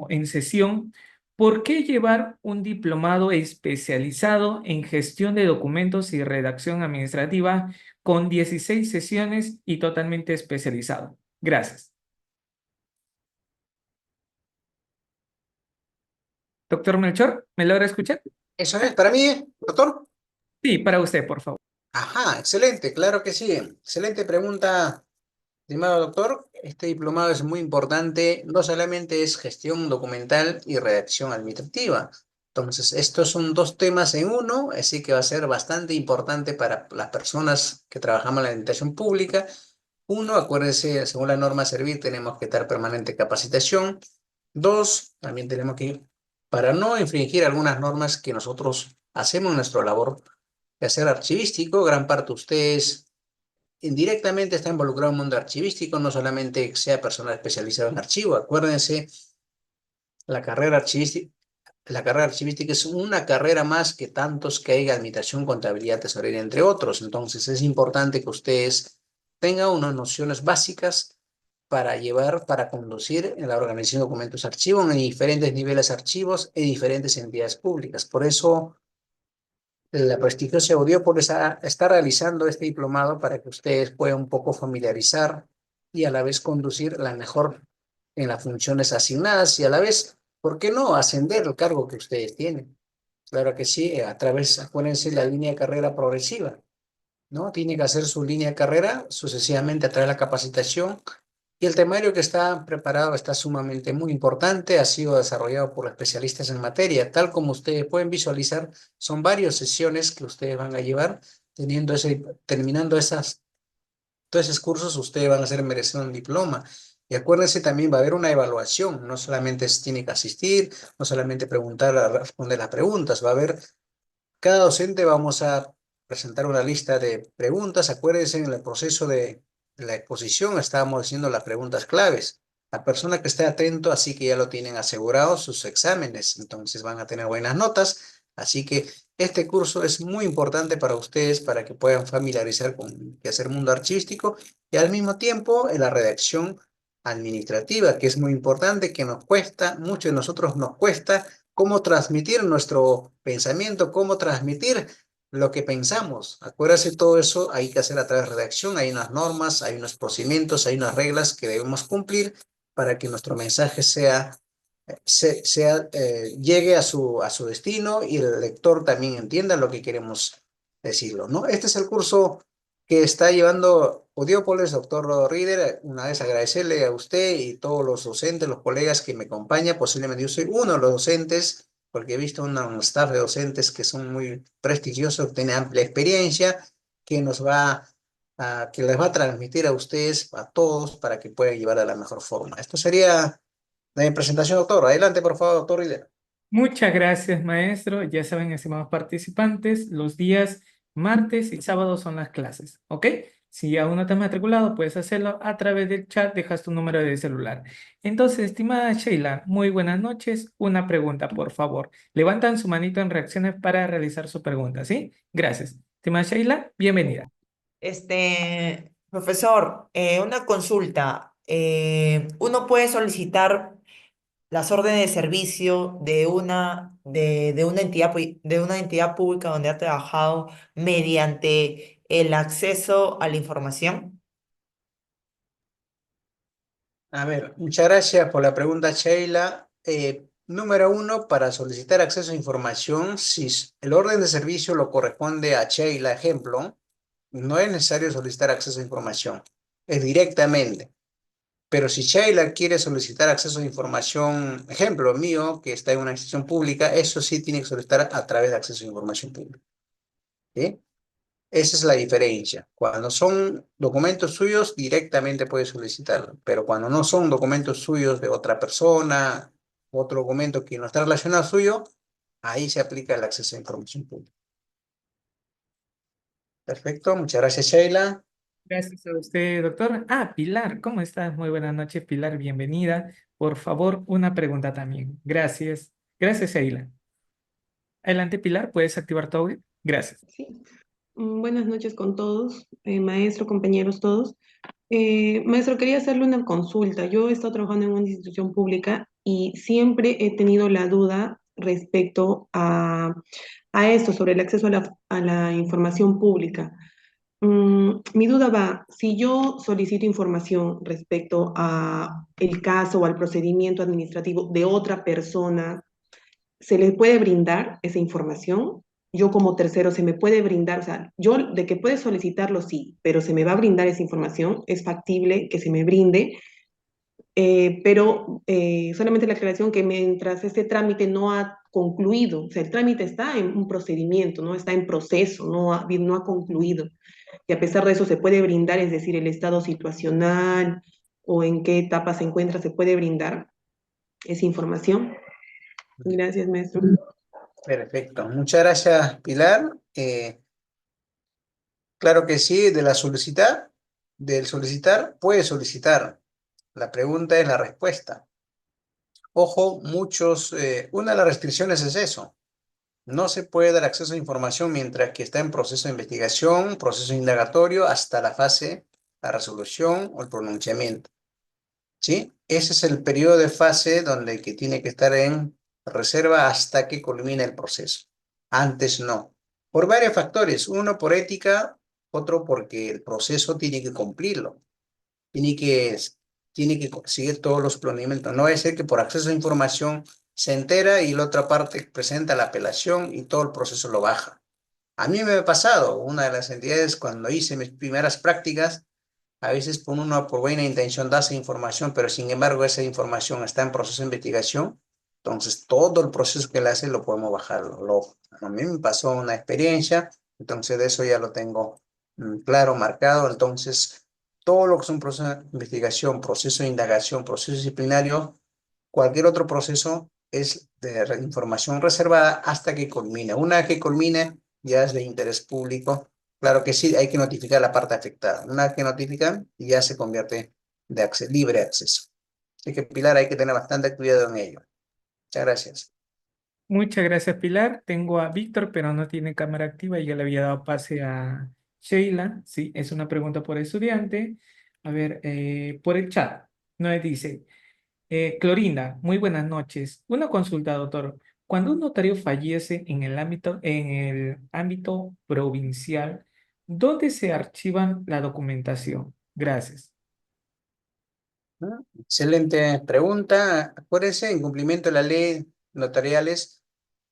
en sesión, ¿por qué llevar un diplomado especializado en gestión de documentos y redacción administrativa con 16 sesiones y totalmente especializado? Gracias. Doctor Melchor, ¿me logra escuchar? Eso es, para mí, doctor. Sí, para usted, por favor. Ajá, excelente, claro que sí. Excelente pregunta, estimado doctor. Este diplomado es muy importante, no solamente es gestión documental y redacción administrativa. Entonces, estos son dos temas en uno, así que va a ser bastante importante para las personas que trabajamos en la administración pública. Uno, acuérdense, según la norma Servir, tenemos que estar permanente capacitación. Dos, también tenemos que, para no infringir algunas normas que nosotros hacemos en nuestra labor de hacer archivístico, gran parte de ustedes indirectamente está involucrado en el mundo archivístico, no solamente que sea personal especializado en archivo. Acuérdense, la carrera archivística, la carrera archivística es una carrera más que tantos que hay administración, contabilidad, tesorería, entre otros. Entonces es importante que ustedes tengan unas nociones básicas para llevar, para conducir en la organización de documentos archivos en diferentes niveles archivos en diferentes entidades públicas. Por eso la prestigiosa Audiópolis está realizando este diplomado para que ustedes puedan un poco familiarizar y a la vez conducir la mejor en las funciones asignadas y a la vez, ¿por qué no?, ascender el cargo que ustedes tienen. Claro que sí, a través, acuérdense, la línea de carrera progresiva, ¿no? Tiene que hacer su línea de carrera sucesivamente a través de la capacitación y el temario que está preparado está sumamente muy importante, ha sido desarrollado por especialistas en materia, tal como ustedes pueden visualizar, son varias sesiones que ustedes van a llevar, terminando todos esos cursos, ustedes van a ser merecidos un diploma. Y acuérdense, también va a haber una evaluación, no solamente tiene que asistir, no solamente preguntar, responder las preguntas, va a haber cada docente vamos a presentar una lista de preguntas. Acuérdense, en el proceso de la exposición estábamos haciendo las preguntas claves. La persona que esté atento, así que ya lo tienen asegurado sus exámenes, entonces van a tener buenas notas. Así que este curso es muy importante para ustedes, para que puedan familiarizar con qué hacer mundo archivístico y al mismo tiempo en la redacción administrativa, que es muy importante, que nos cuesta, mucho de nosotros nos cuesta cómo transmitir nuestro pensamiento, cómo transmitir lo que pensamos. Acuérdate, todo eso hay que hacer a través de redacción, hay unas normas, hay unos procedimientos, hay unas reglas que debemos cumplir para que nuestro mensaje llegue a su destino y el lector también entienda lo que queremos decirlo, ¿no? Este es el curso que está llevando Audiópolis, doctor Reader. Una vez agradecerle a usted y todos los docentes, los colegas que me acompañan. Posiblemente yo soy uno de los docentes, porque he visto un staff de docentes que son muy prestigiosos, tienen amplia experiencia, que que les va a transmitir a ustedes, a todos, para que puedan llevar de la mejor forma. Esto sería la mi presentación, doctor. Adelante, por favor, doctor Reader. Muchas gracias, maestro. Ya saben, estimados participantes, los días martes y sábados son las clases, ¿ok? Si aún no te has matriculado, puedes hacerlo a través del chat, dejas tu número de celular. Entonces, estimada Sheila, muy buenas noches. Una pregunta, por favor. Levantan su manito en reacciones para realizar su pregunta, ¿sí? Gracias. Estimada Sheila, bienvenida. Profesor, una consulta. ¿Uno puede solicitar las órdenes de servicio de una entidad, de una entidad pública donde ha trabajado mediante el acceso a la información? A ver, muchas gracias por la pregunta, Sheila. Número uno, para solicitar acceso a información, si el orden de servicio lo corresponde a Sheila, ejemplo, no es necesario solicitar acceso a información, es directamente. Pero si Sheila quiere solicitar acceso a información, ejemplo mío, que está en una institución pública, eso sí tiene que solicitar a través de acceso a información pública. ¿Sí? Esa es la diferencia. Cuando son documentos suyos, directamente puede solicitarlo, pero cuando no son documentos suyos de otra persona, otro documento que no está relacionado suyo, ahí se aplica el acceso a información pública. Perfecto, muchas gracias, Sheila. Gracias a usted, doctor. Ah, Pilar, ¿cómo estás? Muy buenas noches, Pilar, bienvenida. Por favor, una pregunta también. Gracias. Gracias, Sheila. Adelante, Pilar, ¿puedes activar tu audio? Gracias. Sí. Buenas noches con todos, maestro, compañeros todos. Maestro, quería hacerle una consulta. Yo he estado trabajando en una institución pública y siempre he tenido la duda respecto a esto, sobre el acceso a la información pública. Mi duda va, si yo solicito información respecto a el caso o al procedimiento administrativo de otra persona, ¿se le puede brindar esa información? Yo como tercero, ¿se me puede brindar? O sea, yo de que puede solicitarlo, sí, pero ¿se me va a brindar esa información? ¿Es factible que se me brinde? Pero solamente la aclaración que mientras este trámite no ha concluido, o sea, el trámite está en un procedimiento, no está en proceso, no ha concluido. Y a pesar de eso se puede brindar, es decir, el estado situacional o en qué etapa se encuentra, se puede brindar esa información. Gracias, maestro. Perfecto, muchas gracias, Pilar. Claro que sí, del solicitar, puede solicitar. La pregunta es la respuesta. Ojo, una de las restricciones es eso. No se puede dar acceso a información mientras que está en proceso de investigación, proceso indagatorio, hasta la fase, la resolución o el pronunciamiento. ¿Sí? Ese es el periodo de fase donde el que tiene que estar en reserva hasta que culmine el proceso. Antes no. Por varios factores. Uno por ética, otro porque el proceso tiene que cumplirlo. Tiene que, tiene que seguir todos los procedimientos. No es ser que por acceso a información se entera y la otra parte presenta la apelación y todo el proceso lo baja. A mí me ha pasado, una de las entidades cuando hice mis primeras prácticas, a veces por buena intención da esa información, pero sin embargo esa información está en proceso de investigación, entonces todo el proceso que le hace lo podemos bajar. A mí me pasó una experiencia, entonces de eso ya lo tengo claro, marcado. Entonces todo lo que es un proceso de investigación, proceso de indagación, proceso disciplinario, cualquier otro proceso es de información reservada hasta que culmine. Una vez que culmine ya es de interés público. Claro que sí, hay que notificar a la parte afectada. Una vez que notifican, ya se convierte de libre acceso. Así que, Pilar, hay que tener bastante cuidado en ello. Muchas gracias. Muchas gracias, Pilar. Tengo a Víctor, pero no tiene cámara activa y ya le había dado pase a Sheila. Sí, es una pregunta por estudiante. A ver, por el chat. Nos dice, Clorinda, muy buenas noches. Una consulta, doctor. Cuando un notario fallece en el ámbito provincial, ¿dónde se archivan la documentación? Gracias. Excelente pregunta. Acuérdense, en cumplimiento de la ley notariales,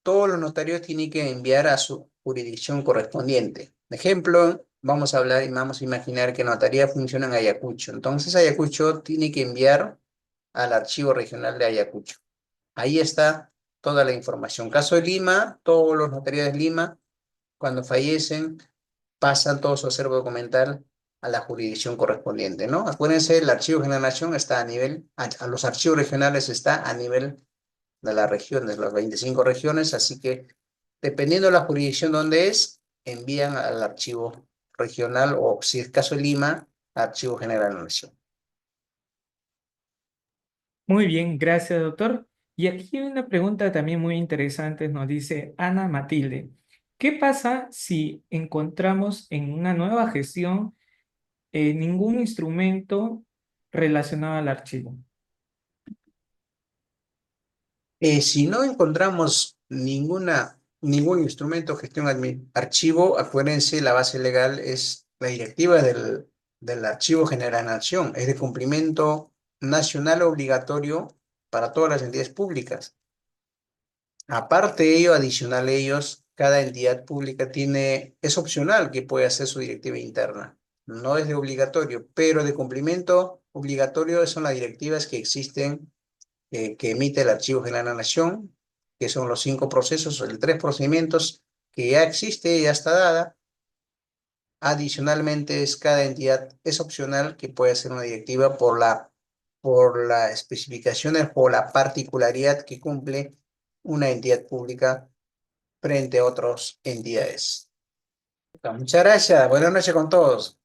todos los notarios tienen que enviar a su jurisdicción correspondiente. Ejemplo, vamos a hablar y vamos a imaginar que notaría funciona en Ayacucho. Entonces, Ayacucho tiene que enviar al archivo regional de Ayacucho. Ahí está toda la información. Caso de Lima, todos los notarios de Lima, cuando fallecen, pasan todo su acervo documental a la jurisdicción correspondiente, ¿no? Acuérdense, el Archivo General de la Nación está a los archivos regionales está a nivel de las regiones, las 25 regiones, así que dependiendo de la jurisdicción donde es, envían al archivo regional o, si es caso de Lima, Archivo General de la Nación. Muy bien, gracias, doctor. Y aquí hay una pregunta también muy interesante, nos dice Ana Matilde. ¿Qué pasa si encontramos en una nueva gestión ningún instrumento relacionado al archivo? Si no encontramos ningún instrumento de gestión archivo, acuérdense, la base legal es la directiva del Archivo General de la Nación, es de cumplimiento nacional obligatorio para todas las entidades públicas. Aparte de ello, adicional a ellos, cada entidad pública es opcional que puede hacer su directiva interna. No es de obligatorio, pero de cumplimiento obligatorio son las directivas que existen que emite el Archivo General de la Nación, que son los 5 procesos, o 3 procedimientos que ya existe, ya está dada. Adicionalmente, cada entidad es opcional que puede hacer una directiva por la por la especificaciones o la particularidad que cumple una entidad pública frente a otras entidades. Muchas gracias. Buenas noches con todos.